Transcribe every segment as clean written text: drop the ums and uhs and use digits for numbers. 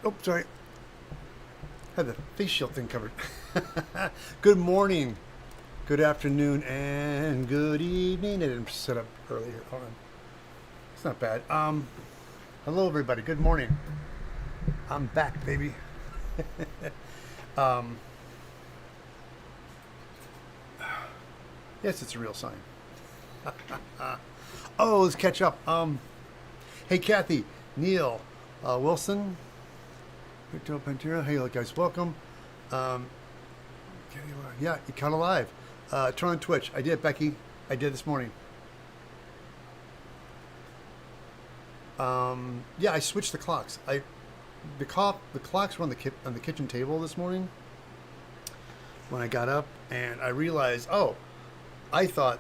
Oh, sorry. Had the face shield thing covered. Good morning, good afternoon, and good evening. I didn't set up earlier. Hold on. It's not bad. Hello everybody. Good morning. I'm back, baby. um, yes, it's a real sign. Oh, let's catch up. Hey, Kathy, Neil, Wilson, Victor Pantera. Hey, guys, welcome. Um, yeah, you caught alive. Turn on Twitch. I did, Becky. I did this morning. Yeah, I switched the clocks. The clocks were on the kitchen table this morning when I got up, and I realized, oh, I thought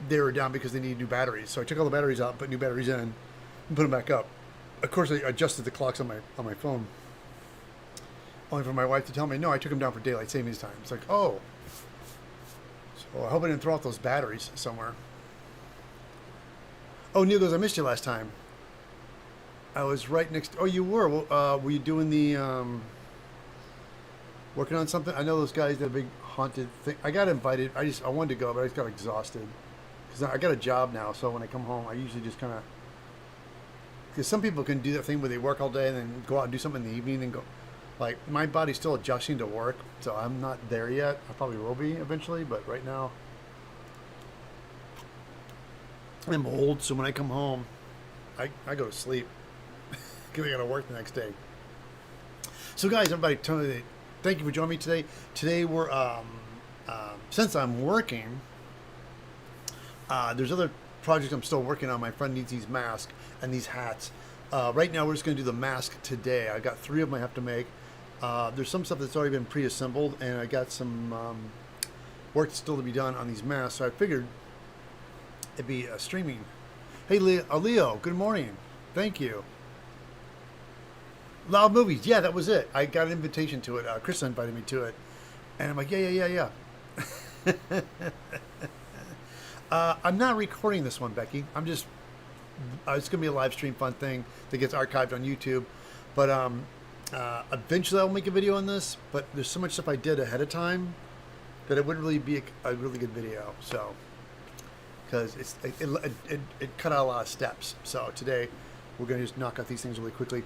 they were down because they needed new batteries. So I took all the batteries out, put new batteries in, and put them back up. Of course, I adjusted the clocks on my phone, only for my wife to tell me, no, I took them down for daylight savings time. It's like, oh, so I hope I didn't throw out those batteries somewhere. Oh, Neil goes, I missed you last time. I was right next. Oh, you were. Were you doing the working on something? I know those guys did a big haunted thing. I got invited. I wanted to go, but I just got exhausted because I got a job now. So when I come home, I usually just kind of, because some people can do that thing where they work all day and then go out and do something in the evening and go. Like my body's still adjusting to work, so I'm not there yet. I probably will be eventually, but right now I'm old. So when I come home, I go to sleep because I got to work the next day. So guys, everybody, thank you for joining me today. Today we're since I'm working, there's other projects I'm still working on. My friend needs these masks and these hats. Right now we're just going to do the mask today. I got 3 of them I have to make. There's some stuff that's already been pre-assembled, and I got some work still to be done on these masks. So I figured it'd be streaming. Hey, Leo, good morning. Thank you. Loud Movies. Yeah, that was it. I got an invitation to it. Chris invited me to it. And I'm like, yeah. I'm not recording this one, Becky. It's going to be a live stream fun thing that gets archived on YouTube. But eventually I'll make a video on this. But there's so much stuff I did ahead of time that it wouldn't really be a really good video. So, because it cut out a lot of steps. So today we're going to just knock out these things really quickly.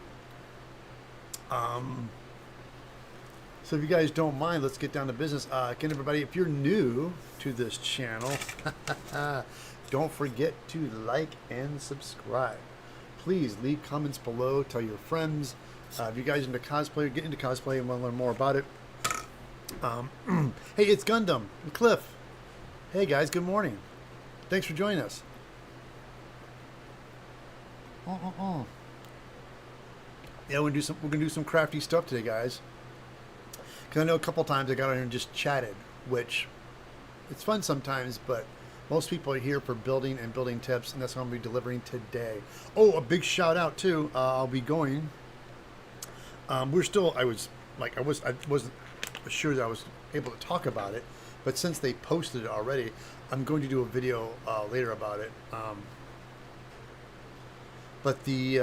So if you guys don't mind, let's get down to business. Again, everybody, if you're new to this channel, don't forget to like and subscribe. Please leave comments below. Tell your friends. If you guys into cosplay, get into cosplay and want to learn more about it. Hey, it's Gundam and Cliff. Hey guys, good morning. Thanks for joining us. Yeah, we're gonna do some crafty stuff today, guys. Because I know a couple times I got on here and just chatted, which it's fun sometimes, but most people are here for building and building tips, and that's what I'm gonna be delivering today. Oh, a big shout out too. I'll be going. I wasn't sure that I was able to talk about it, but since they posted it already, I'm going to do a video later about it. But the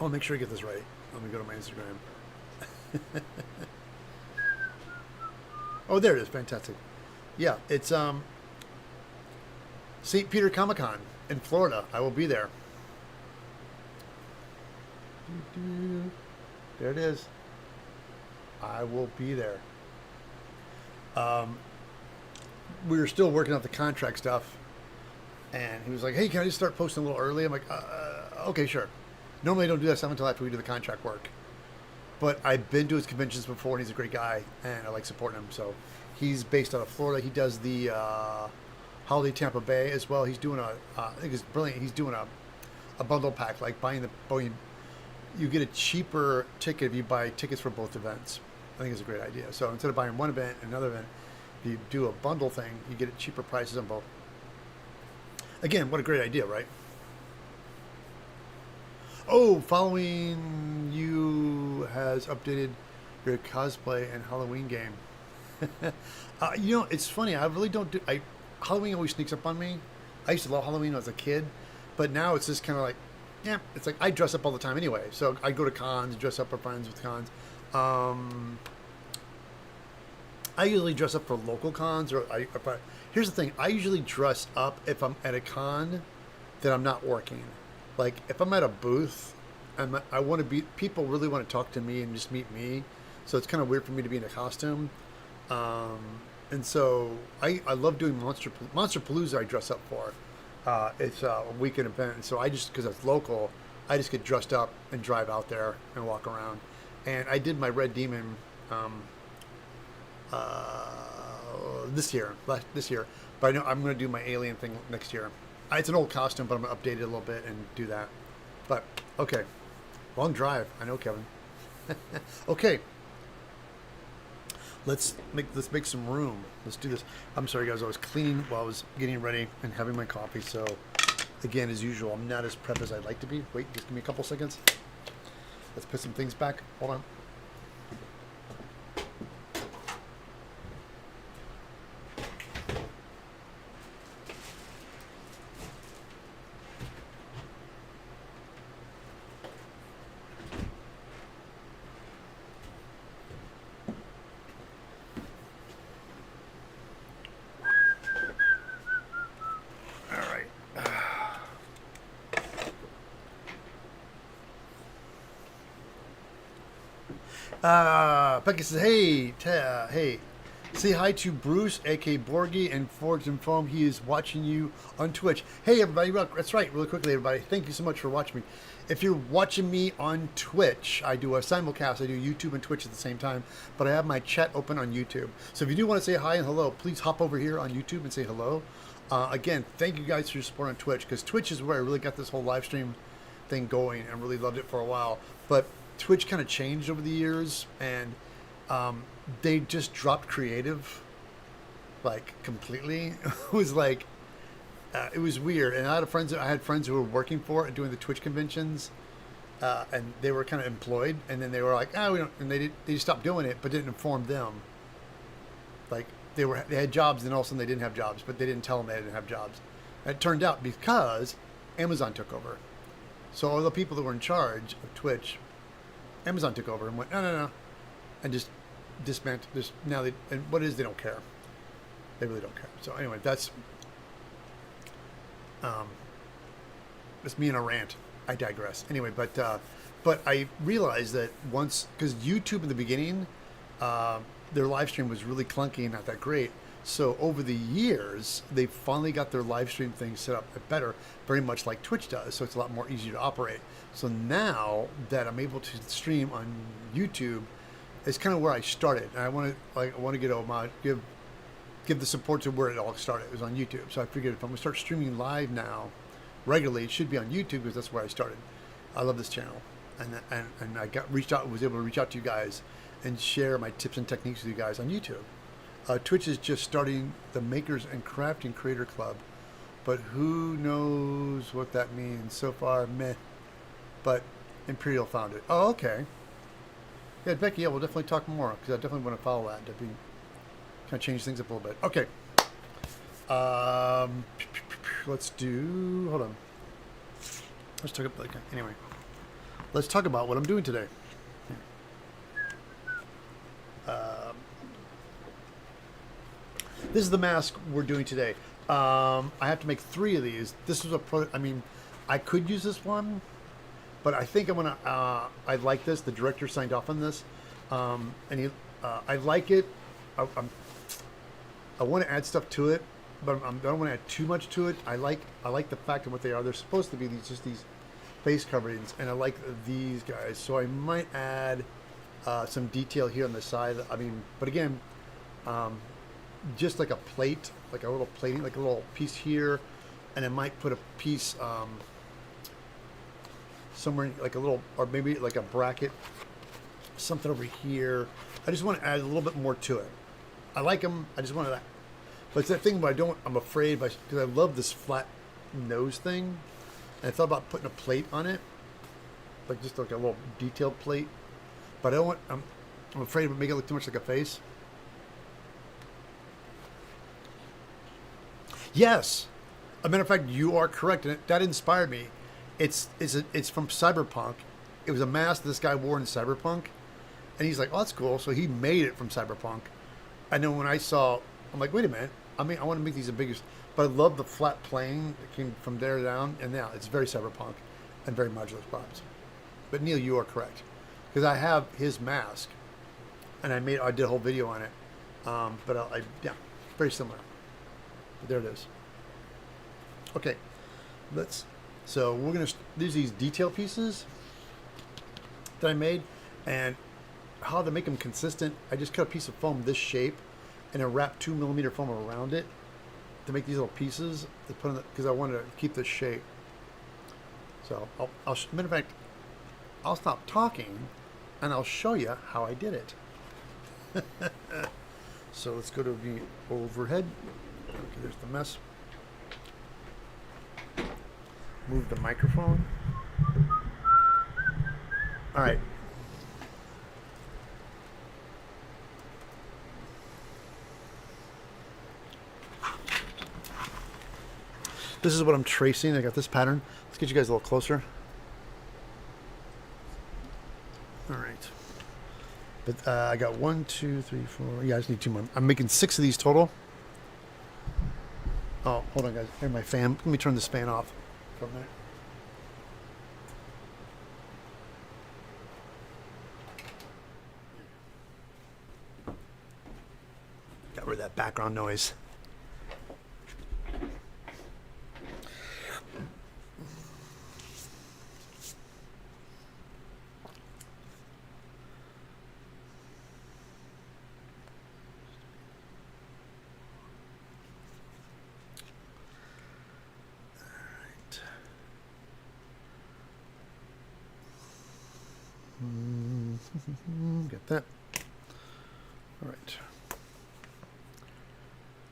I'll make sure I get this right. Let me go to my Instagram. Oh, there it is. Fantastic. Yeah, it's St. Peter Comic-Con in Florida. I will be there. There it is. I will be there. We were still working out the contract stuff, and he was like, hey, can I just start posting a little early? I'm like, okay, sure. Normally I don't do that stuff until after we do the contract work. But I've been to his conventions before, and he's a great guy, and I like supporting him. So he's based out of Florida. He does the Holiday Tampa Bay as well. He's doing I think it's brilliant. He's doing a bundle pack, like buying you get a cheaper ticket if you buy tickets for both events. I think it's a great idea. So instead of buying one event and another event, if you do a bundle thing, you get cheaper prices on both. Again, what a great idea, right? Oh, following you has updated your cosplay and Halloween game. It's funny. I really don't do. Halloween always sneaks up on me. I used to love Halloween when I was a kid, but now it's just kind of like yeah, it's like I dress up all the time anyway. So I go to cons, dress up for friends with cons. Um, I usually dress up for local cons, or here's the thing: I usually dress up if I'm at a con that I'm not working. Like if I'm at a booth, and I want to be, people really want to talk to me and just meet me. So it's kind of weird for me to be in a costume. Um, and so I love doing Monster Palooza. I dress up for. It's a weekend event, and so I just, because it's local, I just get dressed up and drive out there and walk around. And I did my Red Demon this year, but I know I'm going to do my Alien thing next year. It's an old costume, but I'm going to update it a little bit and do that. But okay, long drive. I know, Kevin. Okay, let's make some room. Let's do this. I'm sorry, guys. I was cleaning while I was getting ready and having my coffee. So, again, as usual, I'm not as prepped as I'd like to be. Wait, just give me a couple seconds. Let's put some things back. Hold on. Becky says, hey, say hi to Bruce, aka Borgie, and Forged and Foam. He is watching you on Twitch. Hey, everybody, that's right, really quickly, everybody. Thank you so much for watching me. If you're watching me on Twitch, I do a simulcast. I do YouTube and Twitch at the same time, but I have my chat open on YouTube. So if you do want to say hi and hello, please hop over here on YouTube and say hello. Again, thank you guys for your support on Twitch, because Twitch is where I really got this whole live stream thing going and really loved it for a while. But Twitch kind of changed over the years, and they just dropped creative, like, completely. It was like, it was weird. And I had friends who were working for it and doing the Twitch conventions, and they were kind of employed, and then they were like, we don't, and they just stopped doing it, but didn't inform them. Like, they had jobs, and all of a sudden they didn't have jobs, but they didn't tell them they didn't have jobs. And it turned out because Amazon took over. So all the people that were in charge of Twitch, Amazon took over and went, no, and just dismantled this. Now and what it is, they don't care. They really don't care. So anyway, that's me in a rant. I digress. Anyway, but I realized that once, because YouTube in the beginning, their live stream was really clunky and not that great. So over the years, they finally got their live stream thing set up better, very much like Twitch does. So it's a lot more easier to operate. So now that I'm able to stream on YouTube, it's kind of where I started. And I want to get homage, give the support to where it all started. It was on YouTube. So I figured if I'm gonna start streaming live now regularly, it should be on YouTube, because that's where I started. I love this channel, and I was able to reach out to you guys and share my tips and techniques with you guys on YouTube. Twitch is just starting the Makers and Crafting Creator Club, but who knows what that means. So far, meh. But Imperial found it. Oh, okay. Yeah, Becky, yeah, we'll definitely talk more, because I definitely want to follow that. To be kind of change things up a little bit. Okay. Let's do. Hold on. Let's talk about. Anyway, let's talk about what I'm doing today. This is the mask we're doing today. I have to make 3 of these. This was I could use this one, but I think I'm gonna. I like this. The director signed off on this, and I like it. I want to add stuff to it, but I don't want to add too much to it. I like the fact of what they are. They're supposed to be just these face coverings, and I like these guys. So I might add some detail here on the side. But again, just like a plate, like a little plating, like a little piece here, and I might put a piece somewhere, like a little, or maybe like a bracket, something over here. I just want to add a little bit more to it. I like them. I just want to. But it's that thing where I'm afraid, because I love this flat nose thing, and I thought about putting a plate on it, like just like a little detailed plate. But I don't want. I'm afraid it would make it look too much like a face. Yes, a matter of fact, you are correct, and that inspired me. It's from Cyberpunk. It was a mask this guy wore in Cyberpunk, and he's like, "Oh, that's cool." So he made it from Cyberpunk. And then when I saw, I'm like, "Wait a minute! I mean, I want to make these the biggest." But I love the flat plane that came from there down, and now it's very Cyberpunk and very modular props. But Neil, you are correct, because I have his mask, and I did a whole video on it. But yeah, very similar. But there it is. Okay, so we're gonna use these detail pieces that I made, and how to make them consistent. I just cut a piece of foam this shape, and then wrap 2mm foam around it to make these little pieces to put in because I wanted to keep this shape. So matter of fact, I'll stop talking, and I'll show you how I did it. So let's go to the overhead. Okay, there's the mess. Move the microphone. All right. This is what I'm tracing. I got this pattern. Let's get you guys a little closer. All right. But I got 1, 2, 3, 4. Yeah, I just need 2 more. I'm making 6 of these total. Oh, hold on, guys. Here's my fan. Let me turn this fan off for a minute. Got rid of that background noise. Get that. All right.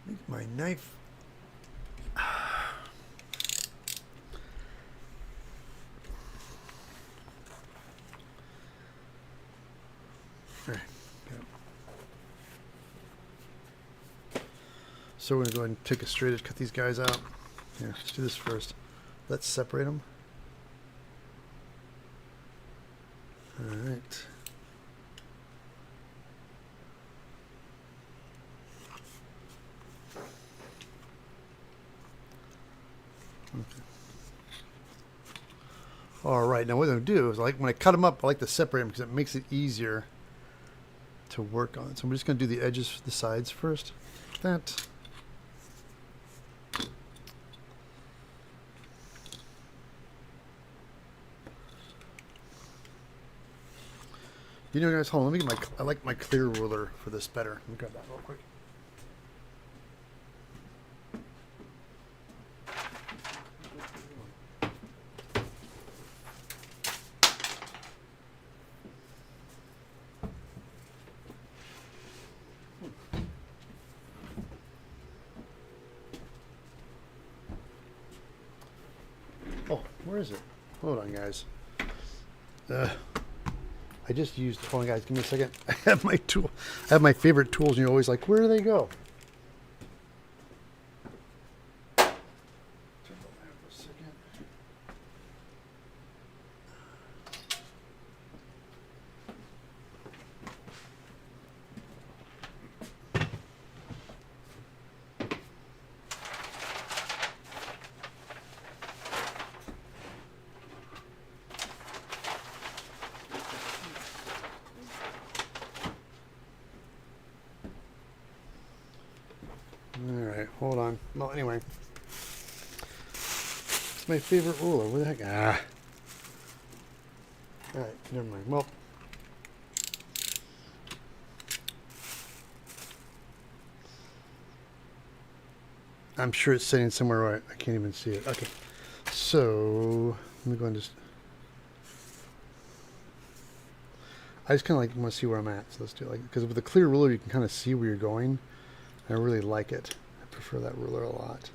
Make my knife. All right. So we're going to go ahead and take a straight edge, cut these guys out. Here, let's do this first. Let's separate them. All right. Okay. All right. Now what I'm going to do is, like, when I cut them up, I like to separate them because it makes it easier to work on. So I'm just going to do the edges, the sides first. Like that. You know, guys, hold on. Let me get I like my clear ruler for this better. Let me grab that real quick. Oh, where is it? Hold on, guys. I just used. Hold on, guys. Give me a second. I have my tool. I have my favorite tools, and you're always like, "Where do they go?" Turn the lamp for a second. Alright, hold on. Well, anyway. It's my favorite ruler. Where the heck? Ah. Alright, never mind. Well. I'm sure it's sitting somewhere where I can't even see it. Okay. So, let me go and just... I just kind of like want to see where I'm at. So let's do it like... Because with a clear ruler, you can kind of see where you're going. I really like it. I prefer that ruler a lot.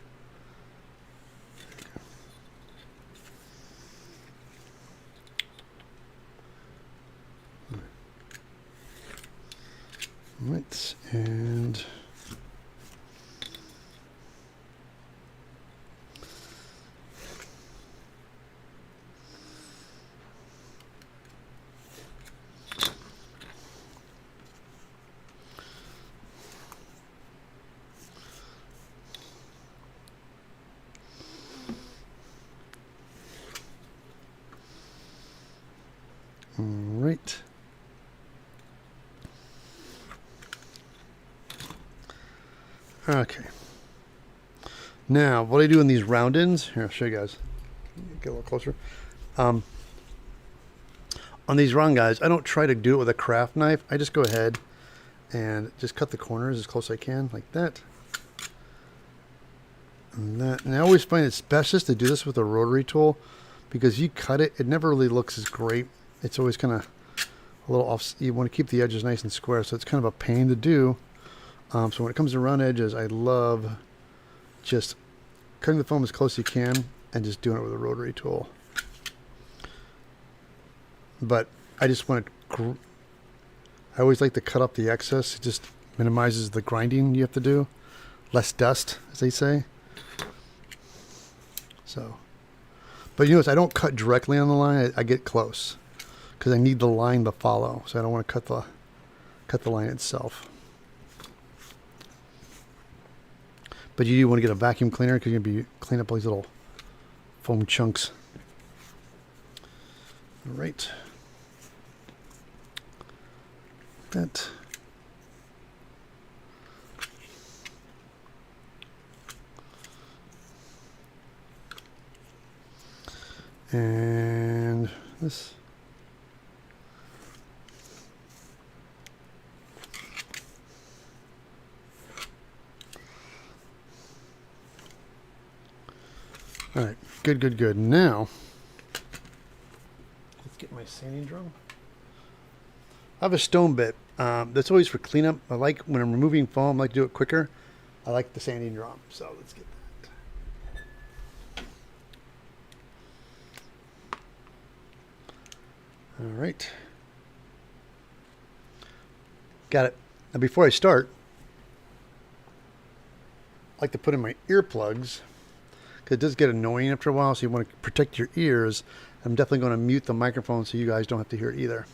Right, and Okay. Now, what I do in these round ends, here, I'll show you guys. Get a little closer. On these round guys, I don't try to do it with a craft knife. I just go ahead and just cut the corners as close as I can, like that. And that. And I always find it's best just to do this with a rotary tool, because you cut it, it never really looks as great. It's always kind of a little off. You want to keep the edges nice and square, so it's kind of a pain to do. So when it comes to round edges, I love just cutting the foam as close as you can and just doing it with a rotary tool. But I just want to, I always like to cut up the excess. It just minimizes the grinding you have to do. Less dust, as they say. So, but you notice I don't cut directly on the line. I get close because I need the line to follow. So I don't want to cut the line itself. But you do want to get a vacuum cleaner because you're going to be cleaning up all these little foam chunks. All right. That. And this. All right, good, good, good. Now, let's get my sanding drum. I have a stone bit. That's always for cleanup. I like when I'm removing foam, I like to do it quicker. I like the sanding drum, so let's get that. All right. Got it. Now before I start, I like to put in my earplugs, because it does get annoying after a while, so you want to protect your ears. I'm definitely going to mute the microphone so you guys don't have to hear it either.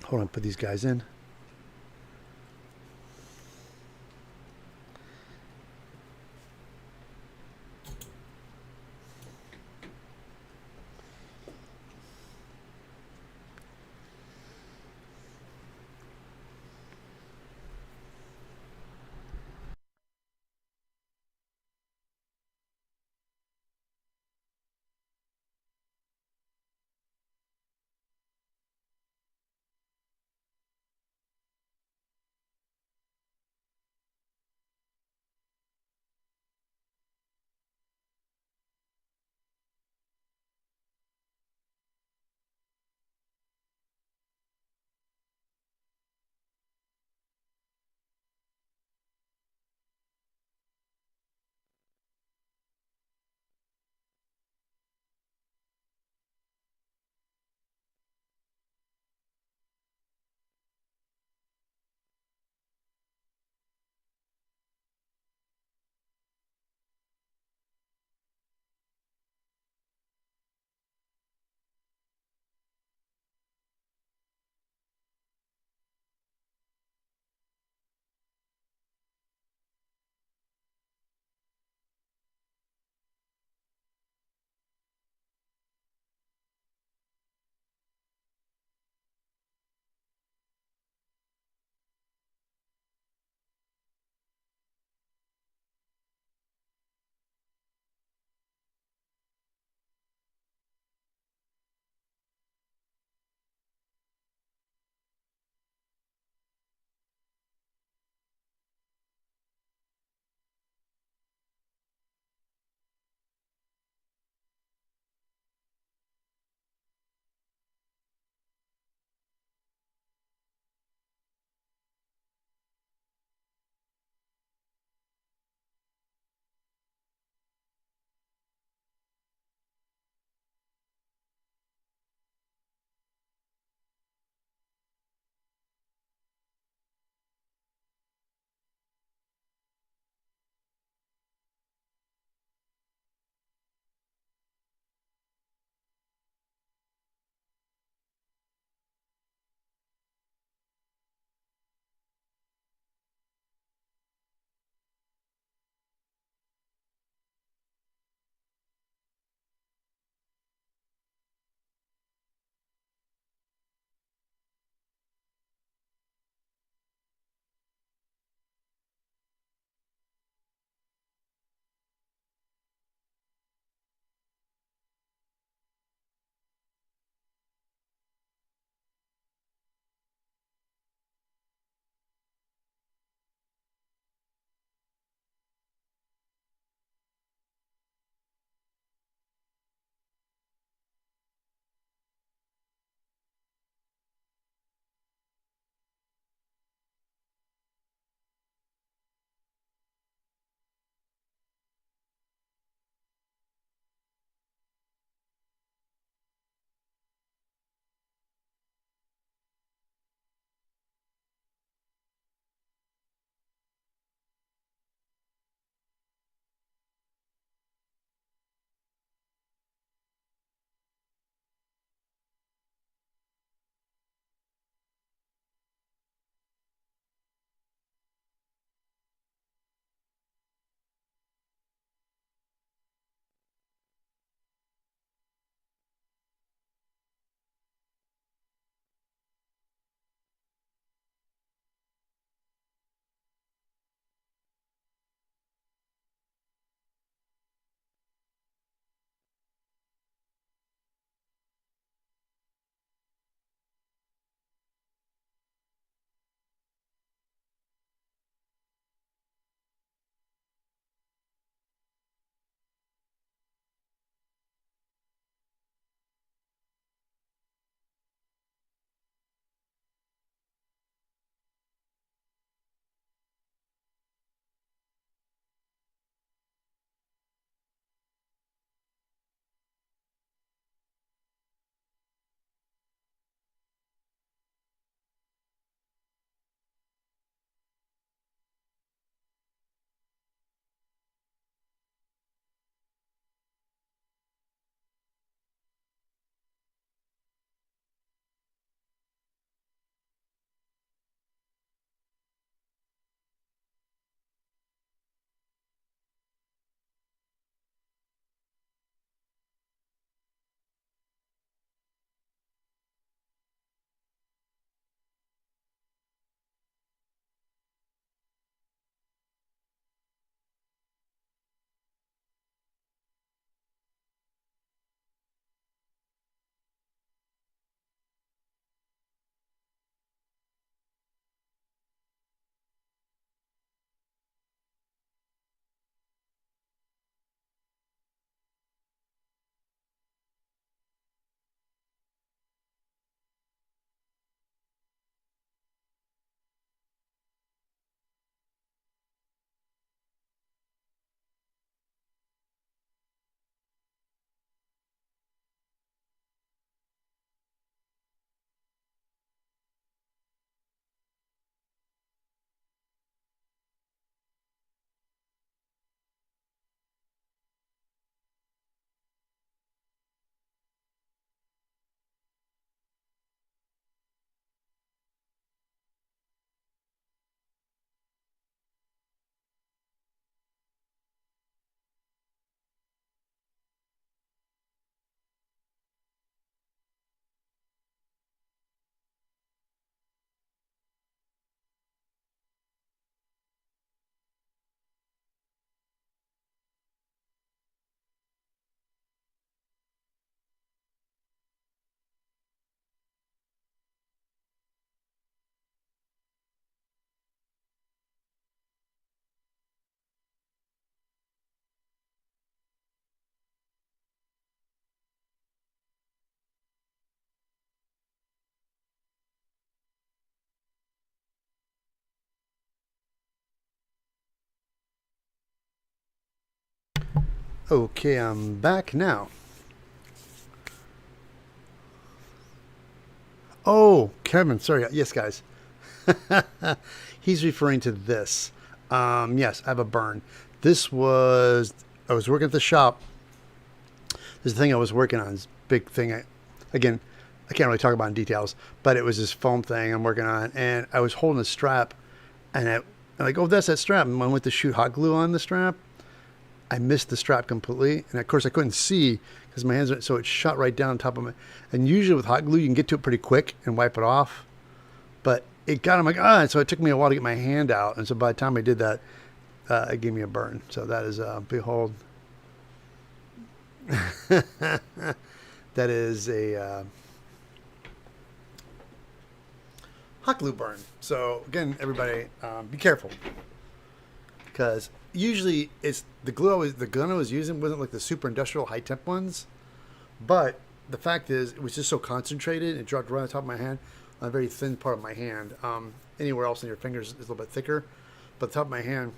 Hold on, put these guys in. Okay, I'm back now. Oh, Kevin, sorry. Yes, guys. He's referring to this. Yes, I have a burn. This was, I was working at the shop. This is the thing I was working on. This big thing. Again, I can't really talk about in details, but it was this foam thing I'm working on. And I was holding a strap, and I'm like, oh, that's that strap. And I went to shoot hot glue on the strap. I missed the strap completely. And of course, I couldn't see because my hands are, so it shot right down on top of me. And usually with hot glue, you can get to it pretty quick and wipe it off. But it got, I'm like, and so it took me a while to get my hand out. And so by the time I did that, it gave me a burn. So that is, behold, that is a hot glue burn. So again, everybody, be careful, because usually it's the gun I was using wasn't like the super industrial high temp ones, but the fact is it was just so concentrated. It dropped right on top of my hand, on a very thin part of my hand. Anywhere else in your fingers is a little bit thicker, but the top of my hand.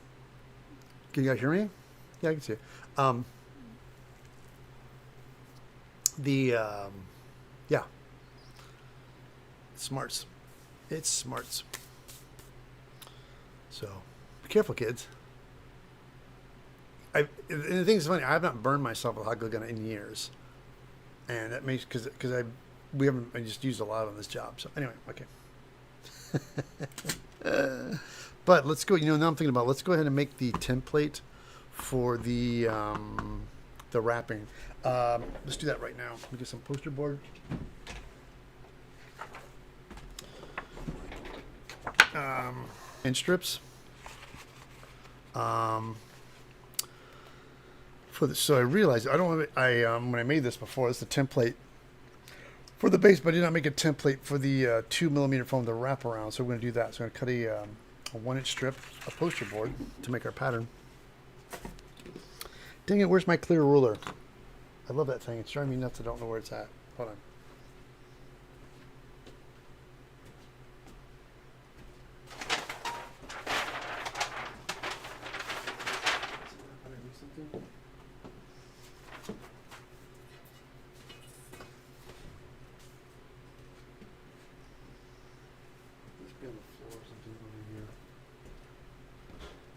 Can you guys hear me? Yeah, I can see it. Yeah, smarts. It's smarts. So be careful, kids. And the thing is funny. I have not burned myself with a hot glue gun in years, and that makes because I just used a lot on this job. So anyway, okay. But let's go. Now I'm thinking about. Let's go ahead and make the template for the wrapping. Let's do that right now. Let me get some poster board. Inch strips. So I realized I don't. When I made this before, it's the template for the base, but I did not make a template for the 2mm foam to wrap around. So we're going to do that. So I'm going to cut a 1-inch strip of poster board to make our pattern. Dang it! Where's my clear ruler? I love that thing. It's driving me nuts. I don't know where it's at. Hold on.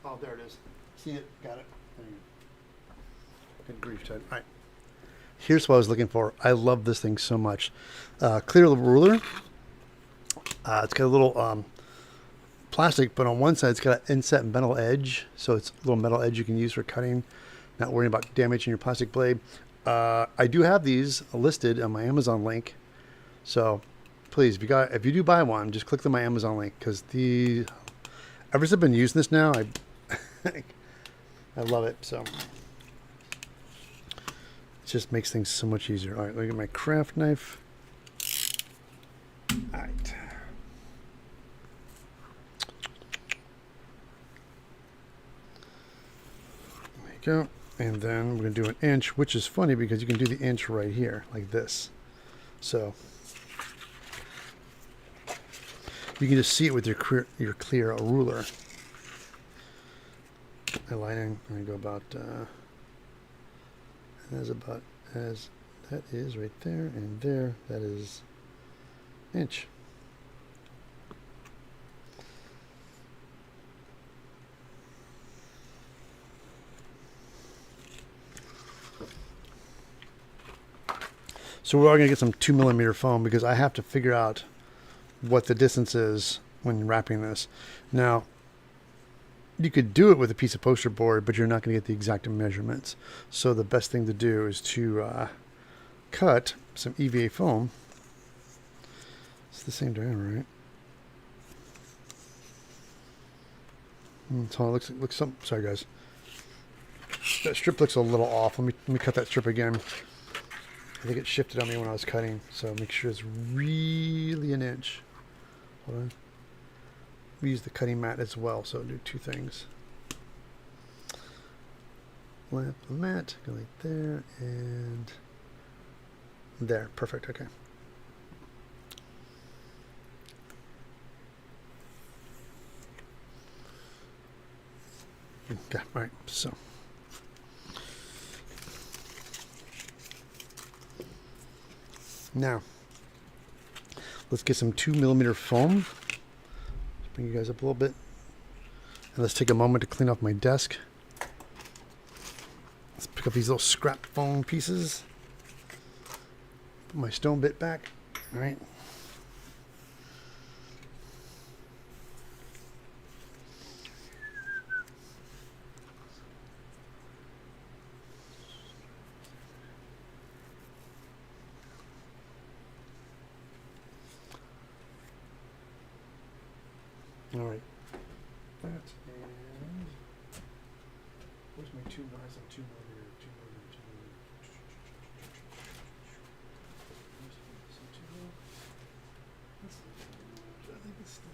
Oh, there it is. See it? Got it. There you go. Good grief, Ted. All right. Here's what I was looking for. I love this thing so much. Clear ruler. It's got a little plastic, but on one side it's got an inset metal edge. So it's a little metal edge you can use for cutting, not worrying about damaging your plastic blade. I do have these listed on my Amazon link. So please, if you do buy one, just click on my Amazon link, because ever since I've been using this now, I love it. So it just makes things so much easier. All right, let me get my craft knife. All right. There you go. And then we're going to do an inch, which is funny because you can do the inch right here, like this. So you can just see it with your clear ruler. Aligning, I'm going to go about, as about as that is right there, and there, that is inch. So we're all going to get some 2mm foam, because I have to figure out what the distance is when wrapping this. Now, you could do it with a piece of poster board, but you're not going to get the exact measurements. So the best thing to do is to cut some EVA foam. It's the same diameter, right? So it looks some. Sorry, guys. That strip looks a little off. Let me cut that strip again. I think it shifted on me when I was cutting. So make sure it's really an inch. Hold on. We use the cutting mat as well, so I'll do two things. Lamp the mat, go like there, and there. Perfect, okay. Okay, all right, so Now, let's get some 2mm foam. Let's bring you guys up a little bit. And let's take a moment to clean off my desk. Let's pick up these little scrap foam pieces. Put my stone bit back. All right. All right. That and where's my 2mm? I said 2mm, 2mm, 2mm. I think it's still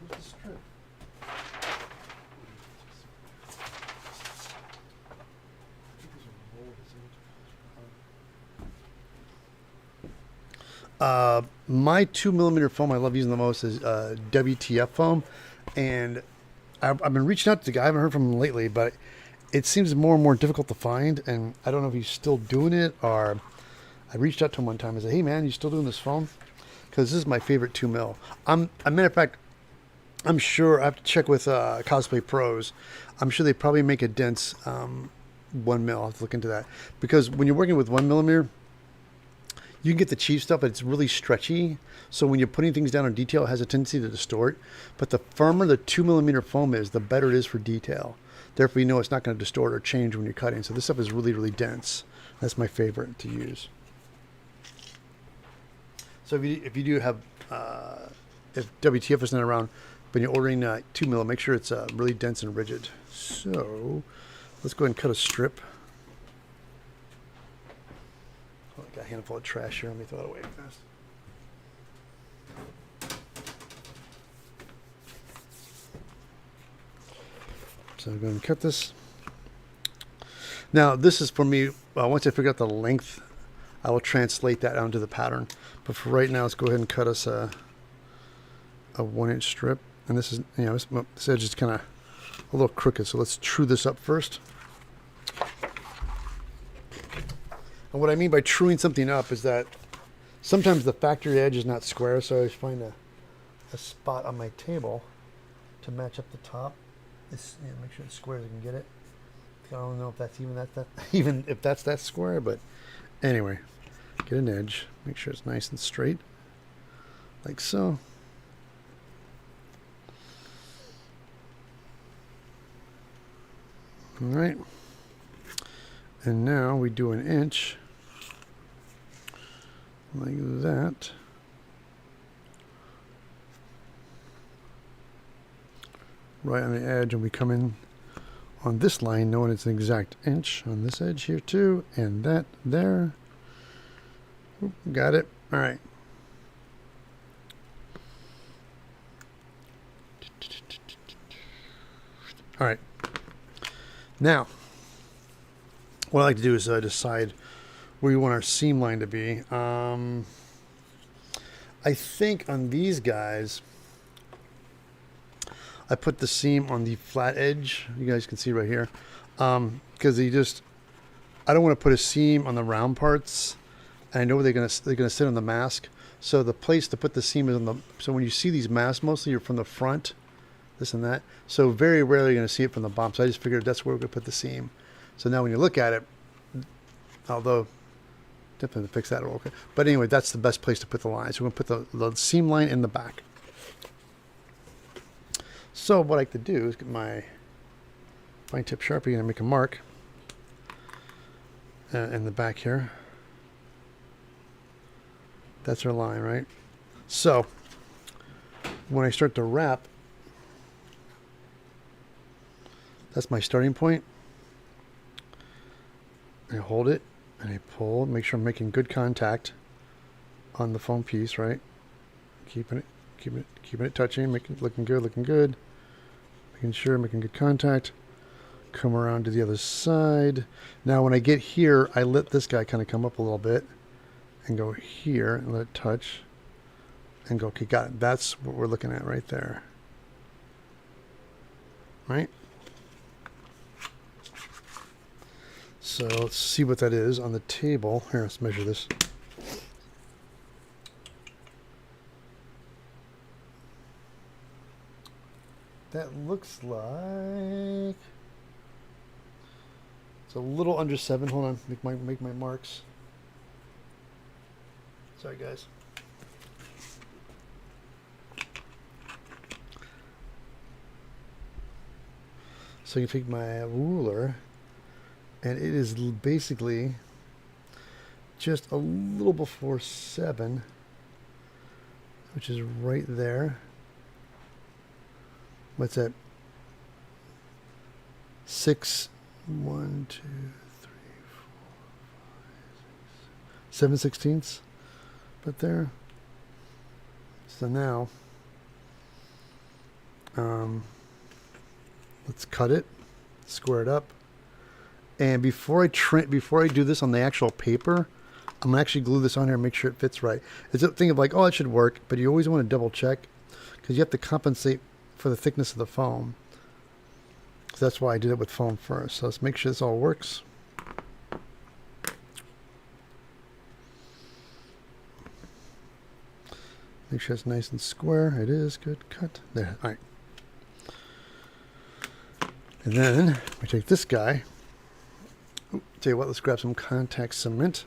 where's the strip? My 2mm foam I love using the most is WTF foam, and I've been reaching out to the guy. I haven't heard from him lately, but it seems more and more difficult to find, and I don't know if he's still doing it, or I reached out to him one time and said, hey man, you still doing this foam? Because this is my favorite 2mm. A matter of fact, I'm sure I have to check with Cosplay Pros. I'm sure they probably make a dense 1mm. I'll have to look into that, because when you're working with 1mm, you can get the cheap stuff, but it's really stretchy. So when you're putting things down on detail, it has a tendency to distort. But the firmer the 2mm foam is, the better it is for detail. Therefore, you know it's not going to distort or change when you're cutting. So this stuff is really, really dense. That's my favorite to use. So if you do have, if WTF isn't around, when you're ordering 2mm, make sure it's really dense and rigid. So let's go ahead and cut a strip. Oh, I got a handful of trash here. Let me throw it away fast. So I'm going to cut this. Now, this is for me, once I figure out the length, I will translate that onto the pattern. But for right now, let's go ahead and cut us a 1-inch strip. And this is, you know, this edge is kind of a little crooked. So let's true this up first. And what I mean by truing something up is that sometimes the factory edge is not square, so I always find a spot on my table to match up the top. It's, you know, make sure it's square as I can get it. I don't know if that's even if that's that square, but anyway, get an edge, make sure it's nice and straight, like so. All right, and now we do 1 inch. Like that. Right on the edge, and we come in on this line knowing it's an exact inch on this edge here too, and that there. Oop, got it. All right. All right. Now, what I like to do is decide where you want our seam line to be. I think on these guys, I put the seam on the flat edge. You guys can see right here, because I don't want to put a seam on the round parts. And I know they're gonna sit on the mask. So the place to put the seam is on the. So when you see these masks, mostly you're from the front, this and that. So very rarely you're gonna see it from the bottom. So I just figured that's where we're gonna put the seam. So now when you look at it, although definitely to fix that okay. But anyway, that's the best place to put the line. So we're going to put the seam line in the back. So what I like to do is get my fine tip Sharpie and make a mark in the back here. That's our line, right? So when I start to wrap, that's my starting point. I hold it and I pull, make sure I'm making good contact on the foam piece, right? Keeping it touching, looking good. Making sure, making good contact. Come around to the other side. Now when I get here, I let this guy kind of come up a little bit and go here and let it touch and go, okay, got it. That's what we're looking at right there. right? So let's see what that is on the table. Here, let's measure this. That looks like it's a little under 7. Hold on, make my marks. Sorry, guys. So you can take my ruler, and it is basically just a little before 7, which is right there. What's that? 6, 1, 2, 3, 4, 5, 6, 7/16. But there. So now, let's cut it, square it up, and before I do this on the actual paper, I'm gonna actually glue this on here and make sure it fits right. It's a thing of like, oh, it should work, but you always want to double check because you have to compensate for the thickness of the foam. So that's why I did it with foam first. So let's make sure this all works. Make sure it's nice and square. It is. Good cut. There. All right. And then we take this guy. Ooh, tell you what, let's grab some contact cement.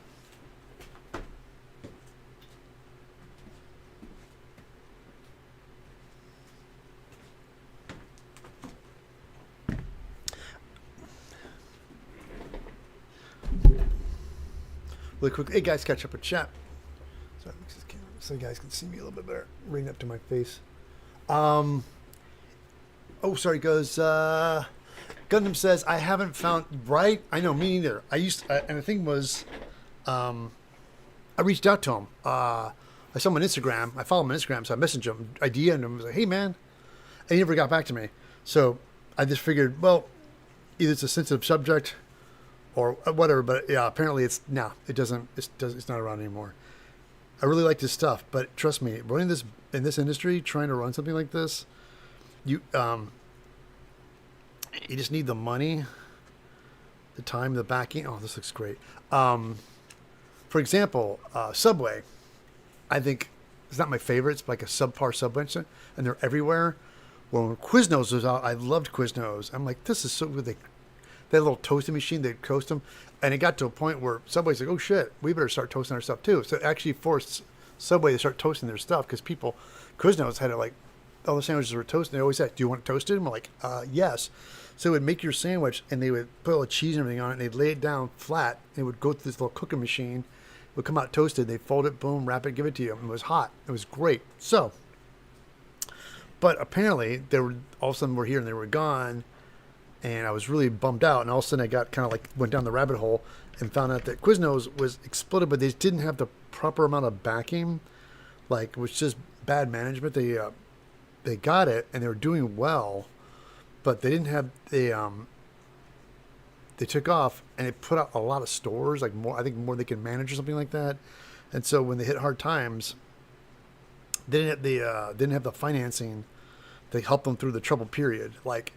Really quick. Hey guys, catch up with chat. So you guys can see me a little bit better. Bring it up to my face. Oh, sorry, goes. Gundam says I haven't found right. I know, me neither. And the thing was, I reached out to him. I saw him on Instagram. I follow him on Instagram, so I messaged him, I DM'd him. I was like, hey man, and he never got back to me. So I just figured, well, either it's a sensitive subject or whatever. But yeah, apparently it doesn't. It's not around anymore. I really like this stuff, but trust me, running this in this industry, trying to run something like this, you just need the money, the time, the backing. Oh, this looks great. For example, Subway, I think it's not my favorite. It's like a subpar Subway, and they're everywhere. Well, when Quiznos was out, I loved Quiznos. I'm like, this is so good. That little toasting machine, they'd toast them. And it got to a point where Subway's like, oh shit, we better start toasting our stuff too. So it actually forced Subway to start toasting their stuff because Quiznos had it like, all the sandwiches were toasted. They always said, do you want it toasted? I'm like, yes. So it would make your sandwich and they would put all the cheese and everything on it and they'd lay it down flat. And it would go through this little cooking machine. It would come out toasted. They'd fold it, boom, wrap it, give it to you. And it was hot. It was great. So, but apparently all of a sudden we're here and they were gone. And I was really bummed out. And all of a sudden I got kind of like, went down the rabbit hole and found out that Quiznos was exploded, but they didn't have the proper amount of backing. Like, it was just bad management. They got it and they were doing well, but they didn't have they took off and it put out a lot of stores, like more they can manage or something like that. And so when they hit hard times, they didn't have the financing to help them through the trouble period. Like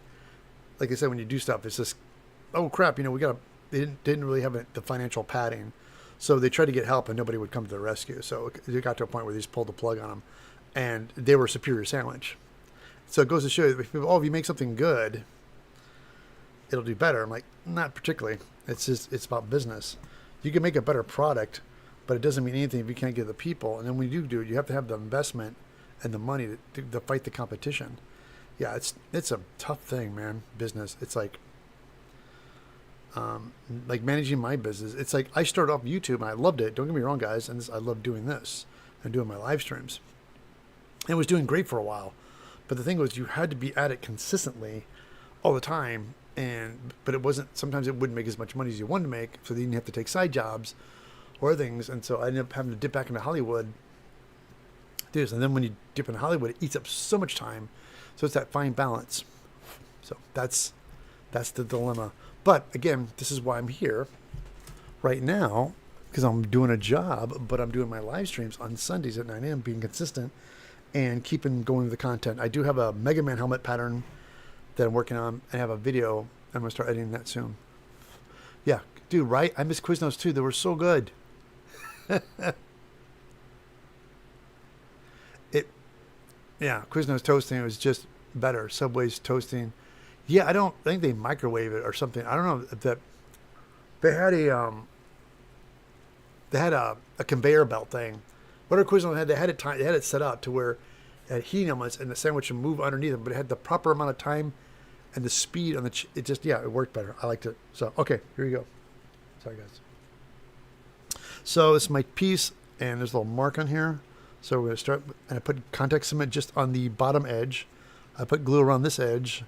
I said, when you do stuff, it's just, oh crap, they didn't really have the financial padding. So they tried to get help and nobody would come to their rescue. So it got to a point where they just pulled the plug on them. And they were a superior sandwich. So it goes to show you, if you make something good, it'll do better. I'm like, not particularly. It's about business. You can make a better product, but it doesn't mean anything if you can't get the people. And then when you do it, you have to have the investment and the money to fight the competition. Yeah, it's a tough thing, man. Business. It's like managing my business. It's like I started off YouTube and I loved it. Don't get me wrong, guys. And I love doing this and doing my live streams. And it was doing great for a while. But the thing was, you had to be at it consistently all the time. But it wasn't, sometimes it wouldn't make as much money as you wanted to make. So then you have to take side jobs or things. And so I ended up having to dip back into Hollywood. And then when you dip into Hollywood, it eats up so much time. So it's that fine balance. So that's the dilemma. But again, this is why I'm here right now, because I'm doing a job, but I'm doing my live streams on Sundays at 9 a.m., being consistent and keeping going with the content. I do have a Mega Man helmet pattern that I'm working on and have a video. I'm gonna start editing that soon. Yeah, dude, right? I miss Quiznos too. They were so good. It, yeah, Quiznos toasting was just better. Subway's toasting. Yeah, I think they microwave it or something. I don't know if that they had a conveyor belt thing. Whatever Quiznos had, they had it set up to where it had heating elements and the sandwich would move underneath them, but it had the proper amount of time and the speed on it just, yeah, it worked better. I liked it. So, okay, here you go. Sorry, guys. So it's my piece, and there's a little mark on here. So we're going to start, and I put contact cement just on the bottom edge. I put glue around this edge,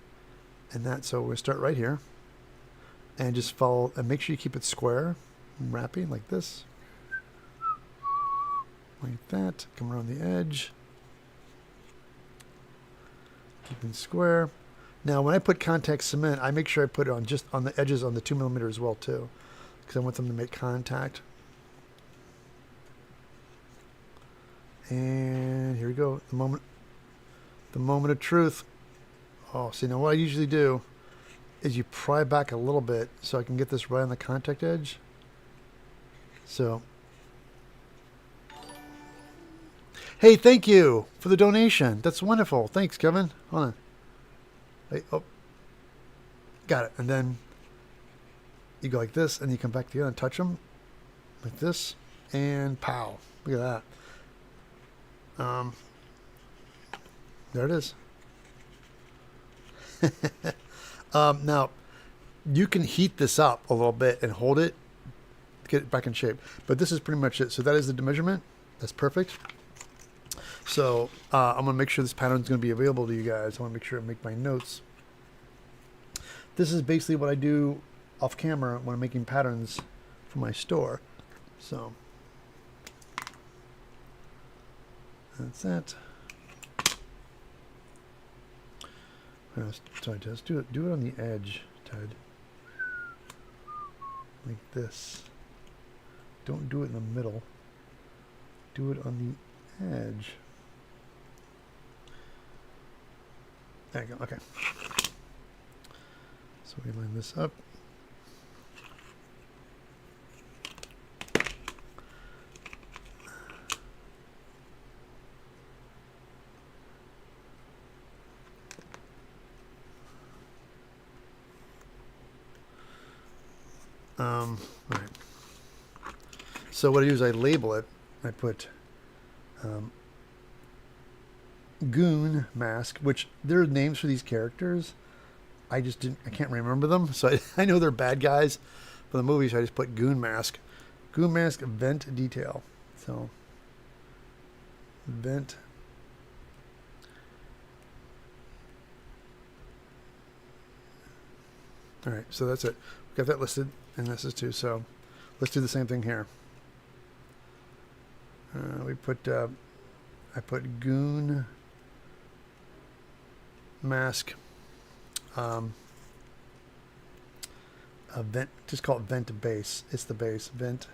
and that. So we're going to start right here, and just follow, and make sure you keep it square. I'm wrapping like this. Like that. Come around the edge. Keeping square. Now, when I put contact cement, I make sure I put it on just on the edges on the 2mm as well too, because I want them to make contact. And here we go. The moment of truth. Oh, see, now what I usually do is you pry back a little bit so I can get this right on the contact edge. So, hey, thank you for the donation. That's wonderful. Thanks, Kevin. Hold on. Oh, got it. And then you go like this, and you come back together and touch them like this, and pow! Look at that. There it is. Now you can heat this up a little bit and hold it, get it back in shape. But this is pretty much it. So that is the measurement. That's perfect. So I'm going to make sure this pattern is going to be available to you guys. I want to make sure I make my notes. This is basically what I do off camera when I'm making patterns for my store. So that's that. Sorry, just do it on the edge, Ted. Like this. Don't do it in the middle. Do it on the edge. There you go. Okay. So we line this up. All right. So what I do is I label it. I put Goon Mask, which there are names for these characters. I can't remember them. So I know they're bad guys for the movie, so I just put Goon Mask. Goon Mask Vent Detail. So Vent. All right, so that's it. We got that listed, and this is too. So let's do the same thing here. I put Goon Mask. Vent. Just call it Vent Base. It's the base. Vent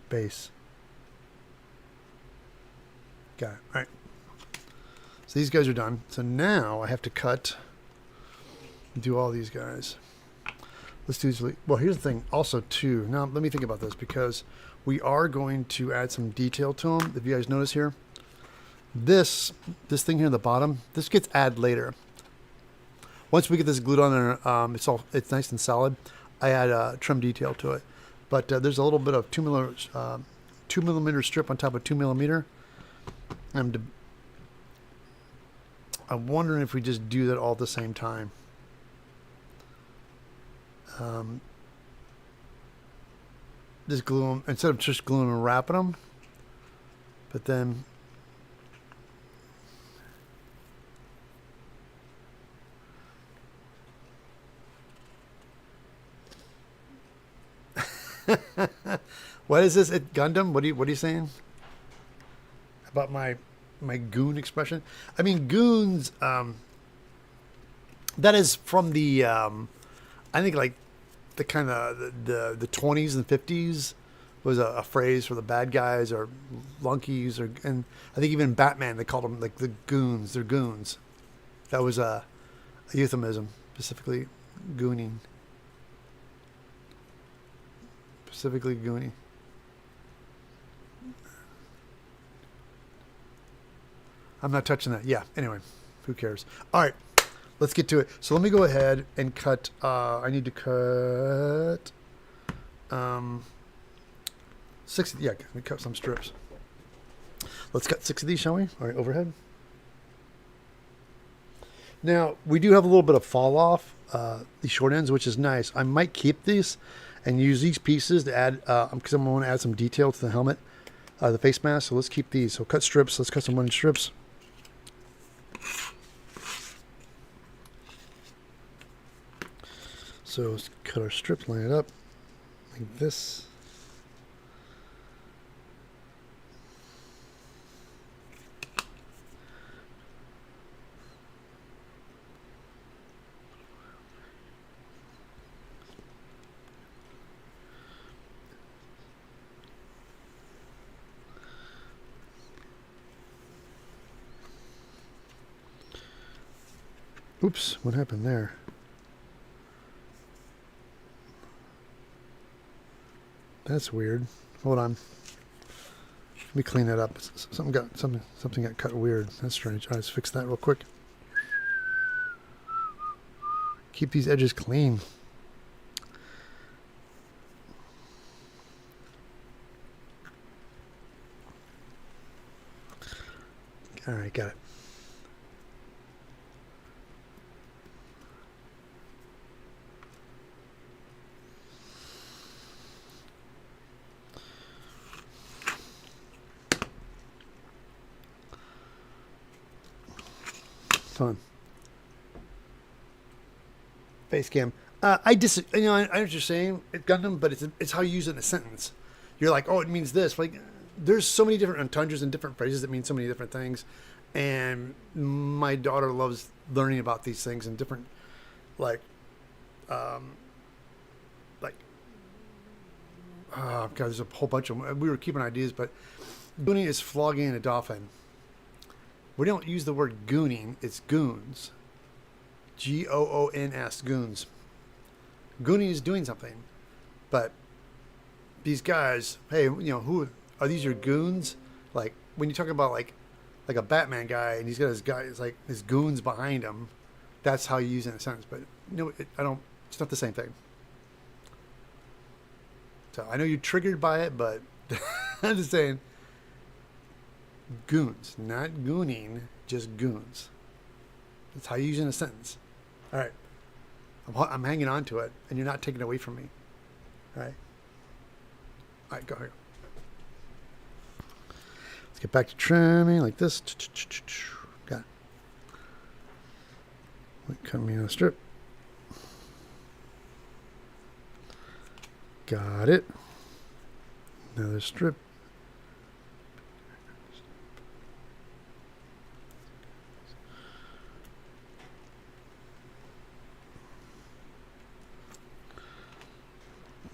Base. Got it. All right. So these guys are done. So now I have to cut. Do all these guys. Let's do these. Well, here's the thing. Also, too. Now, let me think about this because we are going to add some detail to them. If you guys notice here, this thing here at the bottom, this gets added later. Once we get this glued on there, it's nice and solid. I add trim detail to it, but there's a little bit of 2mm strip on top of 2mm. I'm wondering if we just do that all at the same time. Just glue them instead of just gluing and wrapping them, but then what is this? Gundam? What are you saying about my goon expression? I mean, goons. That is from the I think like the kind of the 20s and 50s was a phrase for the bad guys or flunkies, and I think even Batman, they called them like the goons. They're goons. That was a euphemism. Specifically gooning. Specifically gooning. I'm not touching that. Yeah, anyway, who cares? All right, let's get to it. So let me go ahead and cut. I need to cut 6. Yeah, let me cut some strips. Let's cut 6 of these, shall we? All right, overhead. Now, we do have a little bit of fall off, these short ends, which is nice. I might keep these and use these pieces to add, because I'm going to add some detail to the helmet, the face mask. So let's keep these. So cut strips. Let's cut some 1-inch strips. So let's cut our strips, line it up like this. Oops, what happened there? That's weird. Hold on. Let me clean that up. Something got cut weird. That's strange. Let's fix that real quick. Keep these edges clean. All right, got it. Fun. Face cam. I know what you're saying, Gundam, but it's how you use it in a sentence. You're like, oh, it means this. Like, there's so many different entendres and different phrases that mean so many different things, and my daughter loves learning about these things and different, like, oh God, there's a whole bunch of them. We were keeping ideas, but gooning is flogging a dolphin. We don't use the word gooning. It's goons. Goons. Goons. Gooning is doing something. But these guys, hey, who are these your goons? Like, when you talk about like a Batman guy and he's got his guys, like his goons behind him, that's how you use it in a sentence. But it's not the same thing. So I know you're triggered by it, but I'm just saying, goons, not gooning, just goons. That's how you use it in a sentence. All right. I'm hanging on to it, and you're not taking it away from me. All right. All right, go ahead. Let's get back to trimming like this. Got it. Cut me on a strip. Got it. Another strip.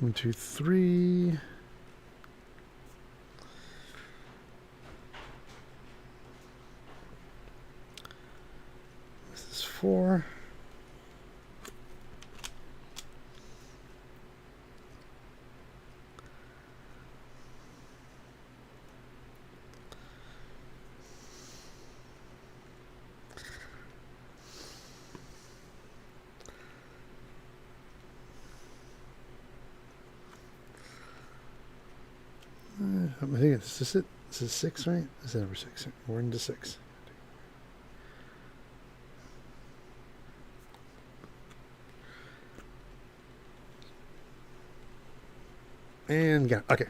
One, two, three. This is 4. I think this is it. This is 6, right? This is number 6. We're into 6. And got it. Okay.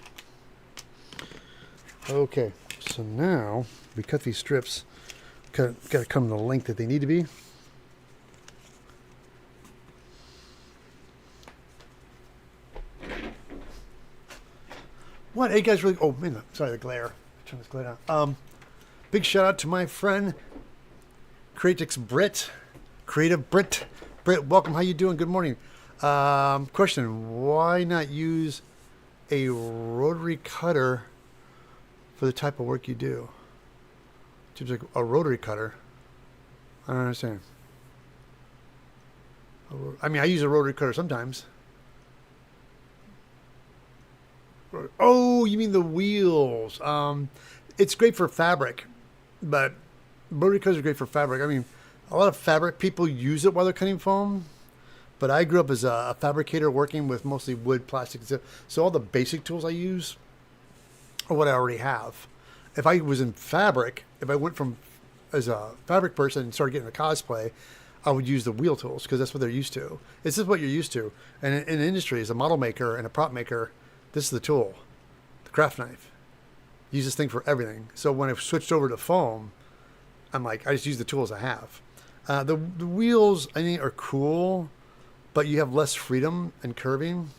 Okay. So now we cut these strips. Got to come to the length that they need to be. What? Hey guys, really? Oh man, sorry, the glare. Turn this glare down. Big shout out to my friend, Creatix Brit, Creative Brit. Brit, welcome. How you doing? Good morning. Question: why not use a rotary cutter for the type of work you do? Seems like a rotary cutter. I don't understand. I mean, I use a rotary cutter sometimes. Oh, you mean the wheels? It's great for fabric, but rotary cutters are great for fabric. I mean, a lot of fabric people use it while they're cutting foam. But I grew up as a fabricator working with mostly wood, plastic, so all the basic tools I use are what I already have. If I was in fabric, if I went from as a fabric person and started getting into cosplay, I would use the wheel tools because that's what they're used to. It's just what you're used to. And in the industry, as a model maker and a prop maker, this is the tool, the craft knife. Use this thing for everything. So when I've switched over to foam, I'm like, I just use the tools I have. The wheels, I think, are cool, but you have less freedom and curving.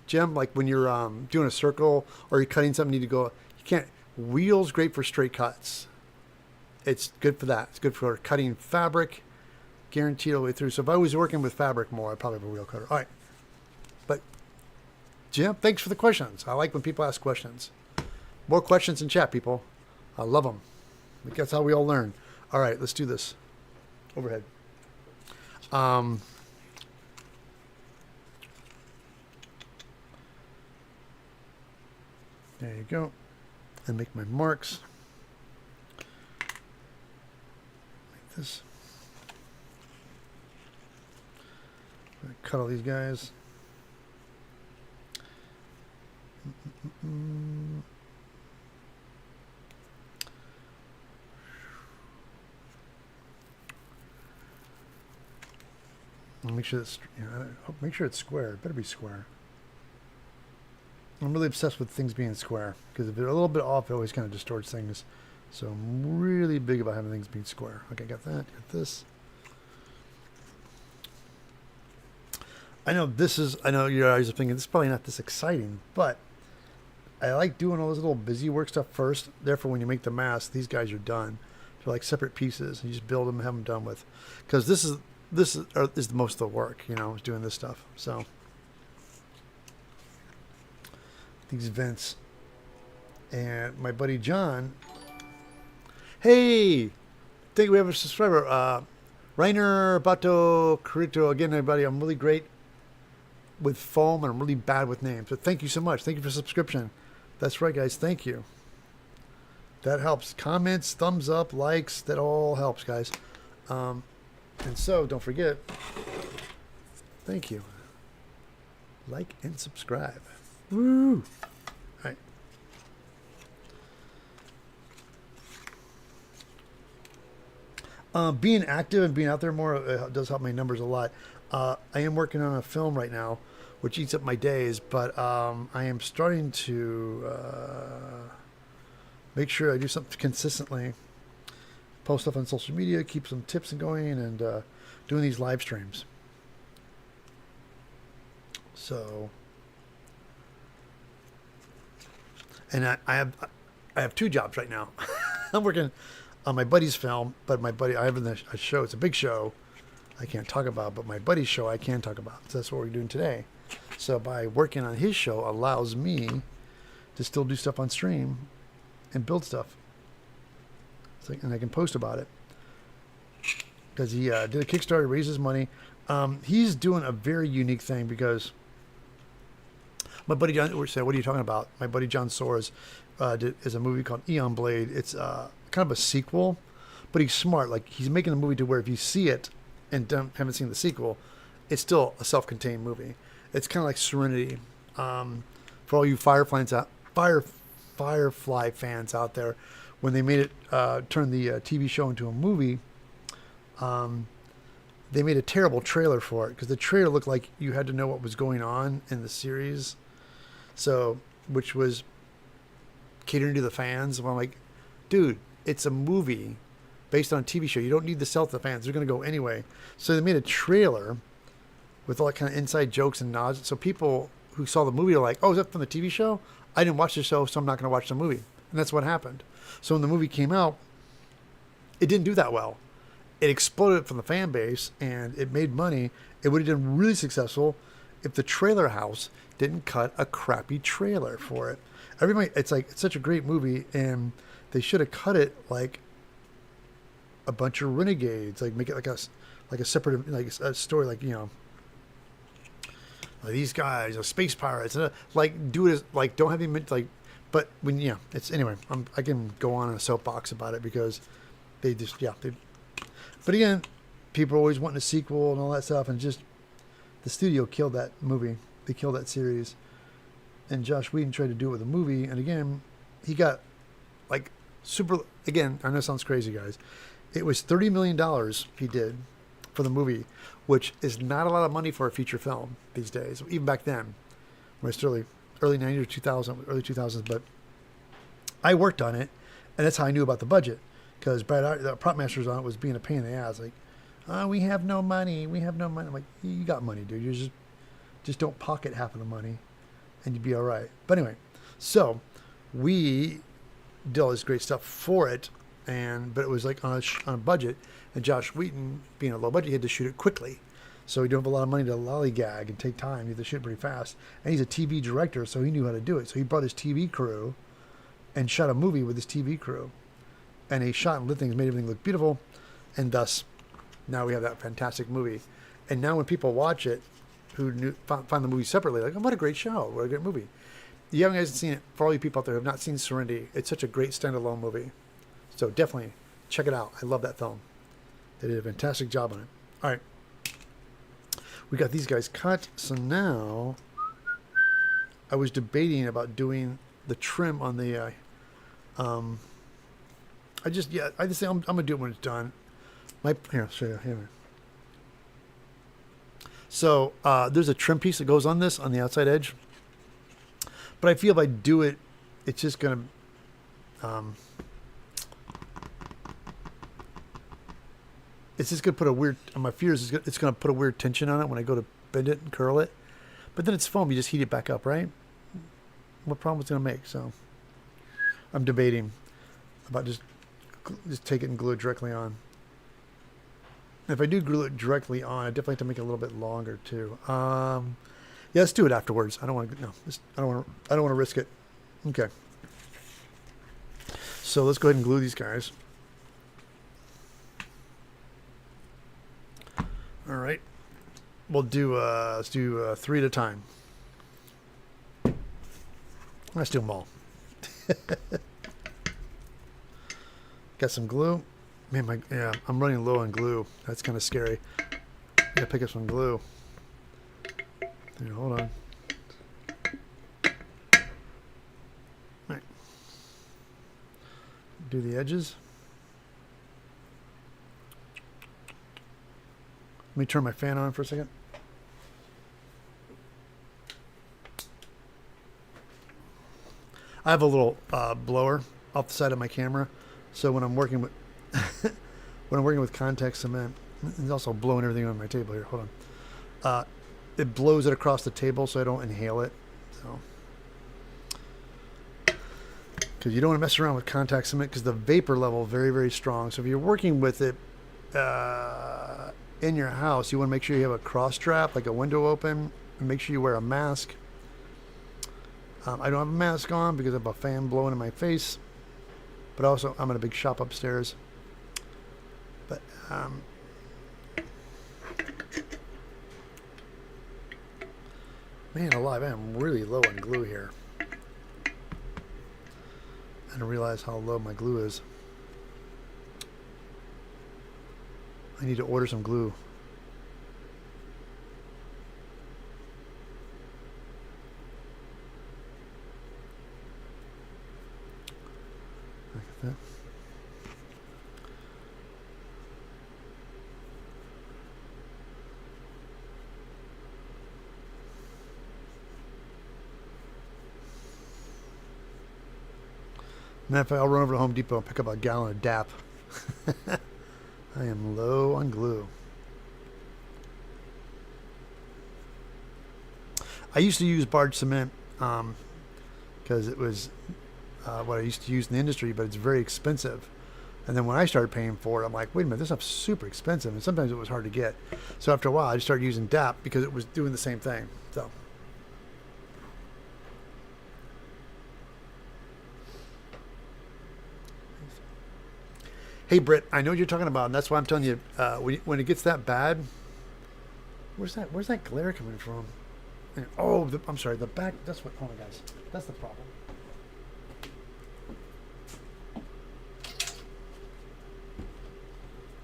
Jim, like when you're doing a circle or you're cutting something, you need to go, you can't, wheels great for straight cuts. It's good for that. It's good for cutting fabric, guaranteed all the way through. So if I was working with fabric more, I'd probably have a wheel cutter. All right. But Jim, thanks for the questions. I like when people ask questions. More questions in chat, people. I love them. That's how we all learn. All right, let's do this. Overhead. There you go. And make my marks. Like this. I'm going to cut all these guys. Make sure that's, make sure it's square. It better be square. I'm really obsessed with things being square because if they're a little bit off, it always kind of distorts things. So I'm really big about having things being square. Okay, got that. Got this. I know your eyes are thinking this is probably not this exciting, but I like doing all this little busy work stuff first. Therefore, when you make the mask, these guys are done. They're like separate pieces. You just build them, have them done with. Because this is the most of the work, is doing this stuff. So these vents, and my buddy John. Hey, think we have a subscriber, Rainer Bato Carito. Again, everybody, I'm really great with foam and I'm really bad with names. But thank you so much. Thank you for subscription. That's right, guys. Thank you. That helps. Comments, thumbs up, likes. That all helps, guys. And so, don't forget. Thank you. Like and subscribe. Woo! All right. Being active and being out there more does help my numbers a lot. I am working on a film right now, which eats up my days, but I am starting to make sure I do something consistently. Post stuff on social media, keep some tips going, and doing these live streams. So, and I have two jobs right now. I'm working on my buddy's film, but I have a show. It's a big show I can't talk about, but my buddy's show I can talk about. So that's what we're doing today. So by working on his show allows me to still do stuff on stream and build stuff. And I can post about it. Because he did a Kickstarter, raises money. He's doing a very unique thing because my buddy John said, what are you talking about? My buddy John Soares is a movie called Eonblade. It's kind of a sequel, but he's smart. Like, he's making a movie to where if you see it and haven't seen the sequel, it's still a self-contained movie. It's kind of like Serenity. For all you Firefly fans out there, when they made it, turn the TV show into a movie, they made a terrible trailer for it because the trailer looked like you had to know what was going on in the series. So, which was catering to the fans. And I'm like, dude, it's a movie based on a TV show. You don't need to sell to the fans. They're going to go anyway. So they made a trailer with all that kind of inside jokes and nods. So people who saw the movie are like, oh, is that from the TV show? I didn't watch the show, so I'm not going to watch the movie. And that's what happened. So when the movie came out, it didn't do that well. It exploded from the fan base, and it made money. It would have been really successful if the trailer house didn't cut a crappy trailer for it. It's such a great movie, and they should have cut it like a bunch of renegades, like make it like a separate, like a story, like, you know, like these guys are space pirates, like do it as like don't have any like, but when it's anyway. I can go on a soapbox about it because they just but again, people are always wanting a sequel and all that stuff, and just the studio killed that movie. They killed that series, and Josh Whedon tried to do it with a movie, and again, he got like super. Again, I know it sounds crazy, guys. It was $30 million he did for the movie, which is not a lot of money for a feature film these days. Even back then, when it's early 90s or 2000, early 2000s. But I worked on it, and that's how I knew about the budget, because Brad, the prop masters on it, was being a pain in the ass. Like, we have no money. We have no money. I'm like, you got money, dude. You just don't pocket half of the money, and you'd be all right. But anyway, so we did all this great stuff for it, but it was like on a budget, and Josh Whedon, being a low budget, he had to shoot it quickly. So he didn't have a lot of money to lollygag and take time. He had to shoot pretty fast. And he's a TV director, so he knew how to do it. So he brought his TV crew and shot a movie with his TV crew. And he shot and lit things, made everything look beautiful. And thus, now we have that fantastic movie. And now when people watch it, who find the movie separately, like, oh, what a great show, what a great movie. You haven't guys seen it. For all you people out there who have not seen Serenity, it's such a great standalone movie. So definitely check it out. I love that film. They did a fantastic job on it. All right. We got these guys cut. So now I was debating about doing the trim on the, I just think I'm going to do it when it's done. Here, I'll show you. Here. So there's a trim piece that goes on this on the outside edge. But I feel if I do it, it's just going to, it's just going to put a weird, my fear is it's going to put a weird tension on it when I go to bend it and curl it. But then it's foam, you just heat it back up, right? What problem it's going to make? So I'm debating about just take it and glue it directly on. If I do glue it directly on, I definitely have to make it a little bit longer too. Yeah, let's do it afterwards. I don't want to risk it. Okay. So let's go ahead and glue these guys. All right. We'll do let's do 3 at a time. Let's do them all. Got some glue. Man, I'm running low on glue. That's kind of scary. I gotta pick up some glue. Here, hold on. All right. Do the edges. Let me turn my fan on for a second. I have a little blower off the side of my camera, so when I'm working with contact cement, it's also blowing everything on my table here. Hold on. It blows it across the table, so I don't inhale it. So, because you don't want to mess around with contact cement, because the vapor level is very, very strong. So if you're working with it in your house, you want to make sure you have a cross strap, like a window open, and make sure you wear a mask. I don't have a mask on because I have a fan blowing in my face, but also I'm in a big shop upstairs. But man alive, I am really low on glue here. I didn't realize how low my glue is. I need to order some glue. Look at that. Matter of fact, I'll run over to Home Depot and pick up a gallon of DAP. I am low on glue. I used to use barge cement because it was what I used to use in the industry, but it's very expensive. And then when I started paying for it, I'm like, wait a minute, this stuff's super expensive. And sometimes it was hard to get. So after a while, I just started using DAP because it was doing the same thing. So. Hey, Britt, I know what you're talking about, and that's why I'm telling you, when it gets that bad, where's that glare coming from? And, oh, I'm sorry, the back, that's what, hold on, guys. That's the problem. I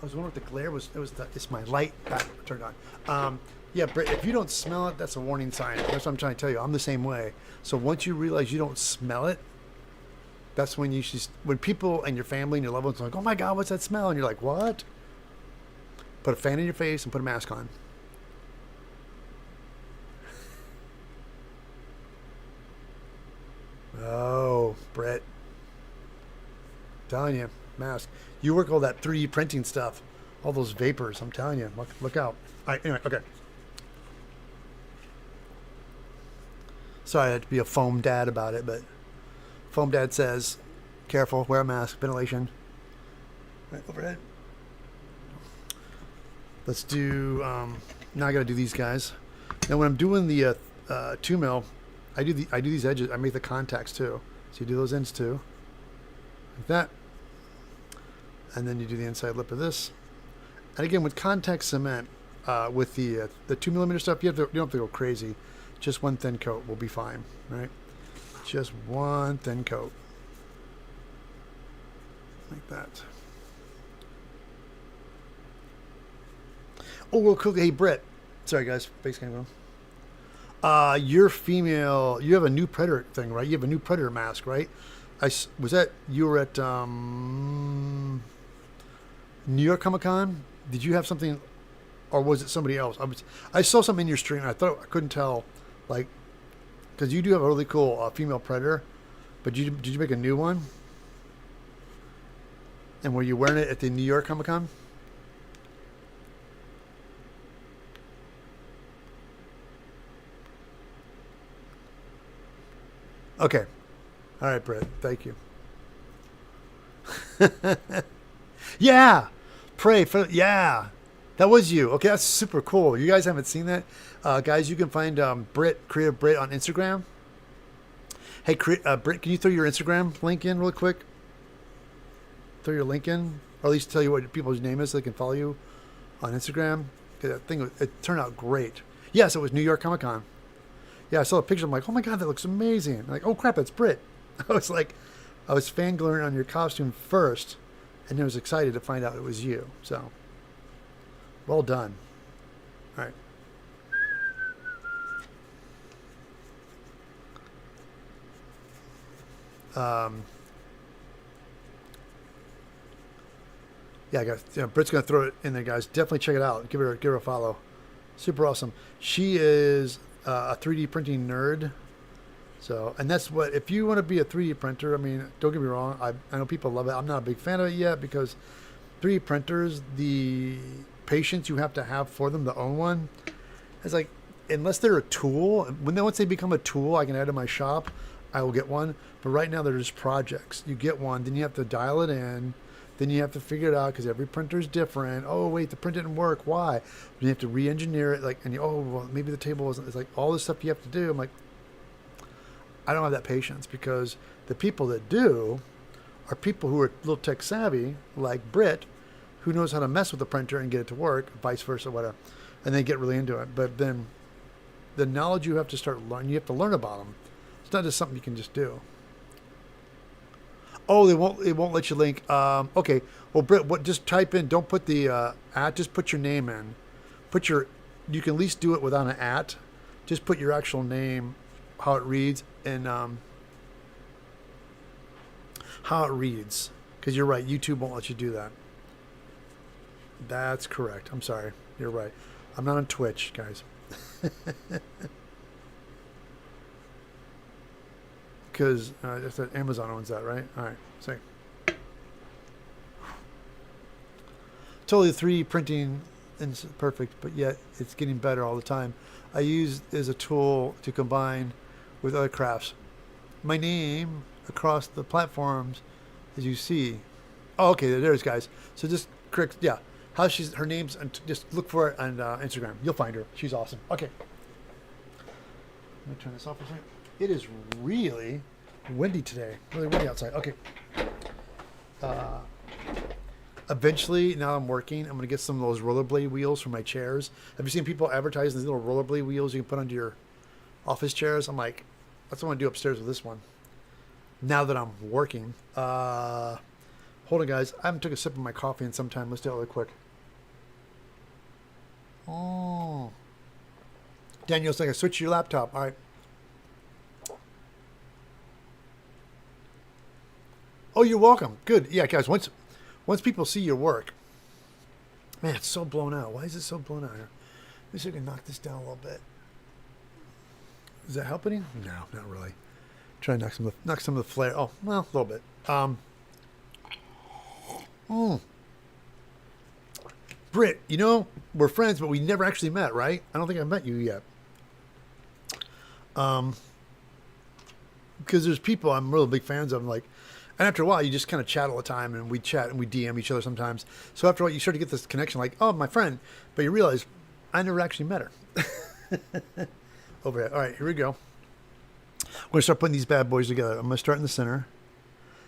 was wondering what the glare was. It's my light back turned on. Yeah, Britt, if you don't smell it, that's a warning sign. That's what I'm trying to tell you. I'm the same way. So once you realize you don't smell it, that's when you should, when people and your family and your loved ones are like, oh my God, what's that smell? And you're like, what? Put a fan in your face and put a mask on. Oh, Brett. Telling you, mask. You work all that 3D printing stuff, all those vapors. I'm telling you, look out. All right, anyway, okay. Sorry, I had to be a foam dad about it, but foam dad says, careful, wear a mask, ventilation. Right overhead. Let's do. Now I got to do these guys. Now when I'm doing the 2 mil, I do these edges. I make the contacts too. So you do those ends too, like that. And then you do the inside lip of this. And again, with contact cement, with the 2 millimeter stuff, you don't have to go crazy. Just one thin coat will be fine, right? Just one thin coat, like that. Oh, real quick, hey Britt. Sorry guys, face cam going. You're female. You have a new Predator thing, right? You have a new Predator mask, right? Was that you were at New York Comic Con? Did you have something, or was it somebody else? I saw something in your stream. I thought I couldn't tell, like, because you do have a really cool female Predator, but did you make a new one? And were you wearing it at the New York Comic Con? Okay. All right, Brett. Thank you. Yeah. Pray for, yeah. That was you. Okay, that's super cool. You guys haven't seen that? Guys, you can find Britt, Creative Britt on Instagram. Hey, Britt, can you throw your Instagram link in real quick? Throw your link in, or at least tell you what people's name is so they can follow you on Instagram. That thing, it turned out great. Yes, it was New York Comic Con. Yeah, I saw a picture. I'm like, oh my God, that looks amazing. I'm like, oh crap, that's Britt. I was fangirling on your costume first, and I was excited to find out it was you. So, well done. All right. Yeah, guys. Yeah, Britt's gonna throw it in there, guys. Definitely check it out. Give her a follow. Super awesome. She is a 3D printing nerd. So, and that's what, if you want to be a 3D printer, I mean, don't get me wrong. I know people love it. I'm not a big fan of it yet because 3D printers, the patience you have to have for them to own one, it's like, unless they're a tool, once they become a tool I can add to my shop, I will get one. But right now they're just projects. You get one, then you have to dial it in. Then you have to figure it out because every printer is different. Oh, wait, the print didn't work. Why? Then you have to re-engineer it. Well, maybe the table wasn't. It's like all this stuff you have to do. I'm like, I don't have that patience because the people that do are people who are a little tech savvy, like Britt, who knows how to mess with the printer and get it to work, vice versa, whatever. And they get really into it. But then the knowledge you have to start learning, you have to learn about them. It's not just something you can just do. Oh, it won't let you link. Okay. Well, Britt, just type in, don't put the at, just put your name in. You can at least do it without an at. Just put your actual name, how it reads, and how it reads. Because you're right, YouTube won't let you do that. That's correct. I'm sorry. You're right. I'm not on Twitch, guys. Because Amazon owns that, right? All right, see. Totally 3D printing is perfect, but yet it's getting better all the time. I use it as a tool to combine with other crafts. My name across the platforms, as you see. Oh, okay, there's guys. So just correct, yeah. Her name's, and just look for it on Instagram. You'll find her. She's awesome. Okay. Let me turn this off for a second. It is really windy today. Really windy outside. Okay. Eventually, now I'm working, I'm going to get some of those rollerblade wheels for my chairs. Have you seen people advertising these little rollerblade wheels you can put onto your office chairs? I'm like, that's what I want to do upstairs with this one. Now that I'm working. Hold on, guys. I haven't took a sip of my coffee in some time. Let's do it really quick. Oh. Daniel's saying, switch to your laptop. All right. Oh, you're welcome. Good. Yeah, guys, once people see your work. Man, it's so blown out. Why is it so blown out here? Let me see if I can knock this down a little bit. Is that helping? No, not really. Try to knock some of the flare. Oh, well, a little bit. Britt, you know, we're friends, but we never actually met, right? I don't think I've met you yet. Because there's people I'm really big fans of, like, and after a while, you just kind of chat all the time, and we chat and we DM each other sometimes. So after a while, you start to get this connection, like, oh, my friend, but you realize I never actually met her. Over here. All right, here we go. We're going to start putting these bad boys together. I'm going to start in the center.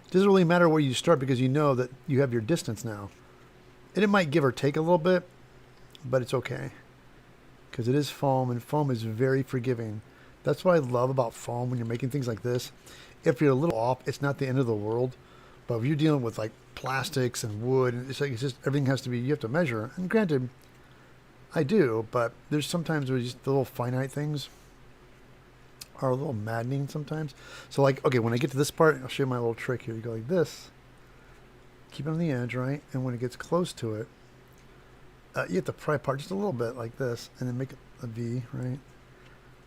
It doesn't really matter where you start because you know that you have your distance now. And it might give or take a little bit, but it's okay. Because it is foam, and foam is very forgiving. That's what I love about foam when you're making things like this. If you're a little off, it's not the end of the world. But if you're dealing with like plastics and wood, it's just everything has to be, you have to measure. And granted, I do, but there's sometimes where just the little finite things are a little maddening sometimes. So like, okay, when I get to this part, I'll show you my little trick here. You go like this, keep it on the edge, right? And when it gets close to it, you have to pry apart just a little bit like this, and then make it a V, right?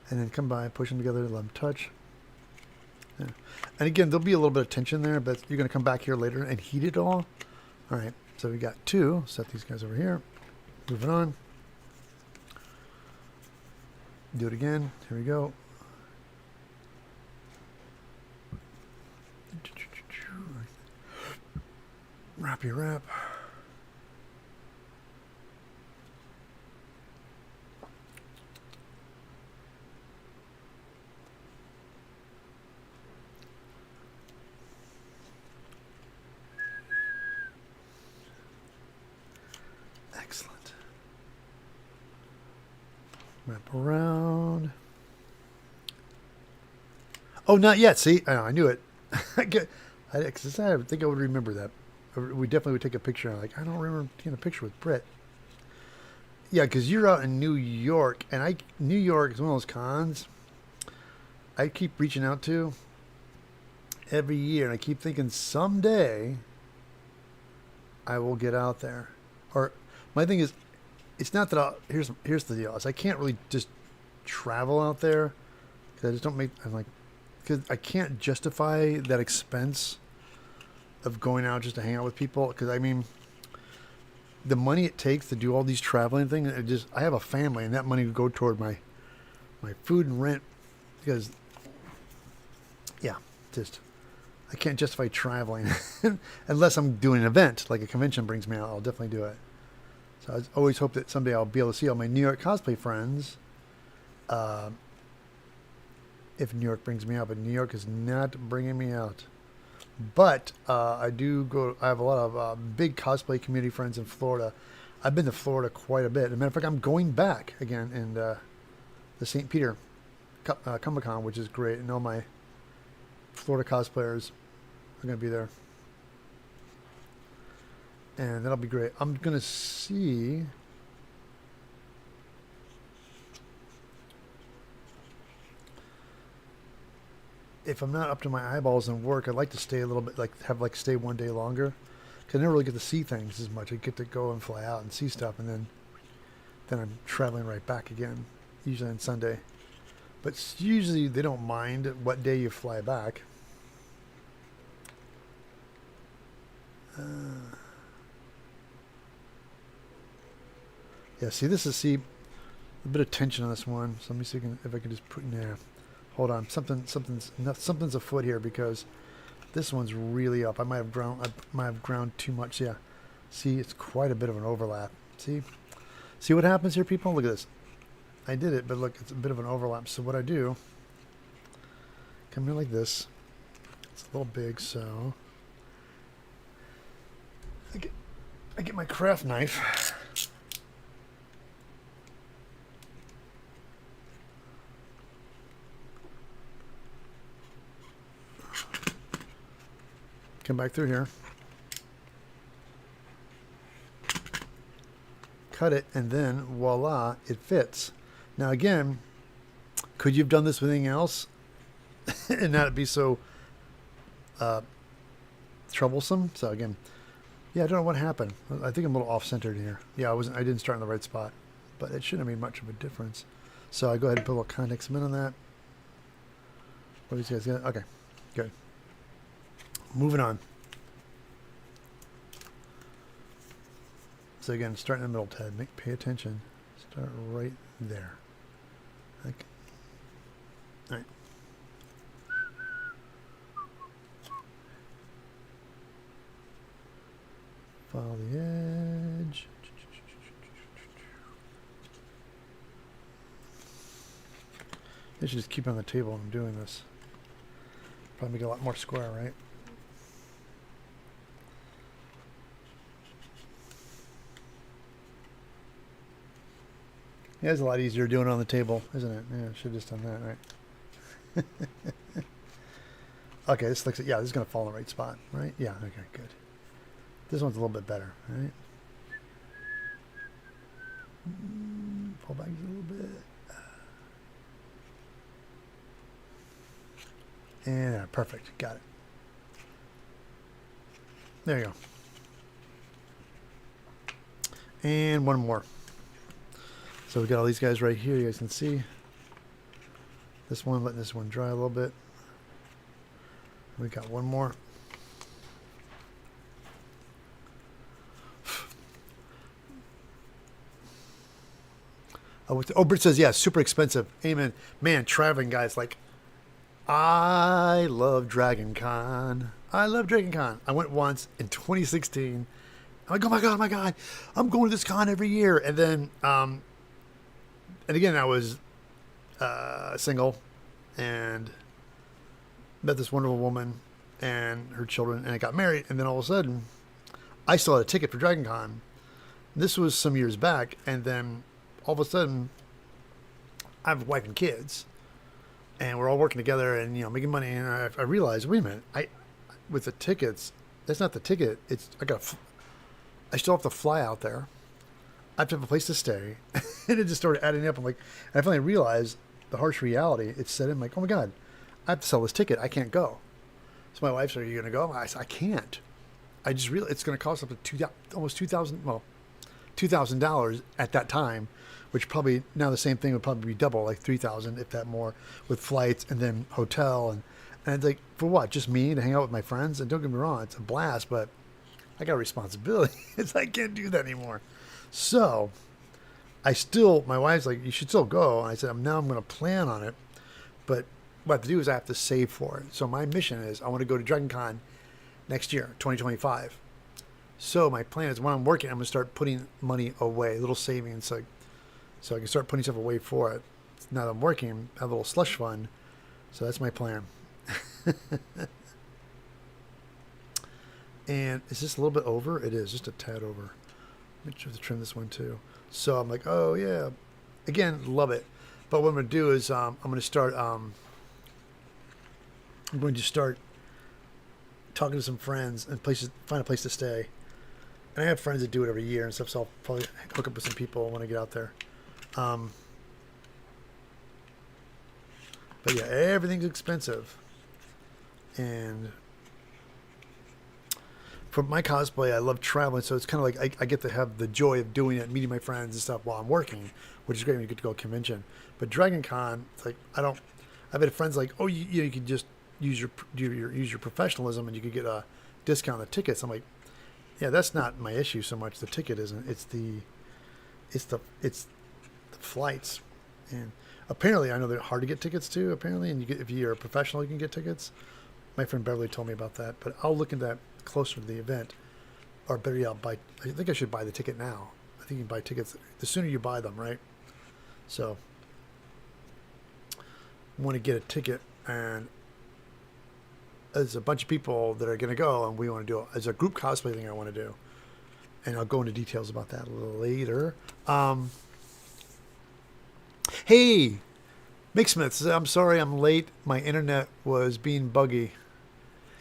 And then come by, push them together, let them touch. Yeah. And again, there'll be a little bit of tension there, but you're going to come back here later and heat it all. All right, so we got two. Set these guys over here. Moving on. Do it again. Here we go. Wrap your wrap. Excellent. Wrap around. Oh, not yet. See, I knew it. I think I would remember that. We definitely would take a picture. I'm like, I don't remember taking a picture with Britt. Yeah, because you're out in New York, and New York is one of those cons I keep reaching out to every year, and I keep thinking someday I will get out there. Or my thing is, it's not that here's the deal. Is I can't really just travel out there because I just don't make. I'm like, because I can't justify that expense of going out just to hang out with people. Because I mean, the money it takes to do all these traveling things, I have a family, and that money would go toward my food and rent. Because yeah, just I can't justify traveling unless I'm doing an event like a convention brings me out. I'll definitely do it. So I always hope that someday I'll be able to see all my New York cosplay friends. If New York brings me out, but New York is not bringing me out. But I have a lot of big cosplay community friends in Florida. I've been to Florida quite a bit. As a matter of fact, I'm going back again in the St. Peter Comic-Con, which is great. And all my Florida cosplayers are going to be there. And that'll be great. I'm going to see. If I'm not up to my eyeballs in work, I'd like to stay a little bit, stay one day longer. Because I never really get to see things as much. I get to go and fly out and see stuff, and then I'm traveling right back again, usually on Sunday. But usually they don't mind what day you fly back. Yeah, see, a bit of tension on this one. So let me see if I can just put in there. Hold on, something's afoot here because this one's really up. I might have ground too much. Yeah, see, it's quite a bit of an overlap. See what happens here, people? Look at this. I did it, but look, it's a bit of an overlap. So what I do, come here like this. It's a little big, so get my craft knife. Come back through here. Cut it, and then voila, it fits. Now again, could you have done this with anything else and not be so troublesome? So again, yeah, I don't know what happened. I think I'm a little off-centered here. Yeah, I didn't start in the right spot, but it shouldn't have made much of a difference. So I go ahead and put a little context cement on that. What do these guys got? Okay, good. Moving on. So again, start in the middle, Ted. Pay attention. Start right there. Okay. All right. Follow the edge. I should just keep it on the table when I'm doing this. Probably make it a lot more square, right? Yeah, it's a lot easier doing it on the table, isn't it? Yeah, I should have just done that, right? Okay, this looks, yeah, this is going to fall in the right spot, right? Yeah, okay, good. This one's a little bit better, right? Pull back a little bit. And perfect, got it. There you go. And one more. So we got all these guys right here. You guys can see this one, letting this one dry a little bit. We got one more. Oh, Britt says, yeah, super expensive. Amen. Man, traveling, guys, like, I love Dragon Con. I love Dragon Con. I went once in 2016. I'm like, oh my God, I'm going to this con every year. And then, and again, I was single and met this wonderful woman and her children, and I got married. And then all of a sudden, I still had a ticket for Dragon Con. This was some years back. And then all of a sudden, I have a wife and kids. And we're all working together and, making money. And I realized, wait a minute, with the tickets, that's not the ticket. I still have to fly out there. I have to have a place to stay. And it just started adding up. I'm like, and I finally realized the harsh reality. It set in, I'm like, oh my God, I have to sell this ticket. I can't go. So my wife said, are you going to go? I said, I can't. I just realized it's going to cost up to almost $2,000 at that time, which probably now the same thing would probably be double, like $3,000, if that more, with flights and then hotel. And it's like, for what? Just me to hang out with my friends? And don't get me wrong, it's a blast, but I got a responsibility. I can't do that anymore. So my wife's like, you should still go. And I said, now I'm going to plan on it. But what I have to do is I have to save for it. So my mission is I want to go to Dragon Con next year, 2025. So my plan is when I'm working, I'm going to start putting money away, little savings, so I can start putting stuff away for it. Now that I'm working, I have a little slush fund. So that's my plan. And is this a little bit over? It is, just a tad over. Let me try to trim this one too. So I'm like, oh yeah. Again, love it. But what I'm going to do is I'm going to start talking to some friends and find a place to stay. And I have friends that do it every year and stuff, so I'll probably hook up with some people when I get out there. But yeah, everything's expensive. And for my cosplay, I love traveling, so it's kind of like I get to have the joy of doing it, meeting my friends and stuff while I'm working, which is great when you get to go to a convention. But Dragon Con, it's like I've had friends like, oh, you can just use your professionalism and you could get a discount on the tickets. I'm like, yeah, that's not my issue so much. The ticket isn't. It's the flights. And apparently, I know they're hard to get tickets too. Apparently, and if you're a professional, you can get tickets. My friend Beverly told me about that, but I'll look into that closer to the event. Or better yet, I think I should buy the ticket now. I think you can buy tickets the sooner you buy them, right? So, I want to get a ticket, and there's a bunch of people that are going to go, and we want to do it as a group cosplay thing. I want to do, and I'll go into details about that a little later. Hey, Mixsmiths, I'm sorry I'm late. My internet was being buggy.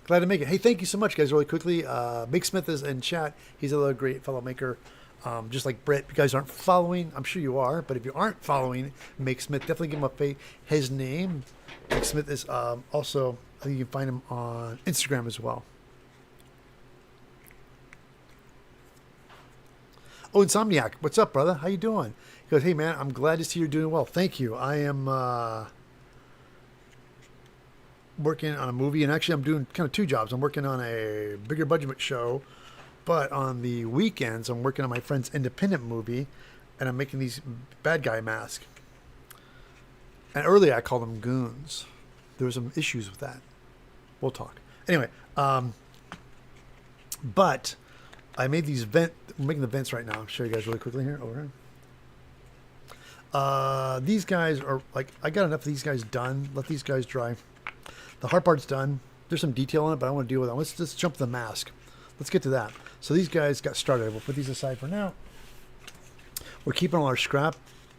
Glad to make it. Hey, thank you so much, guys. Really quickly, Mixsmith is in chat. He's a great fellow maker. Just like Brett, if you guys aren't following, I'm sure you are, but if you aren't following Mixsmith, definitely give him a pay. His name, Mixsmith, is also, I think you can find him on Instagram as well. Oh, Insomniac, what's up, brother? How you doing? He goes, hey, man, I'm glad to see you're doing well. Thank you. I am working on a movie, and actually I'm doing kind of two jobs. I'm working on a bigger budget show, but on the weekends I'm working on my friend's independent movie, and I'm making these bad guy masks. And earlier I called them goons. There were some issues with that. We'll talk. Anyway, but I made these I'm making the vents right now. I'll show you guys really quickly here. Over here. These guys are like, I got enough of these guys done. Let these guys dry. The hard part's done. There's some detail on it, but I want to deal with it. Let's just jump to the mask. Let's get to that. So these guys got started. We'll put these aside for now. We're keeping all our scrap.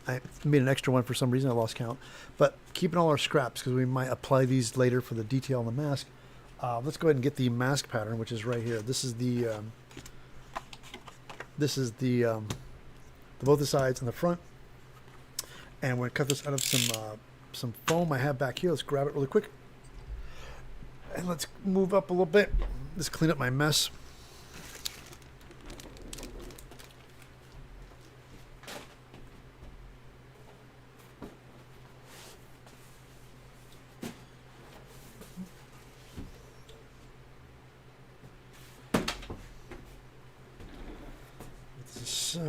I made an extra one for some reason. I lost count. But keeping all our scraps because we might apply these later for the detail on the mask. Let's go ahead and get the mask pattern, which is right here. This is the both the sides and the front. And we're going to cut this out of some foam I have back here. Let's grab it really quick. And let's move up a little bit. Let's clean up my mess.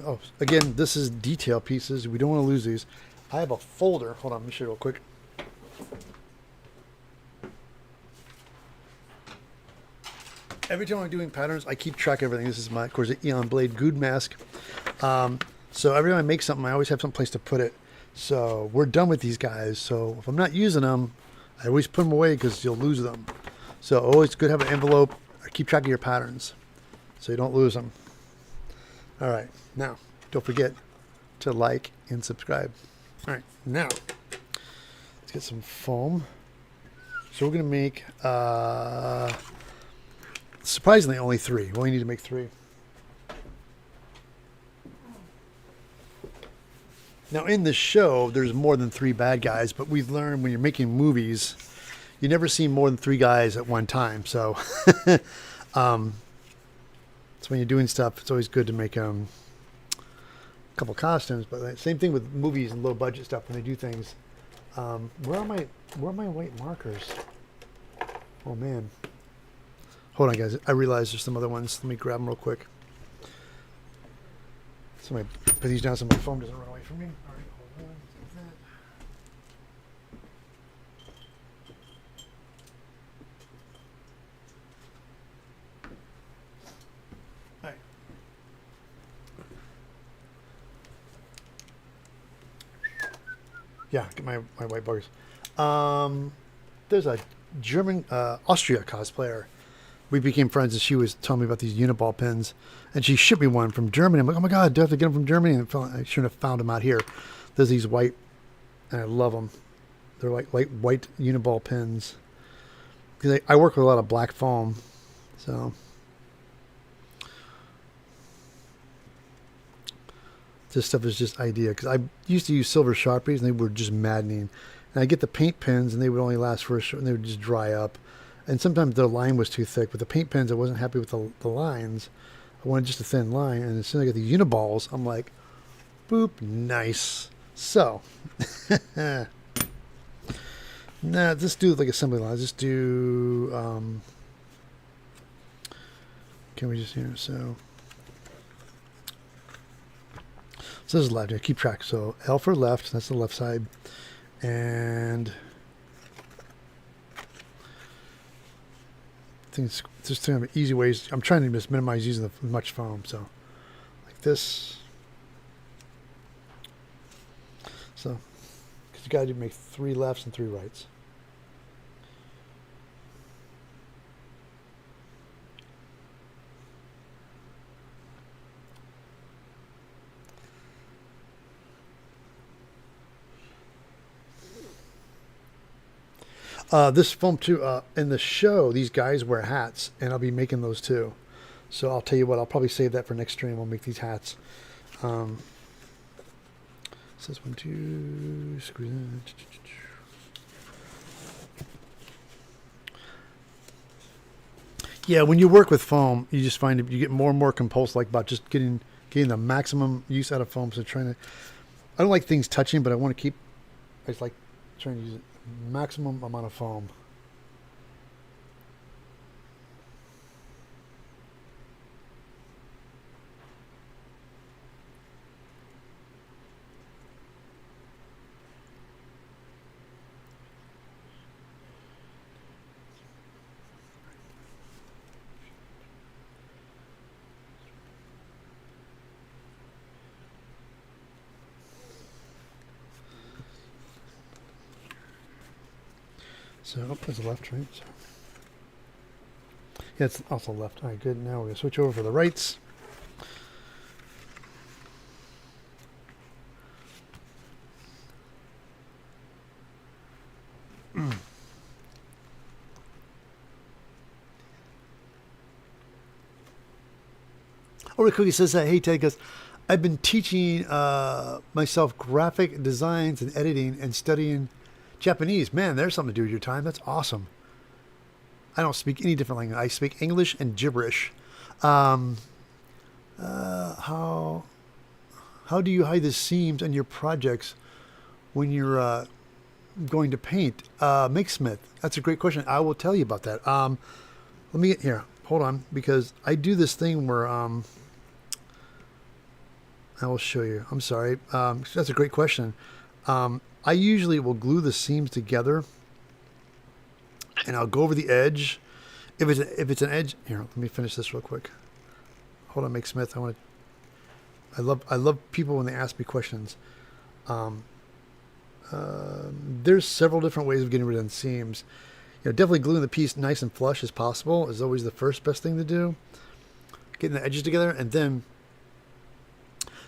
Oh, again, this is detail pieces. We don't want to lose these. I have a folder. Hold on, let me show you real quick. Every time I'm doing patterns, I keep track of everything. This is my, of course, the Eonblade Good mask. So every time I make something, I always have some place to put it. So we're done with these guys. So if I'm not using them, I always put them away because you'll lose them. So always good to have an envelope. Keep track of your patterns so you don't lose them. All right, now don't forget to like and subscribe. All right, now let's get some foam. So we're gonna make surprisingly only 3. We only need to make 3. Now in the show, there's more than 3 bad guys, but we've learned when you're making movies, you never see more than 3 guys at one time. So, so when you're doing stuff, it's always good to make a couple costumes. But same thing with movies and low budget stuff when they do things. Where are my white markers? Oh man. Hold on, guys. I realize there's some other ones. Let me grab them real quick. So I put these down so my foam doesn't run away from me. All right, hold on. All right. Yeah, get my white buggers. There's a German Austria cosplayer. We became friends, and she was telling me about these Uniball pins, and she shipped me one from Germany. I'm like, oh my god, do I have to get them from Germany? And I shouldn't have found them out here. There's these white, and I love them. They're like white Uniball pins. Because I work with a lot of black foam, so this stuff is just idea. Because I used to use silver Sharpies, and they were just maddening. And I get the paint pens, and they would only last for a short, and they would just dry up. And sometimes the line was too thick. With the paint pens, I wasn't happy with the lines. I wanted just a thin line. And as soon as I got the Uniballs, I'm like, boop, nice. So, nah, let's do like assembly lines. Let's do, can we just here? So this is left. I keep track. So L for left. That's the left side. And it's just kind of easy ways. I'm trying to just minimize using as much foam. So like this. So because you got to make 3 lefts and 3 rights. This foam too. In the show, these guys wear hats, and I'll be making those too. So I'll tell you what. I'll probably save that for next stream. I'll make these hats. Says 1, 2. Squeeze in. Yeah, when you work with foam, you just find you get more and more compulsive, like about just getting the maximum use out of foam. So trying to, I don't like things touching, but I want to keep. I just like trying to use a maximum amount of foam. So there's a left, right? So. Yeah, it's also left. All right, good. Now we're going to switch over for the rights. Or Cookie says that, hey, Ted goes, I've been teaching myself graphic designs and editing and studying Japanese. Man, there's something to do with your time. That's awesome. I don't speak any different language. I speak English and gibberish. How do you hide the seams on your projects when you're going to paint? Makesmith. That's a great question. I will tell you about that. Let me get here. Hold on, because I do this thing where I will show you. I'm sorry. That's a great question. I usually will glue the seams together, and I'll go over the edge. If it's an edge, here, let me finish this real quick. Hold on, Makesmith. I love people when they ask me questions. There's several different ways of getting rid of the seams. You know, definitely gluing the piece nice and flush as possible is always the first best thing to do. Getting the edges together, and then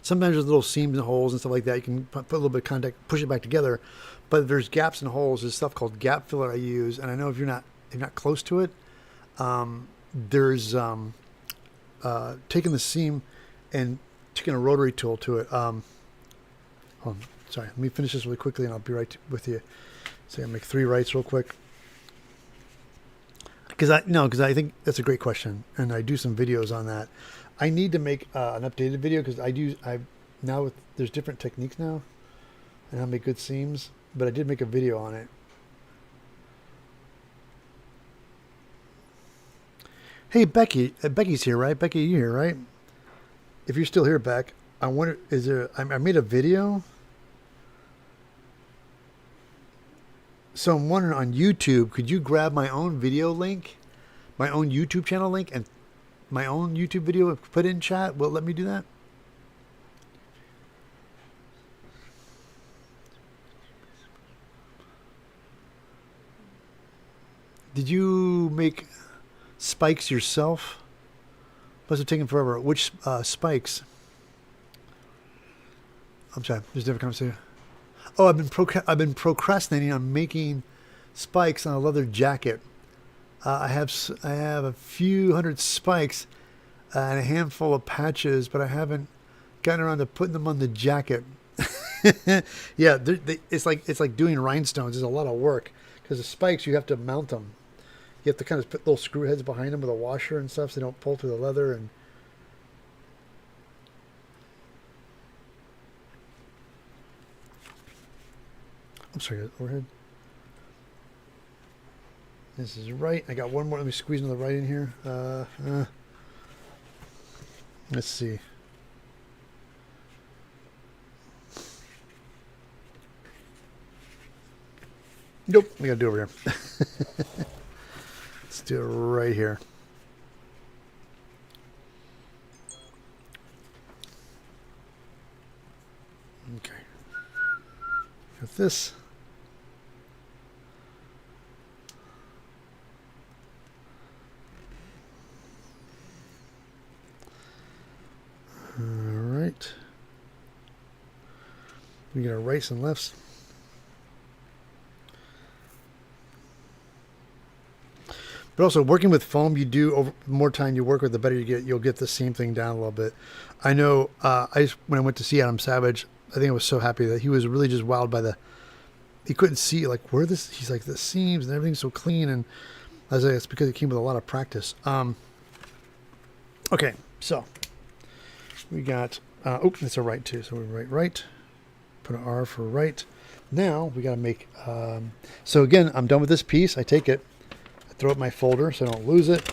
sometimes there's little seams and holes and stuff like that. You can put a little bit of contact, push it back together. But if there's gaps and holes, there's stuff called gap filler I use, and I know if you're not close to it, there's taking the seam and taking a rotary tool to it. Hold on, sorry, let me finish this really quickly, and I'll be right with you. So I'm gonna make 3 rights real quick. Because I think that's a great question, and I do some videos on that. I need to make an updated video because there's different techniques now, and I make good seams. But I did make a video on it. Hey, Becky, Becky's here, right? Becky, you here, right? If you're still here, Beck, I wonder, I made a video. So I'm wondering on YouTube, could you grab my own video link, my own YouTube channel link, and my own YouTube video, put it in chat? Will it let me do that? Did you make spikes yourself? Must have taken forever. Which spikes? I'm sorry, there's a different conversation. Oh, I've been procrastinating on making spikes on a leather jacket. I have a few hundred spikes and a handful of patches, but I haven't gotten around to putting them on the jacket. Yeah, it's like doing rhinestones. There's a lot of work because the spikes you have to mount them. You have to kind of put little screw heads behind them with a washer and stuff so they don't pull through the leather. And I'm sorry, overhead. This is right. I got one more. Let me squeeze another right in here. Let's see. Nope, we gotta do it over here. Let's do it right here. Okay. Got this. All right. We got our rights and lefts. But also working with foam, you do over more time you work with, the better you get. You'll get the same thing down a little bit. I know. When I went to see Adam Savage, I think I was so happy that he was really just wowed by the. He couldn't see like where this. He's like the seams and everything's so clean, and I was like, it's because it came with a lot of practice. Okay, so we got. Oh, that's a right too. So we write right. Put an R for right. Now we got to make. So again, I'm done with this piece. I take it. Throw it in my folder so I don't lose it,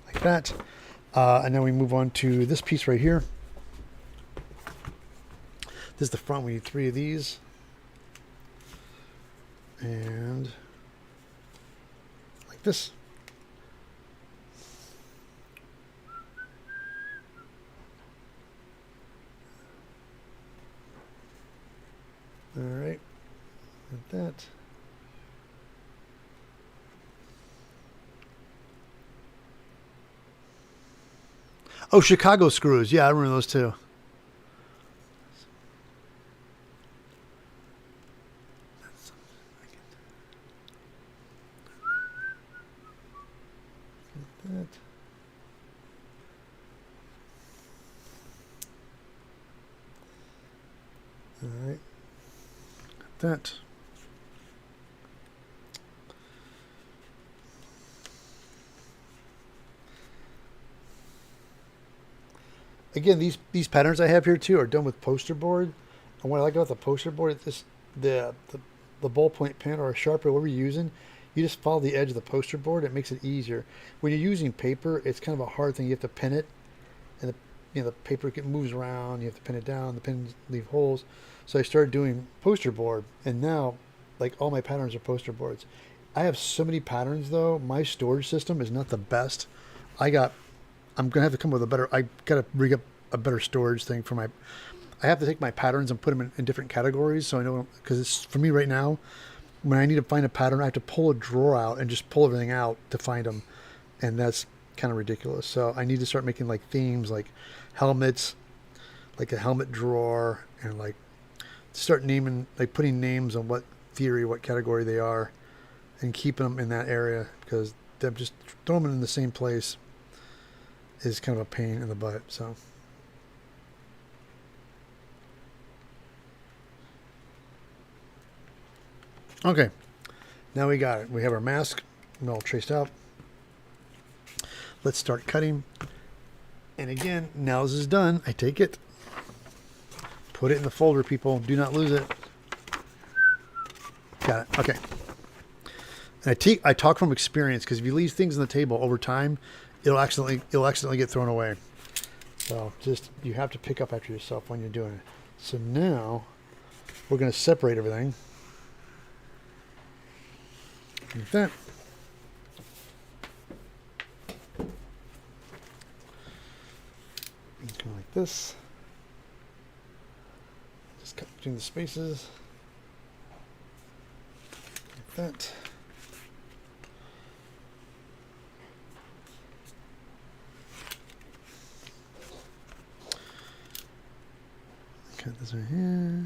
like that. And then we move on to this piece right here. This is the front. We need 3 of these. And like this. All right, like that. Oh, Chicago screws. Yeah, I remember those too. That. All right. That. Again, these patterns I have here too are done with poster board. And what I like about the poster board is this, the ballpoint pen or a sharpener, whatever you're using, you just follow the edge of the poster board. It makes it easier. When you're using paper, it's kind of a hard thing. You have to pin it, and the paper moves around. You have to pin it down. The pins leave holes. So I started doing poster board, and now like all my patterns are poster boards. I have so many patterns though. My storage system is not the best. I'm gonna have to come with a better. I gotta rig up a better storage thing for my. I have to take my patterns and put them in different categories, so I know, because it's for me right now. When I need to find a pattern, I have to pull a drawer out and just pull everything out to find them, and that's kind of ridiculous. So I need to start making like themes, like helmets, like a helmet drawer, and like start naming, like putting names on what theory, what category they are, and keeping them in that area, because them just throwing them in the same place is kind of a pain in the butt. So okay, now we got it. We have our mask all traced out. Let's start cutting. And again, now this is done, I take it, put it in the folder, people. Do not lose it. Got it. Okay. And I talk from experience, because if you leave things on the table over time, it'll accidentally get thrown away. So just, you have to pick up after yourself when you're doing it. So now we're going to separate everything like that. Go like this. Just cut between the spaces like that. Cut this right here.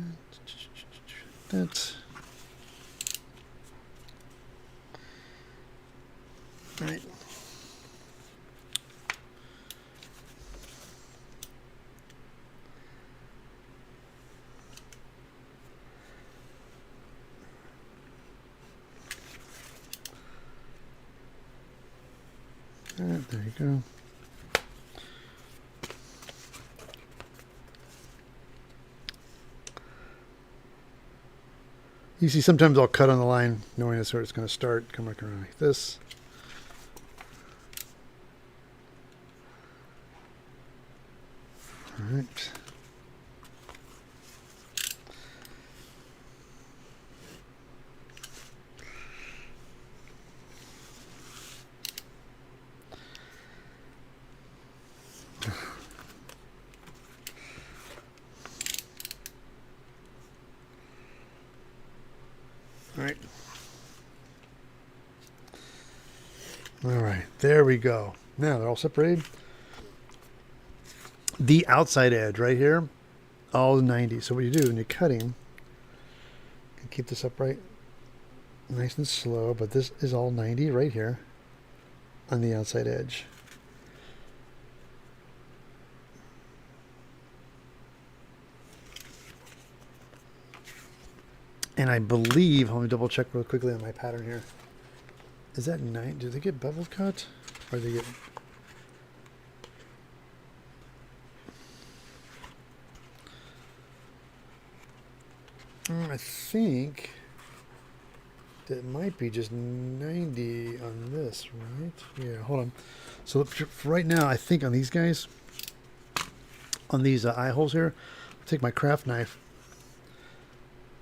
That. All right. All right, there you go. You see, sometimes I'll cut on the line knowing that's where it's going to start. Come back around like this. All right. All right, there we go. Now they're all separated. The outside edge right here, all 90. So what you do when you're cutting, you keep this upright, nice and slow, but this is all 90 right here. on the outside edge. And I believe, let me double check real quickly on my pattern here. Is that 9? Do they get bevel cut? Or do they get... I think that might be just 90 on this, right? Yeah, hold on. So for right now, I think on these guys, on these eye holes here, I'll take my craft knife.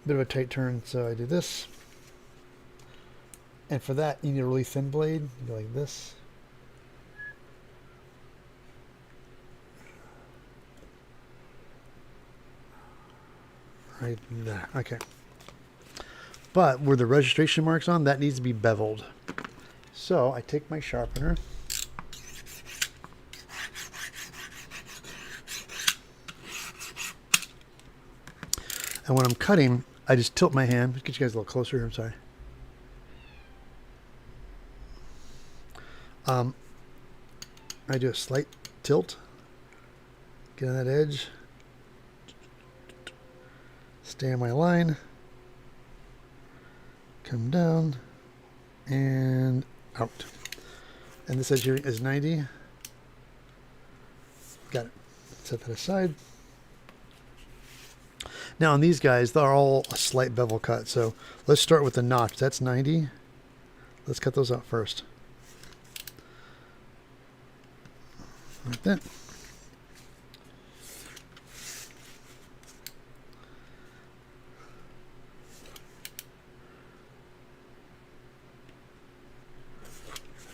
Bit of a tight turn, so I do this. And for that, you need a really thin blade. You go like this. Right there. Okay. But where the registration mark's on, that needs to be beveled. So I take my sharpener. And when I'm cutting, I just tilt my hand. Let's get you guys a little closer here. I'm sorry. I do a slight tilt. Get on that edge. Stay on my line. Come down. And out. And this edge here is 90. Got it. Set that aside. Now on these guys, they're all a slight bevel cut. So let's start with the notch. That's 90. Let's cut those out first. Like that.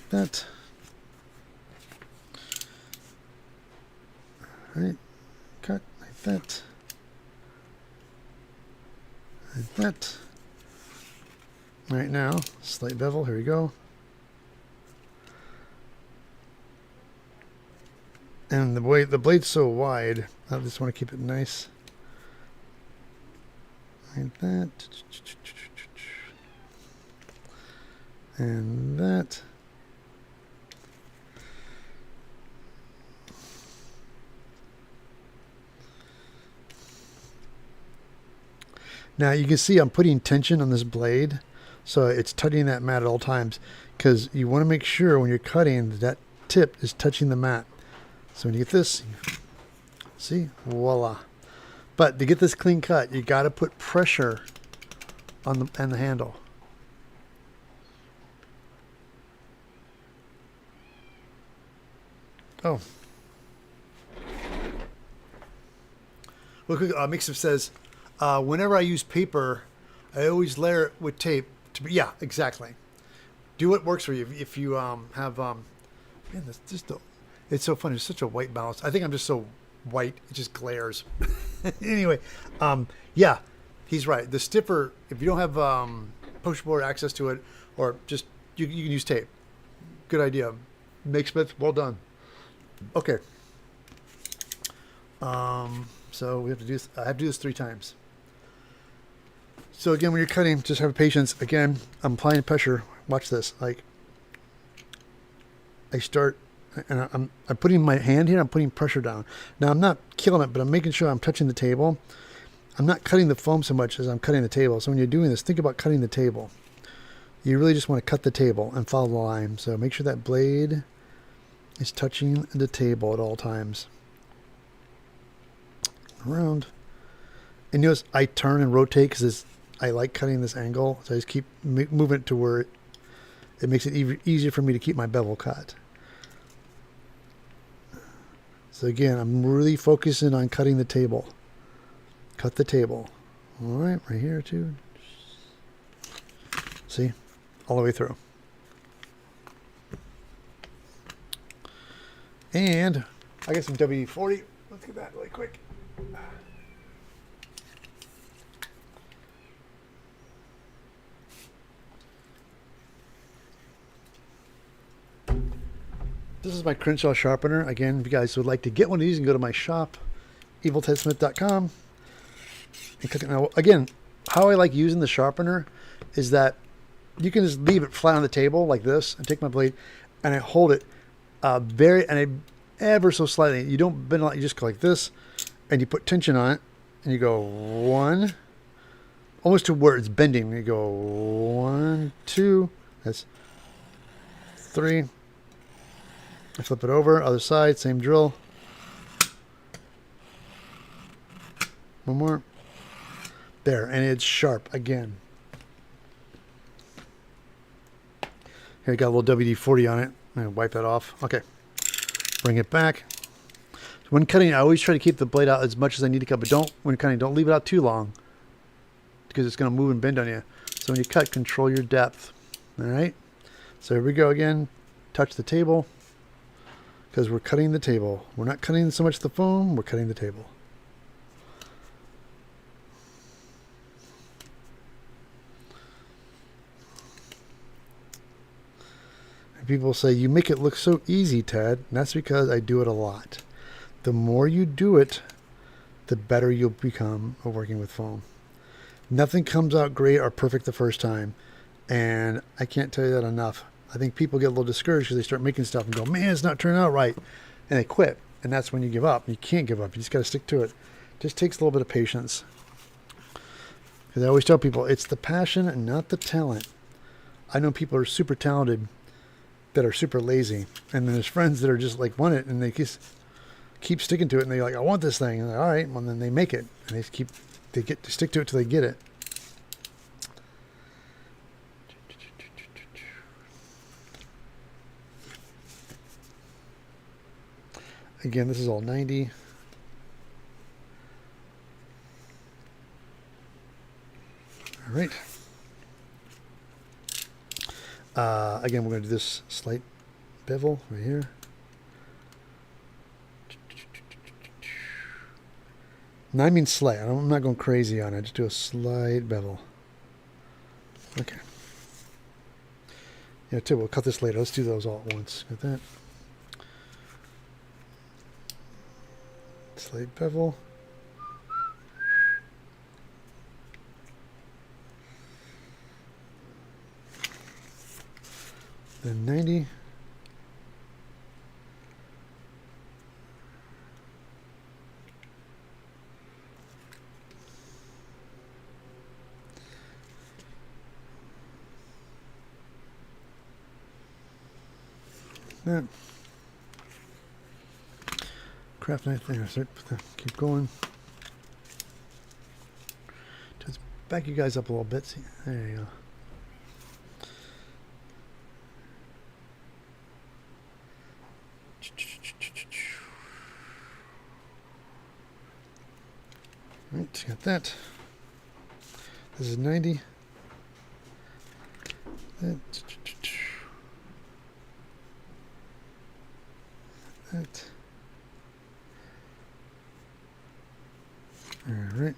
That. All right. Cut like that. Like that. All right, now slight bevel. Here we go. And the way the blade's so wide, I just want to keep it nice. Like that. And that. Now you can see I'm putting tension on this blade, so it's touching that mat at all times, because you want to make sure when you're cutting that tip is touching the mat. So when you get this, see, voila. But to get this clean cut, you got to put pressure on the handle. Oh. Look, Mixup says, whenever I use paper, I always layer it with tape. Yeah, exactly. Do what works for you. If you have, man, that's just it's so funny. It's such a white balance. I think I'm just so white. It just glares. Anyway, yeah, he's right. The stiffer, if you don't have poster board access to it, or just you can use tape. Good idea. Makesmith, well done. Okay. So we have to do this. I have to do this 3 times. So again, when you're cutting, just have patience. Again, I'm applying pressure. Watch this. Like, I start, and I'm putting my hand here. I'm putting pressure down. Now I'm not killing it, but I'm making sure I'm touching the table. I'm not cutting the foam so much as I'm cutting the table. So when you're doing this, think about cutting the table. You really just want to cut the table and follow the line. So make sure that blade is touching the table at all times. Around. And notice I turn and rotate because I like cutting this angle. So I just keep moving it to where it makes it easier for me to keep my bevel cut. So again, I'm really focusing on cutting the table. Cut the table. All right, right here too. See? All the way through. And I got some W40. Let's get that really quick. This is my Crenshaw sharpener. Again, if you guys would like to get one of these, you can go to my shop, eviltedsmith.com. And click it. Now, again, how I like using the sharpener is that you can just leave it flat on the table like this and take my blade. and I hold it ever so slightly. You don't bend a lot. You just go like this, and you put tension on it, and you go 1, almost to where it's bending. You go 1, 2, that's 3. I flip it over, other side, same drill. One more. There, and it's sharp again. Here, I got a little WD-40 on it. I'm gonna wipe that off. Okay, bring it back. When cutting, I always try to keep the blade out as much as I need to cut, but when cutting, don't leave it out too long because it's going to move and bend on you. So when you cut, control your depth. All right. So here we go again. Touch the table because we're cutting the table. We're not cutting so much the foam, we're cutting the table. And people say, you make it look so easy, Ted. And that's because I do it a lot. The more you do it, the better you'll become at working with foam. Nothing comes out great or perfect the first time. And I can't tell you that enough. I think people get a little discouraged because they start making stuff and go, man, it's not turning out right. And they quit. And that's when you give up. You can't give up. You just got to stick to it. It just takes a little bit of patience. Because I always tell people, it's the passion and not the talent. I know people are super talented that are super lazy. And then there's friends that are just like, want it. And they just keep sticking to it, and they're like, I want this thing. And they're like, all right, well, then they make it, and they stick to it till they get it. Again, this is all 90. All right. Again, we're going to do this slight bevel right here. No, I mean slight. I'm not going crazy on it. Just do a slight bevel. Okay. Yeah, too. We'll cut this later. Let's do those all at once. Got that. Slight bevel. Then 90. That craft knife there. Keep going. Just back you guys up a little bit. See, there you go. Right, got that. This is 90. That. That. All right.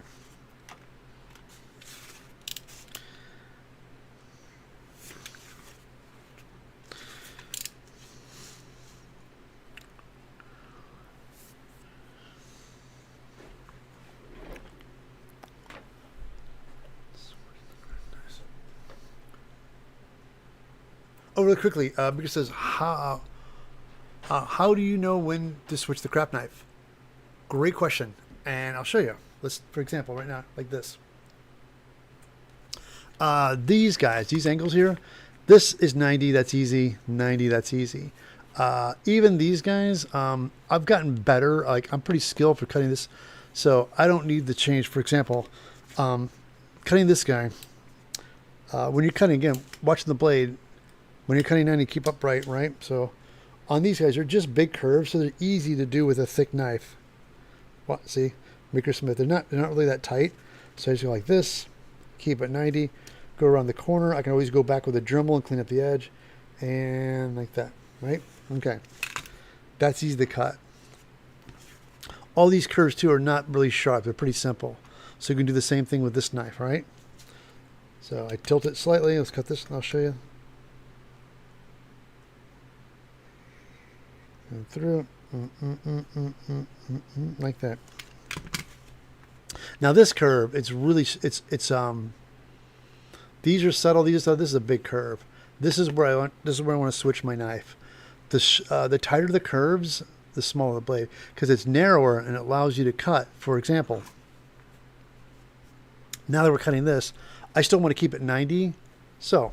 Oh, really quickly, because it says how do you know when to switch the craft knife? Great question, and I'll show you. Let's, for example, right now, like this. These guys, these angles here, this is 90, that's easy. 90, that's easy. Even these guys, I've gotten better. Like, I'm pretty skilled for cutting this, so I don't need to change. For example, cutting this guy, when you're cutting, again, watching the blade, when you're cutting 90, keep upright, right? So on these guys, they're just big curves, so they're easy to do with a thick knife. What? See, Maker Smith, they're not really that tight. So I just go like this, keep at 90, go around the corner. I can always go back with a Dremel and clean up the edge, and like that, right? Okay, that's easy to cut. All these curves too are not really sharp. They're pretty simple. So you can do the same thing with this knife, right? So I tilt it slightly. Let's cut this and I'll show you. Go through like that. Now this curve, it's really, these are subtle, these are subtle. This is a big curve. This is where I want to switch my knife. the tighter the curves, the smaller the blade, because it's narrower and it allows you to cut. For example, now that we're cutting this, I still want to keep it 90, so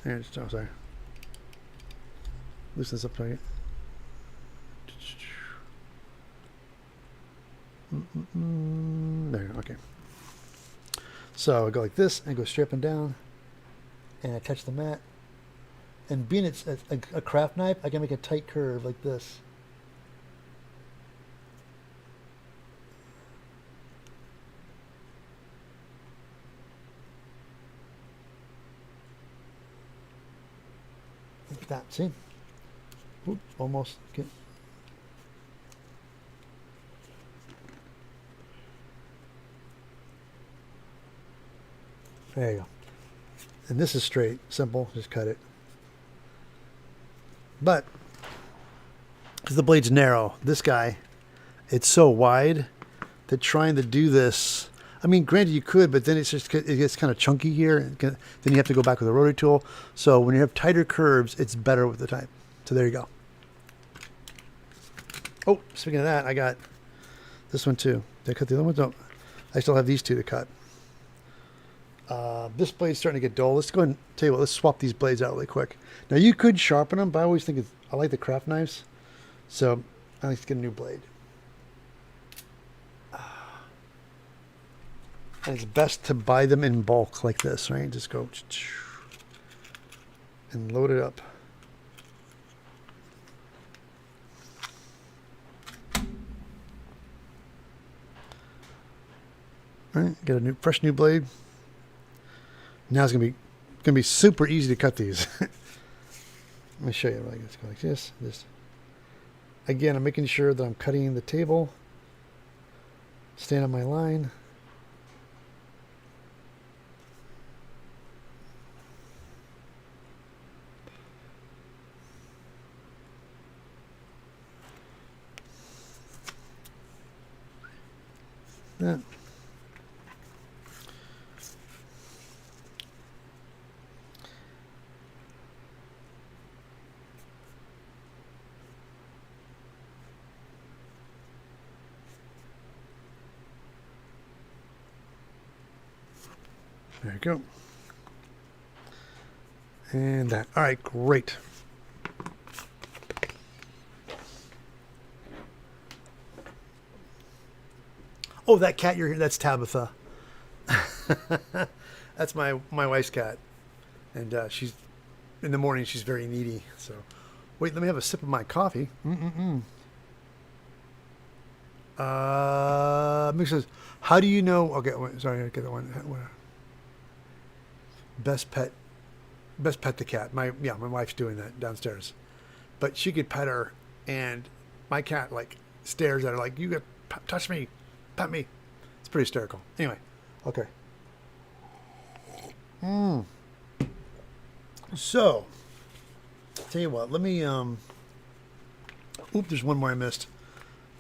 there's, oh, sorry, loosen this up right. There, okay. So I go like this and go straight up and down, and I touch the mat. And being it's a craft knife, I can make a tight curve like this. Like that, see? Oop, almost. Get. There you go. And this is straight, simple, just cut it. But, because the blade's narrow, this guy, it's so wide that trying to do this, I mean, granted you could, but then it gets kind of chunky here. And then you have to go back with a rotary tool. So when you have tighter curves, it's better with the type. So there you go. Oh, speaking of that, I got this one too. Did I cut the other ones? No, I still have these two to cut. This blade's starting to get dull. Let's go ahead and tell you what, let's swap these blades out really quick. Now you could sharpen them, but I always think I like the craft knives. So I like to get a new blade. And it's best to buy them in bulk like this, right? Just go and load it up. All right, get a fresh new blade. Now it's gonna be super easy to cut these. Let me show you. Let's go like this. This. Again, I'm making sure that I'm cutting the table. Staying on my line. That. There you go. And that. All right, great. Oh, that cat you're here, that's Tabitha. That's my wife's cat. And she's, in the morning, she's very needy. So, wait, let me have a sip of my coffee. Mick says, how do you know? Okay, wait, sorry, I get that one. Best pet the cat. My wife's doing that downstairs, but she could pet her, and my cat like stares at her like, you got touch me, pet me. It's pretty hysterical. Anyway, okay. So, tell you what. Let me oop, there's one more I missed.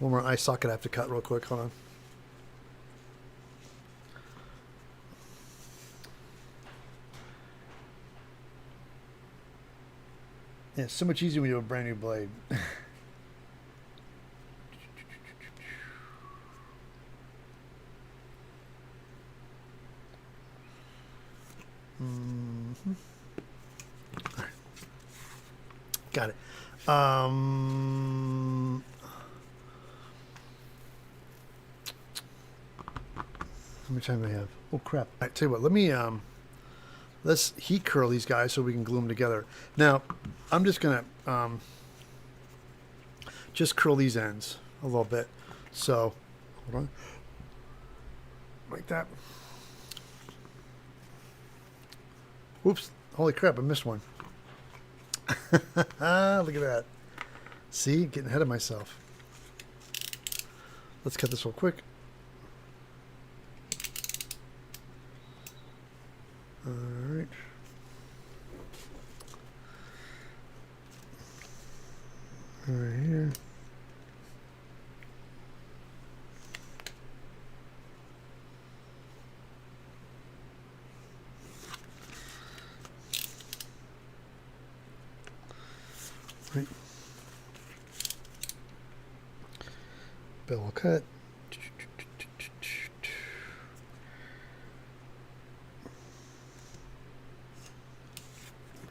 One more eye socket I have to cut real quick. Hold on. Yeah, it's so much easier when you have a brand new blade. All right. Got it. How much time do I have? Oh crap. All right, tell you what, let me let's heat curl these guys so we can glue them together. Now, I'm just gonna just curl these ends a little bit. So, hold on, like that. Oops! Holy crap! I missed one. Look at that. See, getting ahead of myself. Let's cut this real quick. All right. Right here. Bevel cut.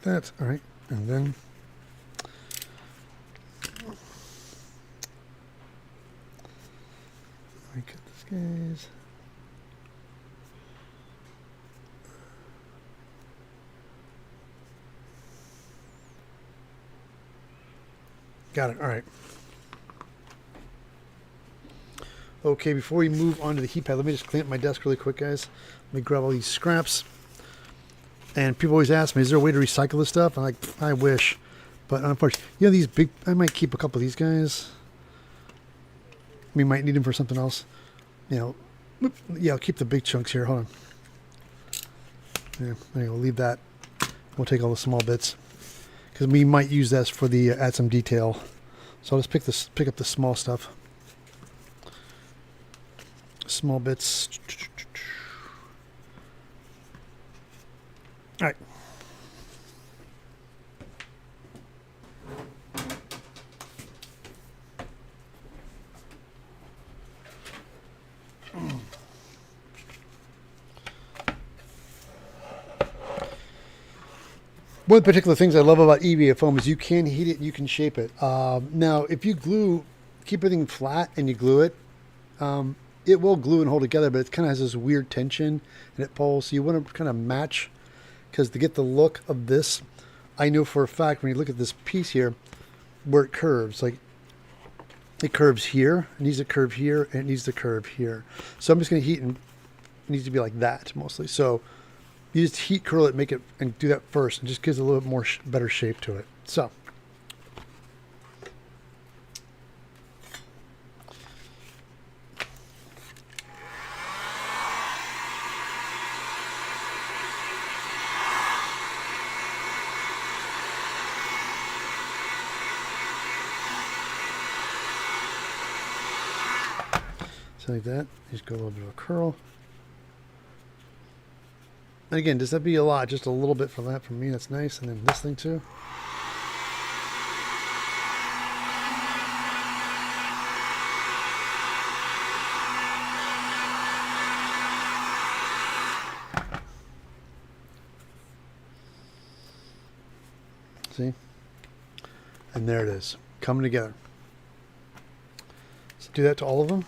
That's all right. And then I cut this guy's. Got it. All right. Okay, before we move on to the heat pad, let me just clean up my desk really quick, guys. Let me grab all these scraps. And people always ask me, is there a way to recycle this stuff? I'm like, I wish. But unfortunately, you know, these big, I might keep a couple of these guys. We might need them for something else. You know, yeah, I'll keep the big chunks here. Hold on. Yeah, there you go. Leave that. We'll take all the small bits. Because we might use this for the, add some detail. So I'll just pick up the small stuff. Small bits. All right. One of the particular things I love about EVA foam is you can heat it and you can shape it. Now, if you keep everything flat and you glue it, it will glue and hold together, but it kind of has this weird tension and it pulls. So you want to kind of match, because to get the look of this, I know for a fact when you look at this piece here, where it curves, like it curves here, it needs to curve here, and it needs to curve here. So I'm just going to heat, and it needs to be like that mostly. So you just heat curl it, make it, and do that first, and just gives it a little bit more better shape to it. So. So like that, just go a little bit of a curl. And again, does that be a lot? Just a little bit for that from me, that's nice. And then this thing too. See? And there it is, coming together. So do that to all of them.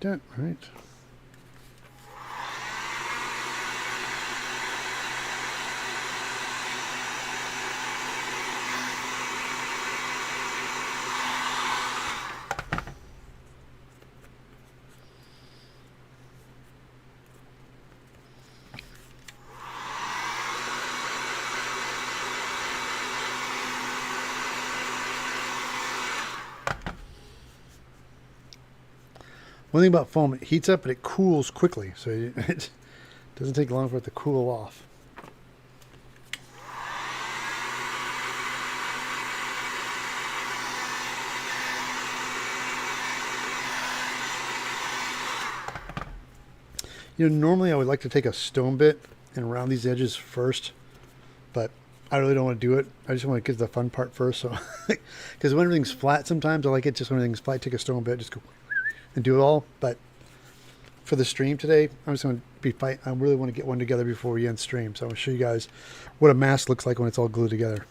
Done, right? One thing about foam, it heats up, but it cools quickly, so it doesn't take long for it to cool off. You know, normally I would like to take a stone bit and round these edges first, but I really don't want to do it. I just want to get the fun part first. So, because when everything's flat, sometimes I like it just when everything's flat. Take a stone bit, just go and do it all. But for the stream today, I'm just going to be fight. I really want to get one together before we end stream. So I'm going to show you guys what a mask looks like when it's all glued together.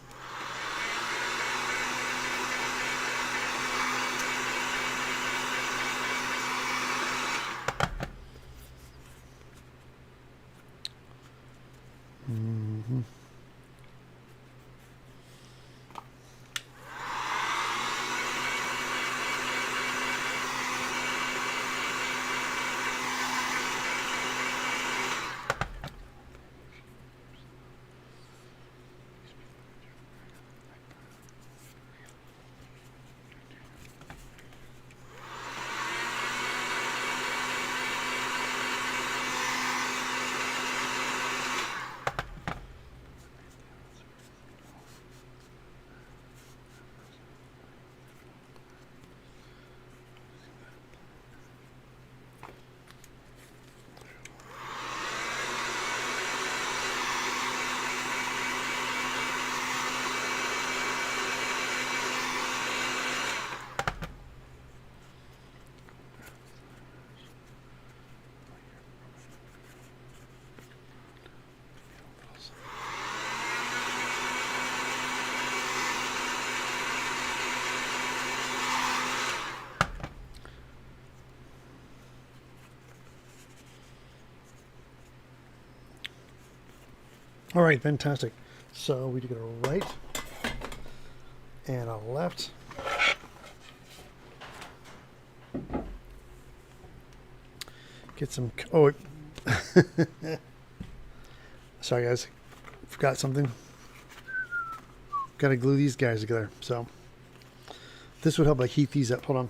All right, fantastic. So we do get a right and a left. Get some, oh, sorry guys, forgot something. Got to glue these guys together. So this would help like heat these up. Hold on.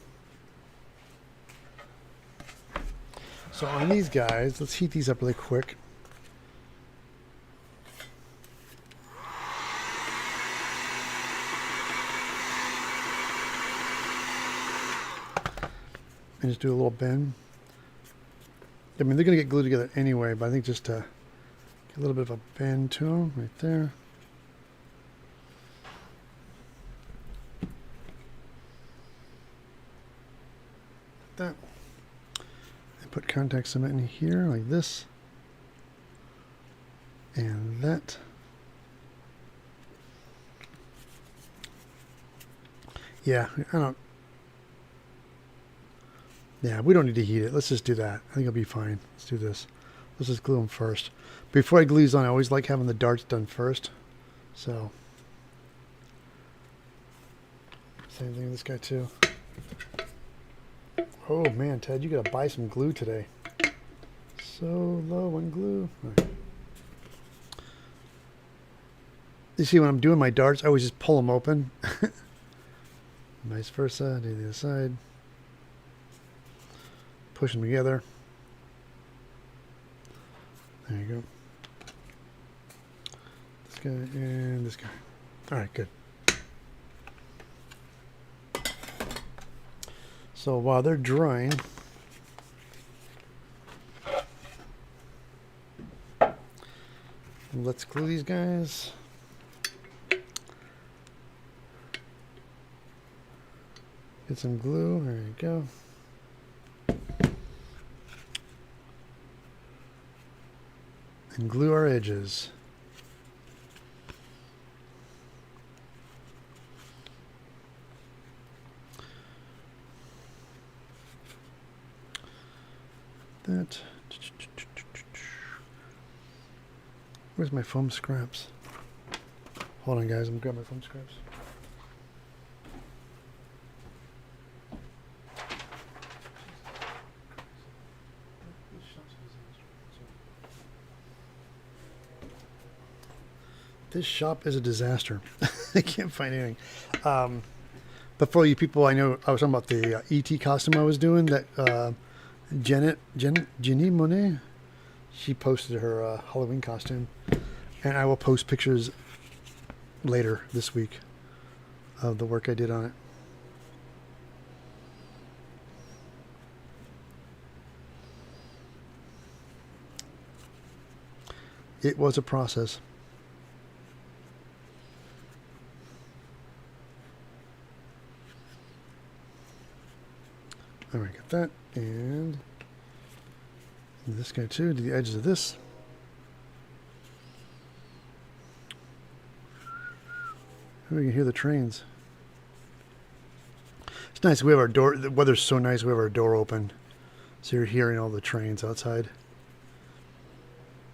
So on these guys, let's heat these up really quick. And just do a little bend. I mean, they're going to get glued together anyway, but I think just to get a little bit of a bend to them right there. That. And put contact cement in here like this. And that. Yeah, I don't. Yeah, we don't need to heat it. Let's just do that. I think it'll be fine. Let's do this. Let's just glue them first. Before I glue these on, I always like having the darts done first. So, same thing with this guy too. Oh man, Ted, you gotta buy some glue today. So low on glue. All right. You see, when I'm doing my darts, I always just pull them open. Vice versa, do the other side. Push them together. There you go. This guy and this guy. All right, good. So while they're drying, let's glue these guys. Get some glue. There you go. And glue our edges. That. Where's my foam scraps? Hold on, guys. I'm grabbing my foam scraps. This shop is a disaster. I can't find anything. But for you people, I know I was talking about the ET costume I was doing. That Jenny Monet, she posted her Halloween costume, and I will post pictures later this week of the work I did on it. It was a process. All right, got that, and this guy too, to the edges of this. We can hear the trains. It's nice, we have our door, the weather's so nice, we have our door open, so you're hearing all the trains outside.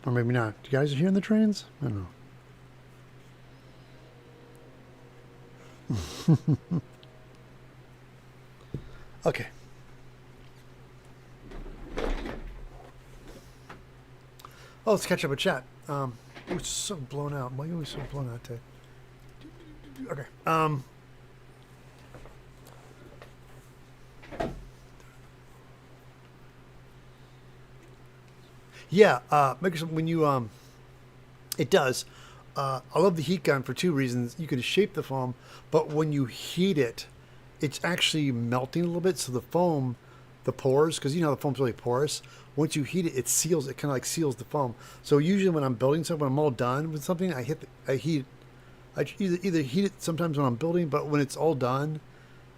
Or maybe not. You guys are hearing the trains? I don't know. Okay. Oh, let's catch up with chat. It was so blown out. Why are you always so blown out today? Okay. Yeah, make sure when you it does. I love the heat gun for two reasons. You can shape the foam, but when you heat it, it's actually melting a little bit. So the foam, the pores, because you know the foam's really porous. Once you heat it, it seals. It kind of like seals the foam. So usually when I'm building something, when I'm all done with something, I heat. I either heat it sometimes when I'm building, but when it's all done,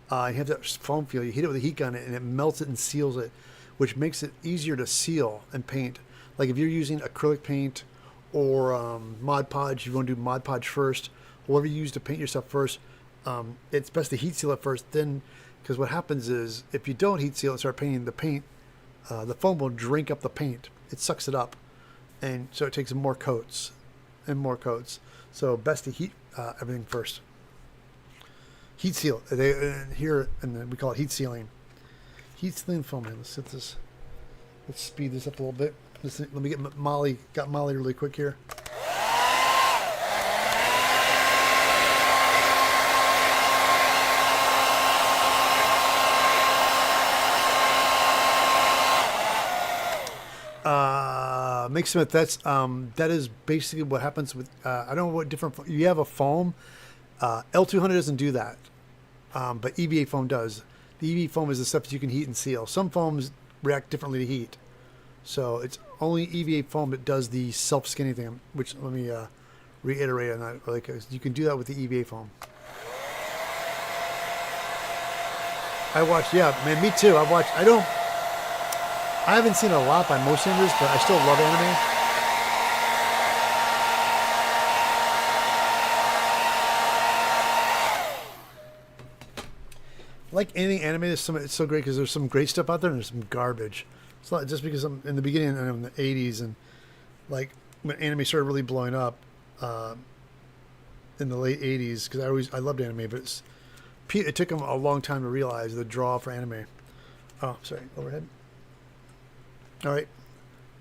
you have that foam feel. You heat it with a heat gun, and it melts it and seals it, which makes it easier to seal and paint. Like if you're using acrylic paint or Mod Podge, you want to do Mod Podge first. Whatever you use to paint yourself first, it's best to heat seal it first. Then, because what happens is if you don't heat seal and start painting the paint, the foam will drink up the paint. It sucks it up, and so it takes more coats. and more coats. So best to heat everything first. Heat seal. Here, and we call it heat sealing. Heat sealing foam. Let's set this. Let's speed this up a little bit. Let me get Molly. Got Molly really quick here. Makesmith. That is basically what happens with. I don't know what different. You have a foam. L200 doesn't do that, but EVA foam does. The EVA foam is the stuff that you can heat and seal. Some foams react differently to heat, so it's only EVA foam that does the self-skinning thing. Which let me reiterate on that. Like you can do that with the EVA foam. I watched. Yeah, man, me too. I haven't seen a lot by motion senders, but I still love anime. Like anything anime, it's so great because there's some great stuff out there and there's some garbage. It's not just because I'm in the beginning, I'm in the 80s, and like when anime started really blowing up in the late 80s, because I loved anime, but it took them a long time to realize the draw for anime. Oh, sorry, overhead. All right,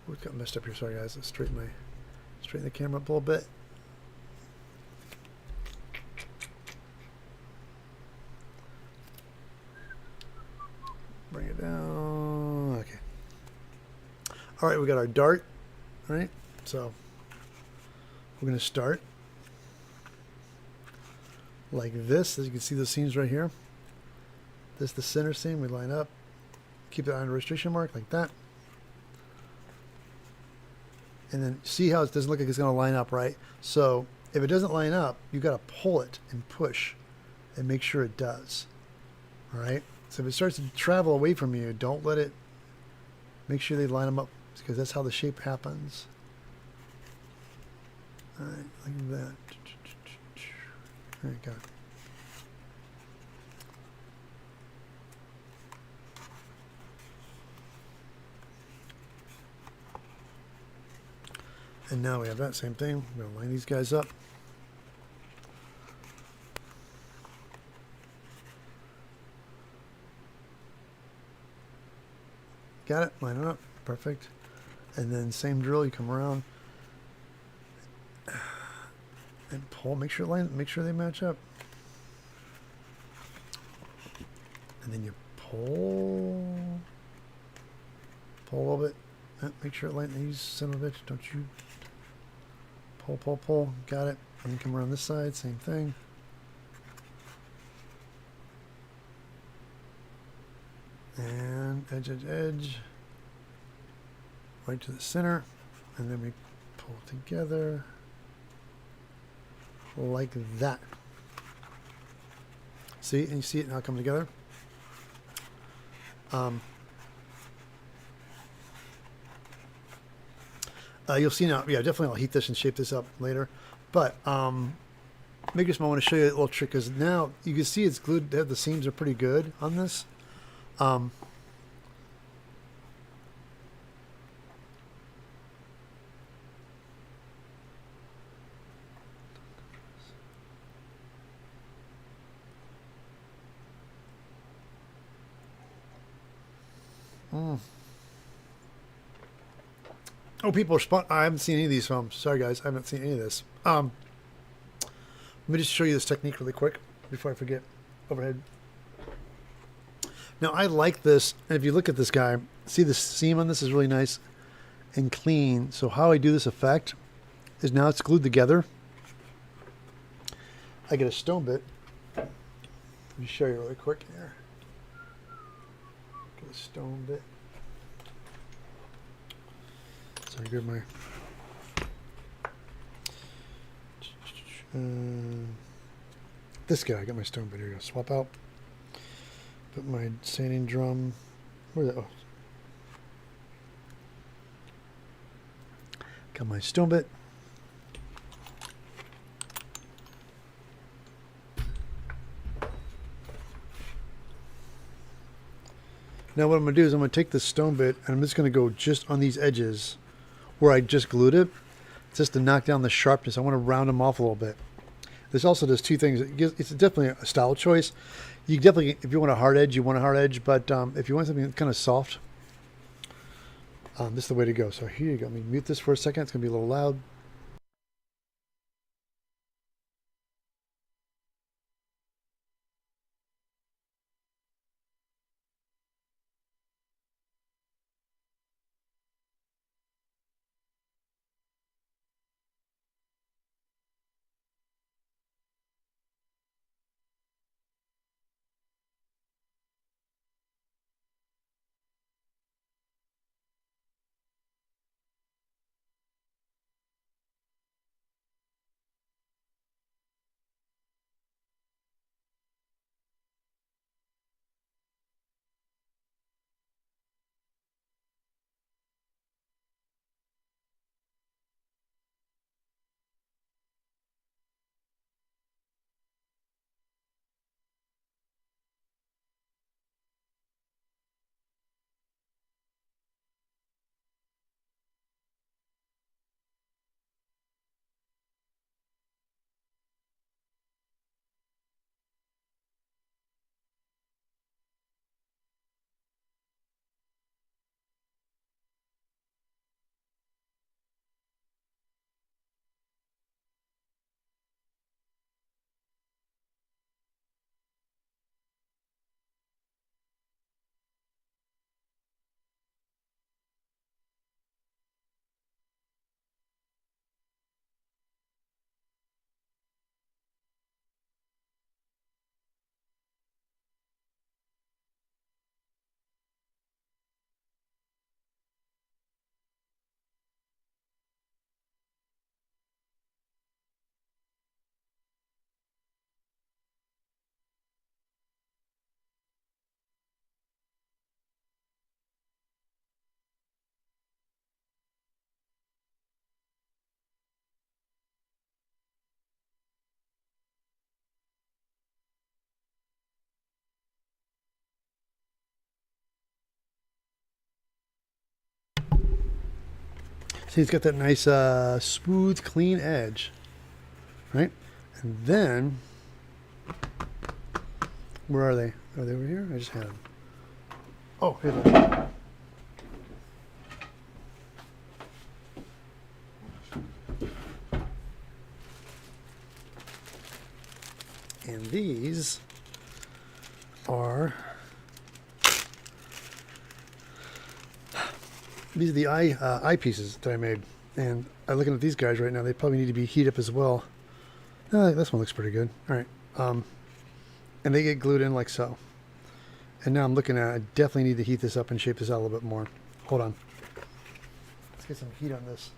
we got messed up here. Sorry, guys. Let's straighten the camera up a little bit. Bring it down. Okay. All right, we got our dart. All right, so we're going to start like this. As you can see, the seams right here. This is the center seam. We line up. Keep it on a registration mark like that. And then see how it doesn't look like it's going to line up, right? So if it doesn't line up, you got to pull it and push and make sure it does. All right. So if it starts to travel away from you, don't let it. Make sure they line them up because that's how the shape happens. All right, like that. There you go. And now we have that same thing. We're going to line these guys up. Got it. Line it up. Perfect. And then same drill. You come around and pull. Make sure they match up. And then you pull a little bit. Make sure it lines. Use some of it. Don't you pull. Got it. And then come around this side. Same thing. And edge. Right to the center. And then we pull together. Like that. See? And you see it now come together. You'll see now, yeah, definitely I'll heat this and shape this up later. But maybe just I want to show you a little trick because now you can see it's glued. The seams are pretty good on this. Oh, people are I haven't seen any of these films. Sorry, guys. I haven't seen any of this. Let me just show you this technique really quick before I forget. Overhead. Now, I like this. And if you look at this guy, see the seam on this is really nice and clean. So how I do this effect is now it's glued together. I get a stone bit. Let me show you really quick here. Get a stone bit. Sorry, grab my this guy. I got my stone bit here. Go swap out. Put my sanding drum. Where's that? Oh, got my stone bit. Now what I'm going to do is I'm going to take this stone bit and I'm just going to go just on these edges where I just glued it. just to knock down the sharpness. I want to round them off a little bit. This also does two things. It's definitely a style choice. You definitely, if you want a hard edge, you want a hard edge. But if you want something kind of soft, this is the way to go. So here you go. Let me mute this for a second. It's going to be a little loud. See, it's got that nice, smooth, clean edge, right? And then, where are they? Are they over here? I just had them. Oh, here they are. And these are the eyepieces that I made. And I'm looking at these guys right now. They probably need to be heated up as well. This one looks pretty good. All right. And they get glued in like so. And now I'm looking at, I definitely need to heat this up and shape this out a little bit more. Hold on. Let's get some heat on this.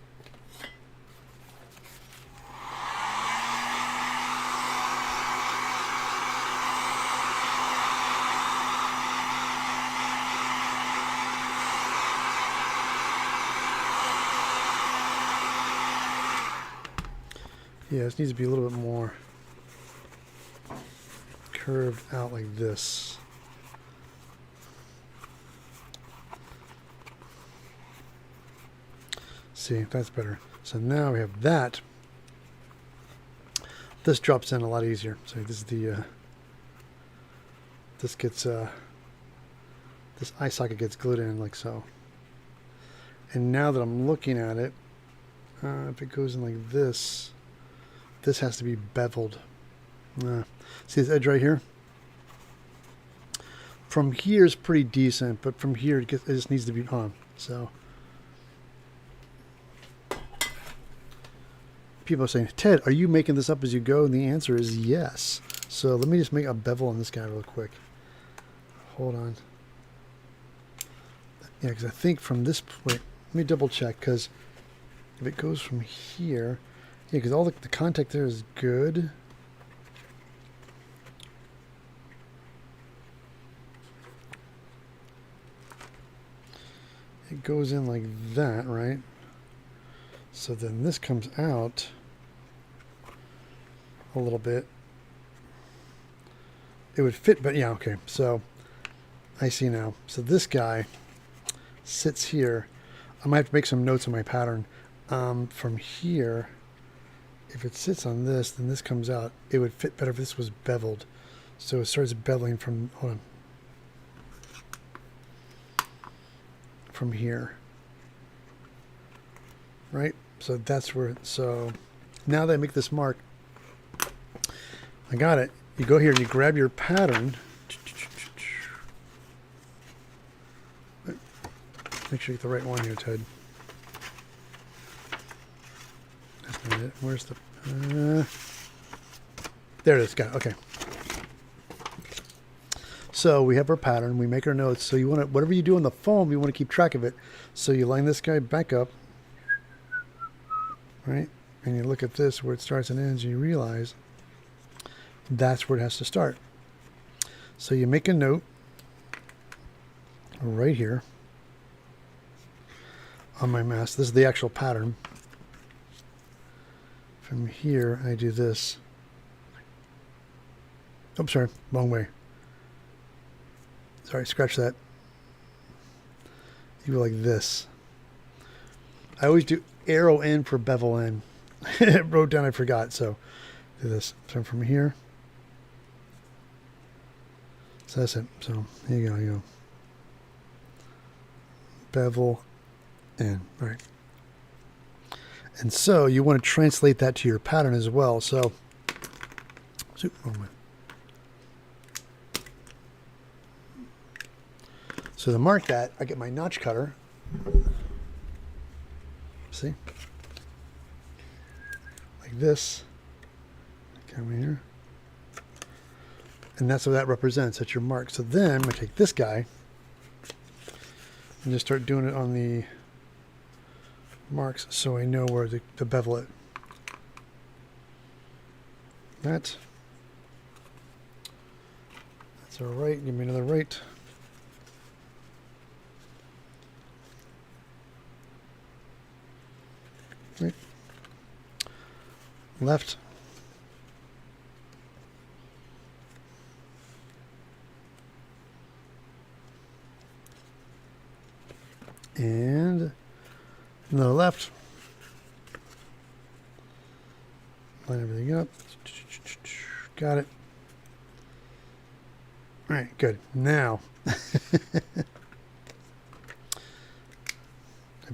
Yeah, this needs to be a little bit more curved out like this. See, that's better. So now we have that. This drops in a lot easier. So this is the this gets this eye socket gets glued in like so. And now that I'm looking at it, if it goes in like this, this has to be beveled. See this edge right here? From here is pretty decent, but from here it just needs to be on. So people are saying, Ted, are you making this up as you go? And the answer is yes. So let me just make a bevel on this guy real quick. Hold on. Yeah, because I think from this point, let me double check, because if it goes from here, yeah, because all the contact there is good. It goes in like that, right? So then this comes out a little bit. It would fit, but yeah, okay. So I see now. So this guy sits here. I might have to make some notes on my pattern. from here, if it sits on this, then this comes out. It would fit better if this was beveled. So it starts beveling from, hold on, from here. Right? So that's where, so now that I make this mark, I got it. You go here and you grab your pattern. Make sure you get the right one here, Ted. That's not it. Where's the... there it is. Got it. Okay. So we have our pattern. We make our notes. So you want to, whatever you do on the foam, you want to keep track of it. So you line this guy back up, right? And you look at this where it starts and ends, and you realize that's where it has to start. So you make a note right here on my mask. This is the actual pattern. From here, I do this. Oh, sorry, wrong way. Sorry, scratch that. You go like this. I always do arrow in for bevel in. It wrote down, I forgot, so do this. So from here. So that's it. So here you go. Bevel in. All right. And so you want to translate that to your pattern as well. So, so to mark that, I get my notch cutter. See? Like this. Come here. And that's what that represents. That's your mark. So then I take this guy and just start doing it on the marks so I know where to bevel it. That's all right. Give me another right. Right. Left. And another left. Line everything up. Got it. All right, good. Now, I've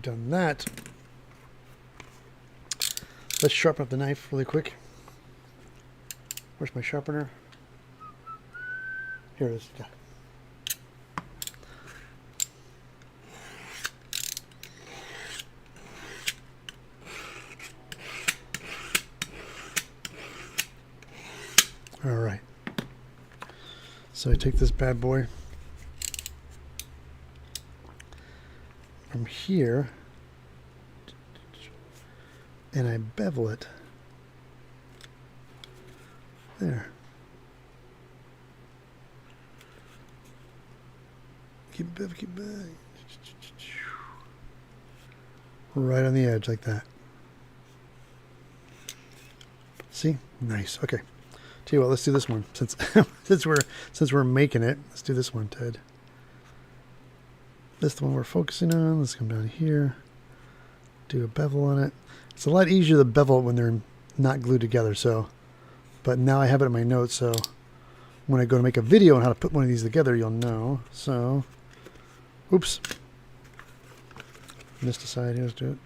done that. Let's sharpen up the knife really quick. Where's my sharpener? Here it is. Yeah. All right. So I take this bad boy from here and I bevel it there. Keep bevel, keep bevel. Right on the edge like that. See? Nice. Okay. Tell you what, let's do this one. Since we're making it, let's do this one, Ted. This is the one we're focusing on. Let's come down here. Do a bevel on it. It's a lot easier to bevel it when they're not glued together. So, but now I have it in my notes. So when I go to make a video on how to put one of these together, you'll know. So, oops, missed a side here. Let's do it.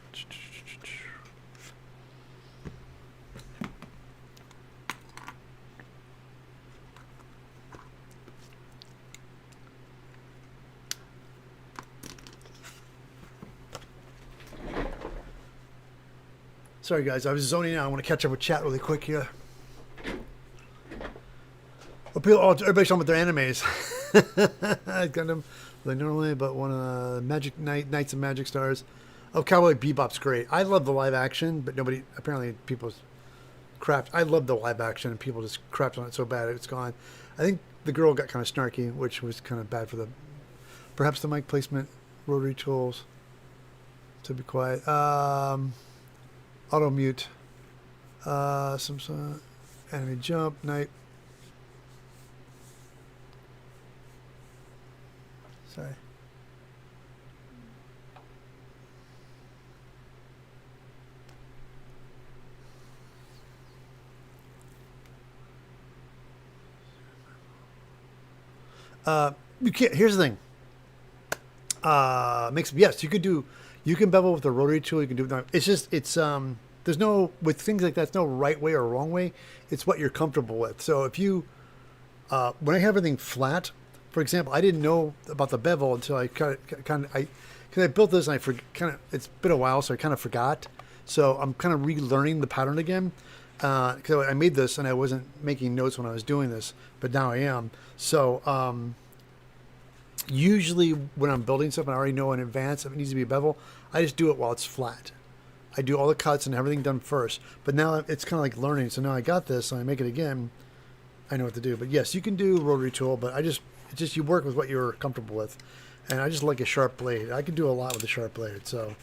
Sorry guys, I was zoning out. I want to catch up with chat really quick here. Well, everybody's talking about their animes. I got them like normally, but one of Magic Knights and Magic Stars. Oh, Cowboy Bebop's great. I love the live action, but apparently people crapped. I love the live action, and people just crapped on it so bad it's gone. I think the girl got kind of snarky, which was kind of bad for perhaps the mic placement, rotary tools. To be quiet. Auto mute, some enemy jump, night. Sorry. You can't. Here's the thing. Makes yes, you could do. You can bevel with a rotary tool. You can do it. It's just it's There's no with things like that. It's no right way or wrong way. It's what you're comfortable with. So if you when I have everything flat, for example, I didn't know about the bevel until I because I built this and it's been a while, so I kind of forgot. So I'm kind of relearning the pattern again because I made this and I wasn't making notes when I was doing this, but now I am. So usually when I'm building stuff and I already know in advance if it needs to be a bevel, I just do it while it's flat. I do all the cuts and everything done first. But now it's kind of like learning. So now I got this and I make it again. I know what to do. But yes, you can do rotary tool, but it's just you work with what you're comfortable with. And I just like a sharp blade. I can do a lot with a sharp blade. So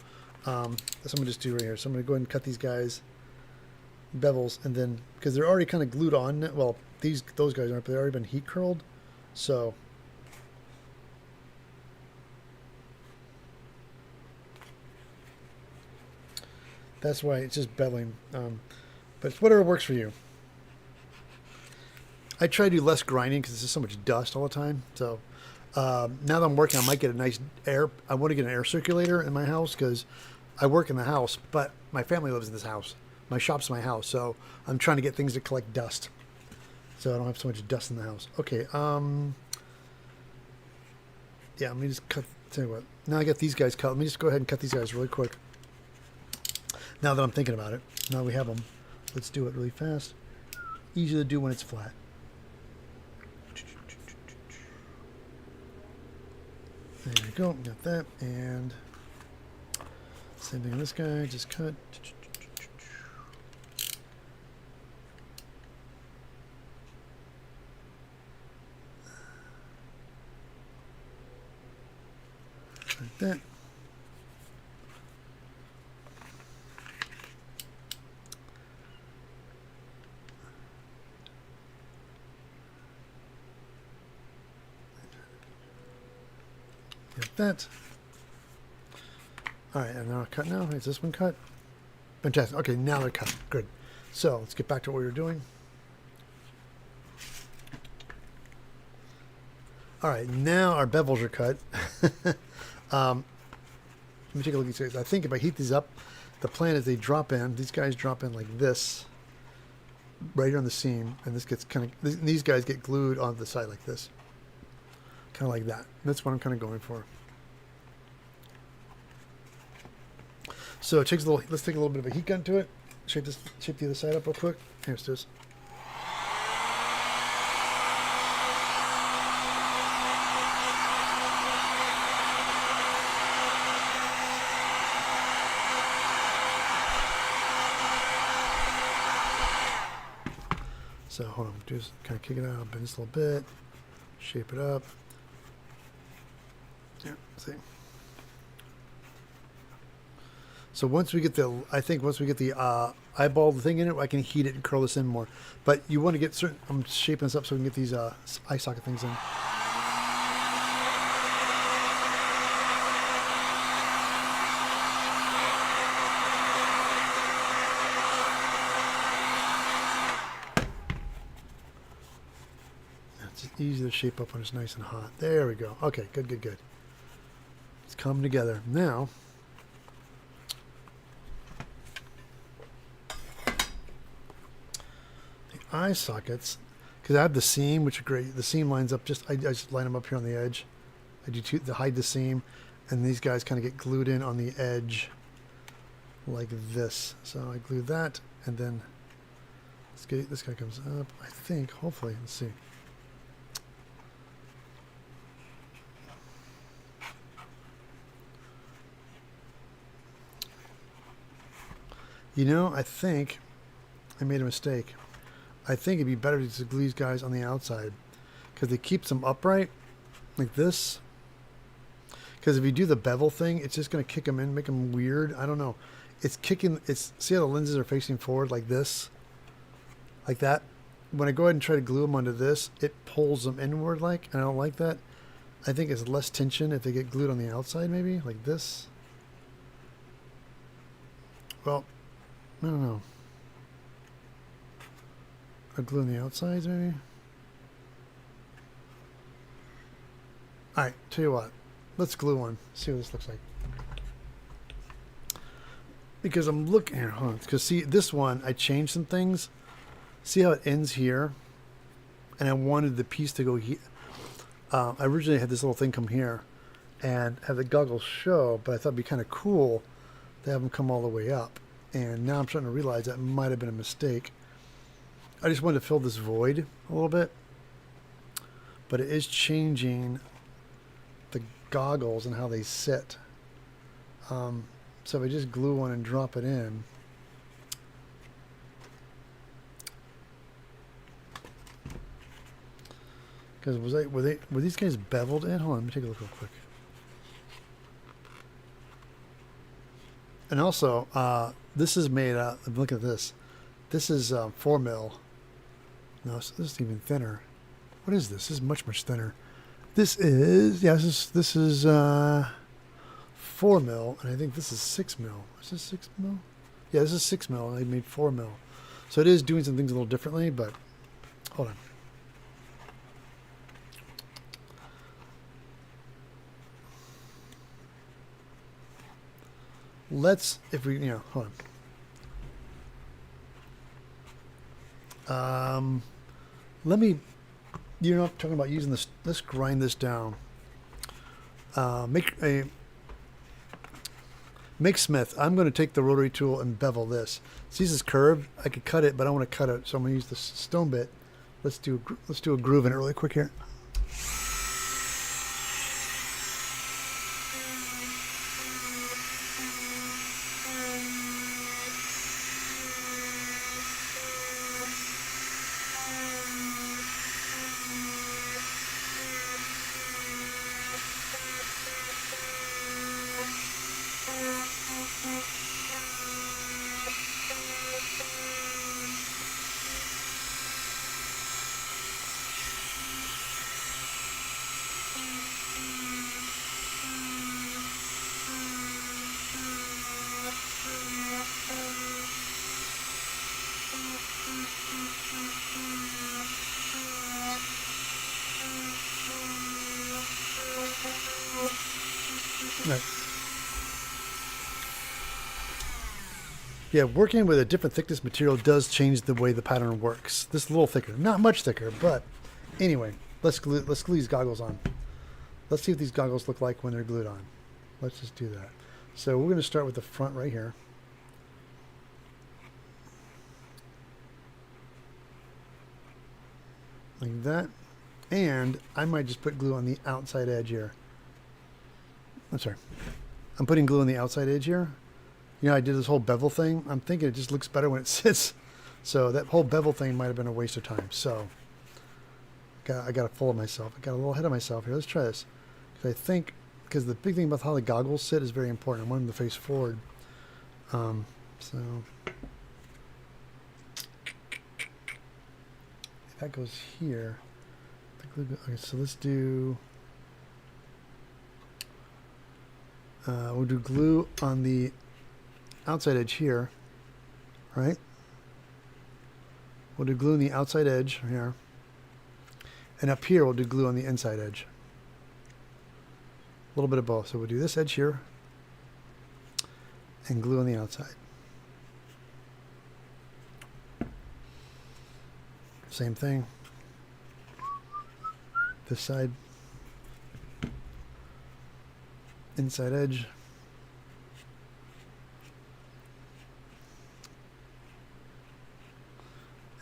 that's what I'm going to just do right here. So I'm going to go ahead and cut these guys bevels, and then because they're already kind of glued on. Well, those guys aren't, but they've already been heat curled. So that's why it's just beveling. But it's whatever works for you. I try to do less grinding because there's so much dust all the time. So now that I'm working, I might get a nice air. I want to get an air circulator in my house because I work in the house, but my family lives in this house. My shop's my house, so I'm trying to get things to collect dust, so I don't have so much dust in the house. Okay. Yeah. Let me just cut. Tell you what. Now I got these guys cut. Let me just go ahead and cut these guys really quick. Now that I'm thinking about it, now we have them. Let's do it really fast. Easy to do when it's flat. There we go. Got that. And same thing on this guy. Just cut. Like that. Get that. All right, and now cut now. Is this one cut? Fantastic. Okay, now they're cut. Good. So let's get back to what we were doing. All right, now our bevels are cut. Let me take a look at these. I think if I heat these up, the plan is they drop in. These guys drop in like this, right here on the seam, and this gets kind of. These guys get glued onto the side like this, kind of like that. That's what I'm kind of going for. So it takes a little. Let's take a little bit of a heat gun to it. Shape the other side up real quick. Here it is. So hold on, just kind of kick it out, bend this a little bit, shape it up. Yeah, see. So once we get the, eyeball thing in it, I can heat it and curl this in more. But you want to get certain. I'm shaping this up so we can get these eye socket things in. Easy to shape up when it's nice and hot. There we go. Okay, good. It's coming together. Now, the eye sockets, because I have the seam, which are great. The seam lines up I just line them up here on the edge. I do to hide the seam, and these guys kind of get glued in on the edge like this. So I glue that, and then this guy comes up, I think, hopefully. Let's see. You know, I think I made a mistake. I think it'd be better to just glue these guys on the outside because it keeps them upright like this. Because if you do the bevel thing, it's just going to kick them in, make them weird. I don't know. See how the lenses are facing forward like this? Like that? When I go ahead and try to glue them onto this, it pulls them inward like, and I don't like that. I think it's less tension if they get glued on the outside maybe, like this. Well, I don't know. A glue on the outsides, maybe? All right, tell you what. Let's glue one. See what this looks like. Because I'm looking here, hold on. Because see, this one, I changed some things. See how it ends here? And I wanted the piece to go here. I originally had this little thing come here and have the goggles show, but I thought it'd be kind of cool to have them come all the way up. And now I'm starting to realize that might have been a mistake. I just wanted to fill this void a little bit. But it is changing the goggles and how they sit. So if I just glue one and drop it in, because were these guys beveled in? Hold on, let me take a look real quick. And also, this is made out. Look at this. This is 4 mil. No, so this is even thinner. What is this? This is much thinner. This is this is 4 mil, and I think this is 6 mil. Is this 6 mil? Yeah, this is 6 mil, and they made 4 mil. So it is doing some things a little differently, but hold on. Let's, if we, hold on. Let me, talking about using this, let's grind this down. Make Smith. I'm going to take the rotary tool and bevel this. See, this is curved. I could cut it, but I want to cut it, so I'm going to use the stone bit. Let's do a groove in it really quick here. Right. Yeah, working with a different thickness material does change the way the pattern works. This is a little thicker, not much thicker, but anyway, let's glue these goggles on. Let's see what these goggles look like when they're glued on. Let's just do that. So we're going to start with the front right here. Like that. And I might just put glue on the outside edge here. I'm sorry. I'm putting glue on the outside edge here. I did this whole bevel thing. I'm thinking it just looks better when it sits. So that whole bevel thing might have been a waste of time. So I got full of myself. I got a little ahead of myself here. Let's try this. Because the big thing about how the goggles sit is very important. I want them to face forward. So if that goes here. Okay, so let's do... we'll do glue on the outside edge here, right? We'll do glue on the outside edge here. And up here, we'll do glue on the inside edge. A little bit of both. So we'll do this edge here and glue on the outside. Same thing. This side. Inside edge.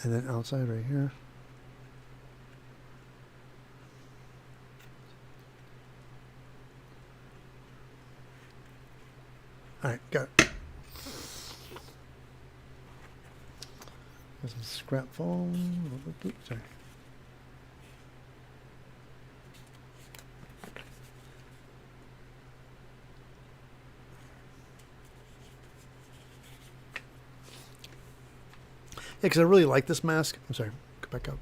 And then outside right here. All right, got it. Got some scrap foam. Oops, sorry. Yeah, because I really like this mask. I'm sorry, go back up.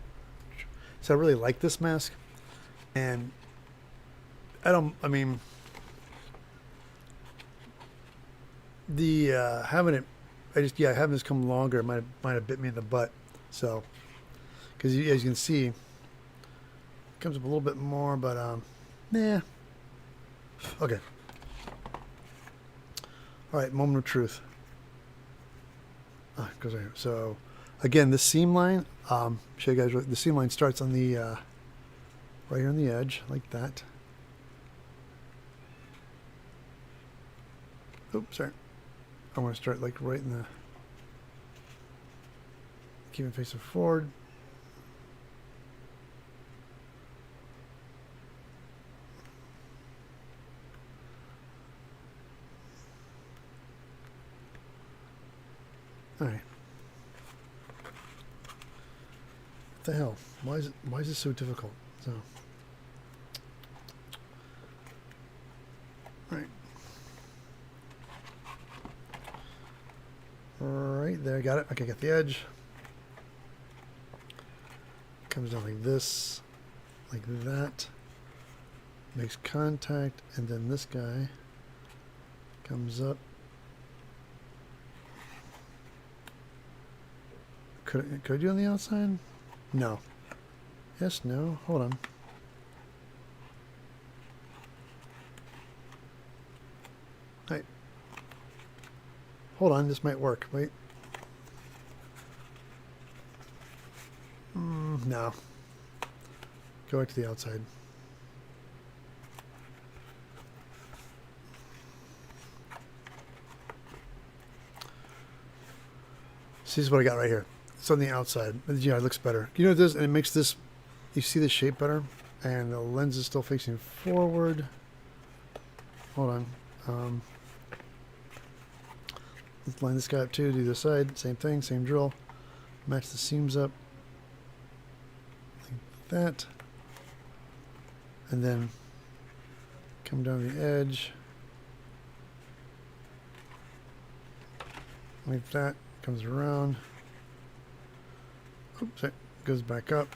So I really like this mask. And having this come longer might have bit me in the butt. So, because as you can see, it comes up a little bit more, but Nah. Okay. All right, moment of truth. Goes right here. So, again, the seam line. Show you guys. The seam line starts on the right here on the edge, like that. Oops, sorry. I want to start like right in the. Keep it facing forward. All right. What the hell? Why is it so difficult? So. All right. Right there, got it. Okay, got the edge. Comes down like this, like that. Makes contact, and then this guy comes up. Could I do on the outside? No. Yes, no. Hold on. Right. Hold on, this might work. Wait. No. Go back to the outside. See, this is what I got right here. It's on the outside. Yeah, it looks better. You know what it does? And it makes this, you see the shape better? And the lens is still facing forward. Hold on. Let's line this guy up too. Do the side. Same thing. Same drill. Match the seams up. Like that. And then come down the edge. Like that. Comes around. Oops, it goes back up.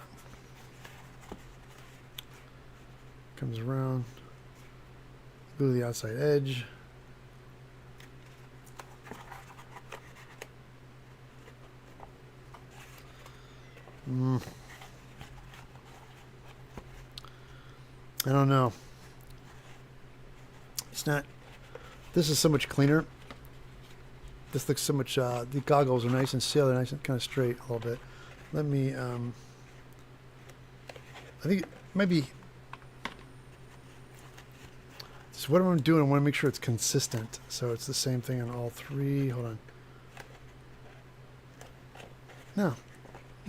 Comes around. Go to the outside edge. I don't know. It's not. This is so much cleaner. This looks so much. The goggles are nice and seal. They're nice and kind of straight a little bit. Let me. I think it might be. So what I'm doing, I want to make sure it's consistent. So it's the same thing on all three. Hold on. No.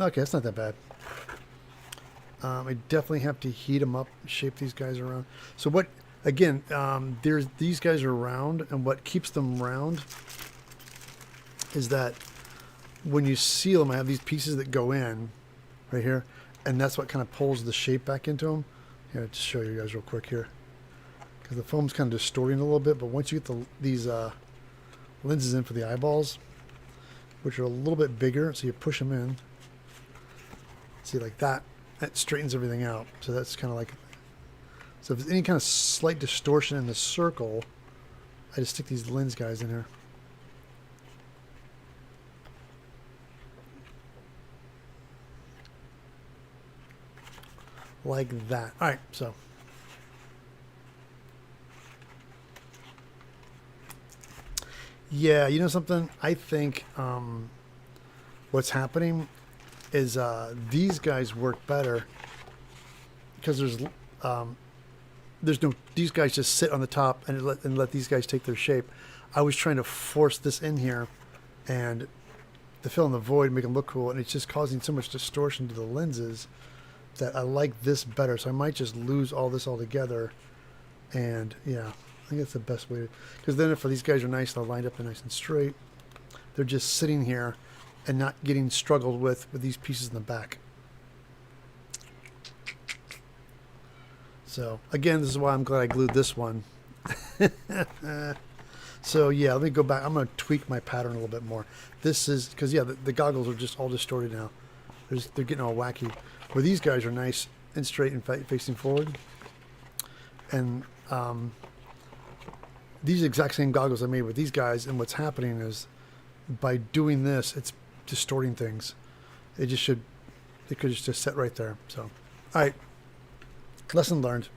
Okay, that's not that bad. I definitely have to heat them up, shape these guys around. So what, again, there's these guys are round, and what keeps them round is that when you seal them, I have these pieces that go in right here, and that's what kind of pulls the shape back into them. Here, I'll just show you guys real quick here. Because the foam's kind of distorting a little bit, but once you get these lenses in for the eyeballs, which are a little bit bigger, so you push them in. See, like that, that straightens everything out. So that's kind of like, so if there's any kind of slight distortion in the circle, I just stick these lens guys in here. Like that. All right, so. Yeah, you know something? I think what's happening is these guys work better because there's no, these guys just sit on the top and let these guys take their shape. I was trying to force this in here and to fill in the void, make them look cool, and it's just causing so much distortion to the lenses that I like this better. So I might just lose all this altogether, and yeah. I think that's the best way to, because then if these guys are nice, they're lined up and nice and straight. They're just sitting here and not getting struggled with these pieces in the back. So again, this is why I'm glad I glued this one. So yeah, let me go back. I'm going to tweak my pattern a little bit more. This is, because yeah, the goggles are just all distorted now. They're getting all wacky. Where these guys are nice and straight and facing forward. And these exact same goggles I made with these guys, and what's happening is by doing this, it's distorting things. It could just set right there. So, all right, lesson learned.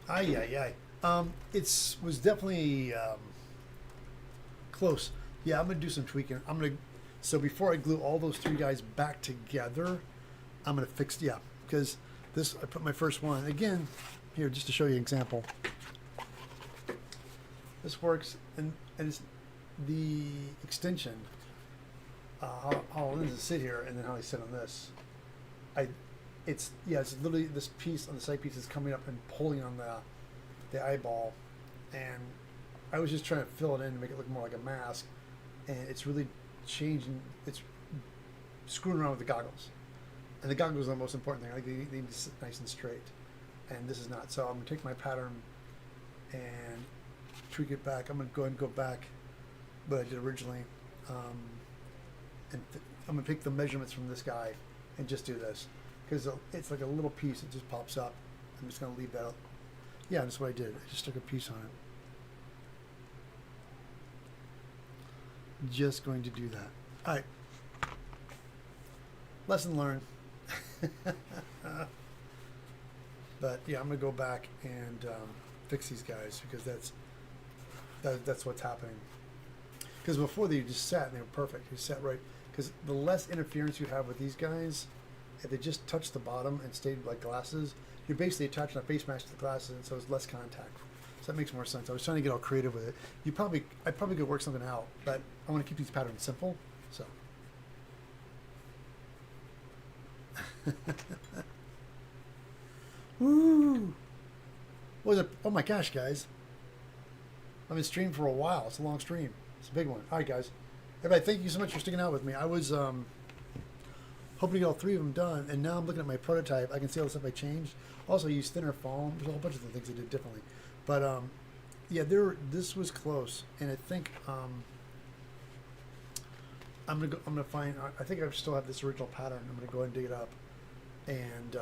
Ay, ay, ay. Was definitely close. Yeah, I'm gonna do some tweaking. So before I glue all those three guys back together, I'm gonna fix, yeah, because I put my first one again here just to show you an example. This works, and it's the extension. How it is to sit here, and then how I sit on this. It's literally this piece on the side piece is coming up and pulling on the eyeball, and I was just trying to fill it in to make it look more like a mask, and it's really changing. It's screwing around with the goggles, and the goggles are the most important thing. Like they need to sit nice and straight, and this is not. So I'm gonna take my pattern and tweak it back. I'm gonna go ahead and go back what I did originally, and I'm gonna pick the measurements from this guy and just do this because it's like a little piece that just pops up. I'm just gonna leave that. Yeah, that's what I did. I just took a piece on it. Just going to do that. All right. Lesson learned. But yeah, I'm gonna go back and fix these guys because that's what's happening. Because before they just sat and they were perfect. They sat right. Because the less interference you have with these guys, if they just touch the bottom and stayed like glasses, you're basically attaching a face mask to the glasses, and so it's less contact. So that makes more sense. I was trying to get all creative with it. I probably could work something out, but I want to keep these patterns simple. So. Woo! What was it? Oh my gosh, guys! I've been streaming for a while. It's a long stream. It's a big one. All right, guys. Everybody, thank you so much for sticking out with me. I was hoping to get all three of them done, and now I'm looking at my prototype. I can see all the stuff I changed. Also, I used thinner foam. There's a whole bunch of things I did differently. But yeah, this was close, and I think I'm gonna find. I think I still have this original pattern. I'm gonna go ahead and dig it up and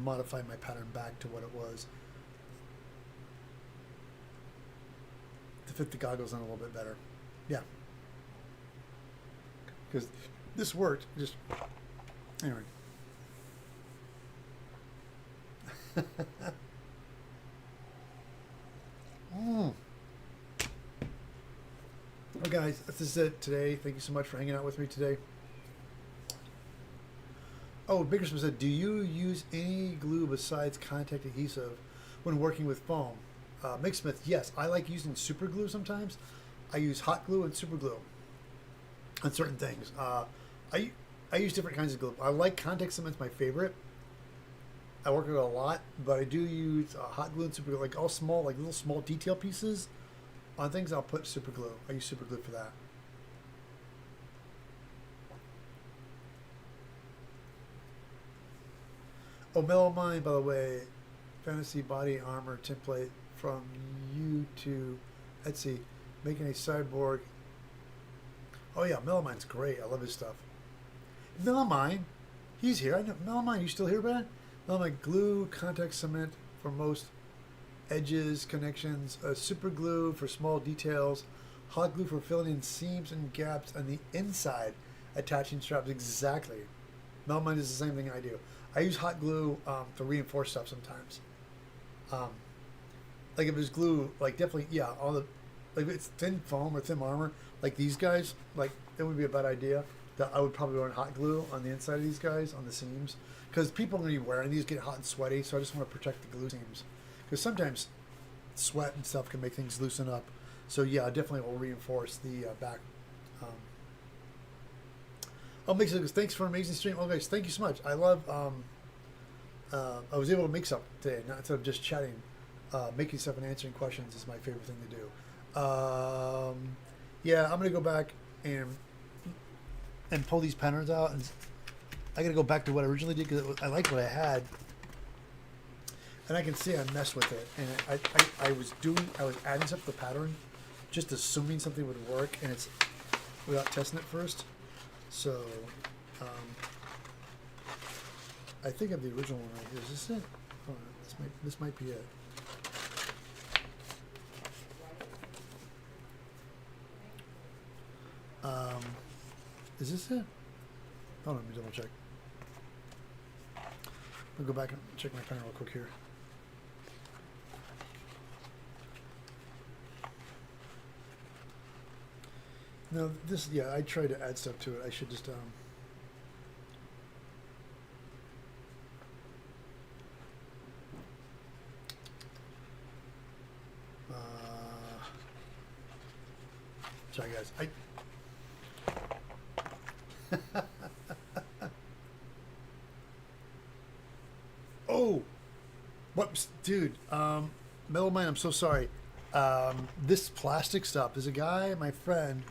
modify my pattern back to what it was to fit the goggles in a little bit better. Yeah, because this worked. Just anyway. Well, guys, this is it today. Thank you so much for hanging out with me today. Oh, Bickerson said, do you use any glue besides contact adhesive when working with foam? Mick Smith, yes. I like using super glue sometimes. I use hot glue and super glue on certain things. I use different kinds of glue. I like contact cement's my favorite. I work with it a lot, but I do use hot glue and super glue, like all small, like little small detail pieces on things. I'll put super glue. I use super glue for that. Oh, Melamine, by the way, fantasy body armor template from you to Etsy, making a cyborg. Oh yeah, Melamine's great. I love his stuff. Melamine, he's here. I know Melamine. You still here, man? Melamine glue, contact cement for most edges, connections, super glue for small details, hot glue for filling in seams and gaps on the inside, attaching straps. Exactly. Melamine is the same thing I do. I use hot glue to reinforce stuff sometimes. Like if it's glue, like definitely, yeah, all the, like if it's thin foam or thin armor, like these guys, like it would be a bad idea. That I would probably run hot glue on the inside of these guys, on the seams, because people are going to be wearing these, get hot and sweaty, so I just want to protect the glue seams. Because sometimes sweat and stuff can make things loosen up. So yeah, I definitely will reinforce the back. Oh, makes it. Thanks for an amazing stream. Oh, guys, thank you so much. I love. I was able to make something today, not instead of just chatting. Making stuff and answering questions is my favorite thing to do. Yeah, I'm gonna go back and pull these patterns out, and I gotta go back to what I originally did because I liked what I had, and I can see I messed with it, and I was adding stuff to the pattern, just assuming something would work, and it's without testing it first. So, I think of the original one right here. Is this it? Hold on, this might be it. Is this it? Hold on, let me double check. I'll go back and check my pattern real quick here. No, this, yeah, I tried to add stuff to it. I should just, sorry guys. Oh, whoops, dude. Metal Man, I'm so sorry. This plastic stuff. There's a guy, my friend,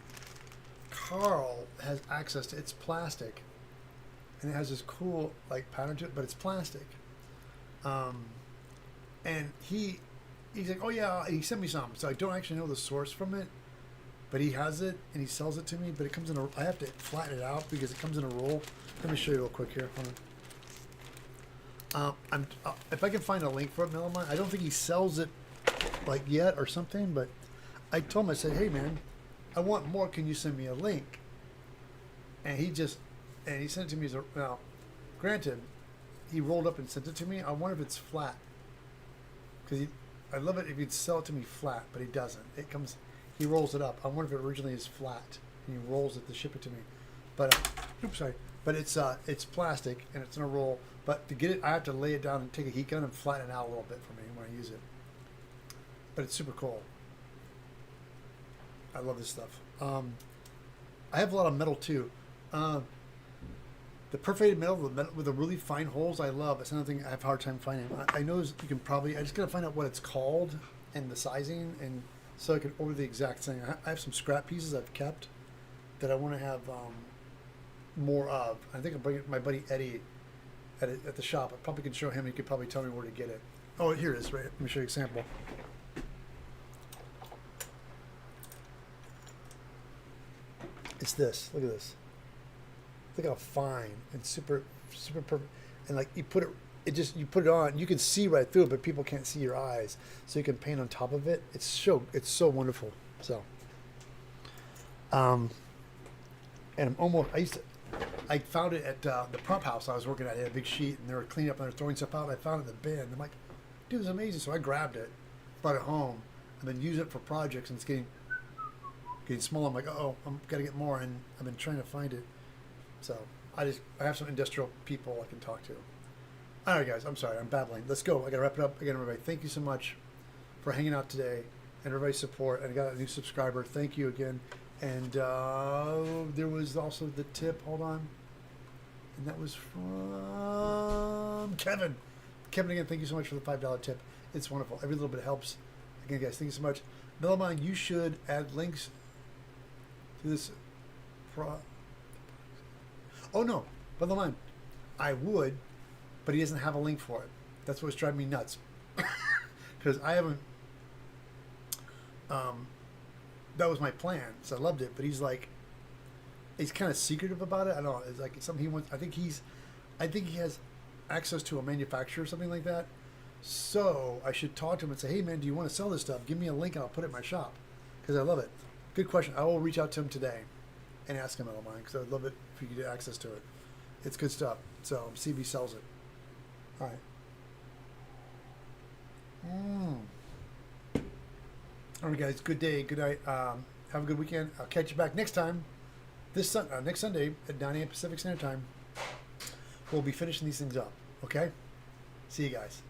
Carl, has access to. It's plastic, and it has this cool like pattern to it, but it's plastic. Um, and he's like, oh yeah, he sent me some. So I don't actually know the source from it, but he has it and he sells it to me. But it comes in a. I have to flatten it out because it comes in a roll. Let me show you real quick here. Hold on. If I can find a link for it, Melamine, I don't think he sells it like yet or something, but I told him, I said, hey man, I want more. Can you send me a link? And he sent it to me as a, now, granted, he rolled up and sent it to me. I wonder if it's flat, because I love it if he'd sell it to me flat, but he doesn't. It comes, he rolls it up. I wonder if it originally is flat and he rolls it to ship it to me. But oops, sorry. But it's plastic and it's in a roll. But to get it, I have to lay it down and take a heat gun and flatten it out a little bit for me when I use it. But it's super cool. I love this stuff. I have a lot of metal too. The perforated metal with the really fine holes, I love. It's another thing I have a hard time finding. I know you can probably. I just gotta find out what it's called and the sizing, and so I can order the exact thing. I have some scrap pieces I've kept that I want to have more of. I think I'll bring it to my buddy Eddie at the shop. I probably can show him. He could probably tell me where to get it. Oh, here it is. Right. Let me show you an example. It's this. Look at this. Look how fine and super perfect. And like you put you put it on. You can see right through it, but people can't see your eyes. So you can paint on top of it. It's so wonderful. So, and I'm almost. I found it at the pump house I was working at. They had a big sheet, and they were cleaning up and they were throwing stuff out. And I found it in the bin. I'm like, dude, it's amazing. So I grabbed it, brought it home, and then used it for projects. And it's getting small. I'm like, oh, I'm gotta get more. And I've been trying to find it. So I have some industrial people I can talk to. All right, guys. I'm sorry. I'm babbling. Let's go. I gotta wrap it up again, everybody. Thank you so much for hanging out today and everybody's support. And I got a new subscriber. Thank you again. And there was also the tip. Hold on. And that was from Kevin. Kevin, again, thank you so much for the $5 tip. It's wonderful. Every little bit helps. Again, guys, thank you so much. Melamine, you should add links to this. Oh, no. Melamine, I would, but he doesn't have a link for it. That's what's driving me nuts. Because I haven't... that was my plan, so I loved it. But he's kind of secretive about it. I don't know. It's like something he wants. I think he has access to a manufacturer or something like that. So I should talk to him and say, hey man, do you want to sell this stuff? Give me a link and I'll put it in my shop because I love it. Good question. I will reach out to him today and ask him about mine because I'd love it if you could get access to it. It's good stuff. So see if he sells it. All right. All right, guys. Good day. Good night. Have a good weekend. I'll catch you back next time. Next Sunday at 9 a.m. Pacific Standard Time. We'll be finishing these things up. Okay? See you guys.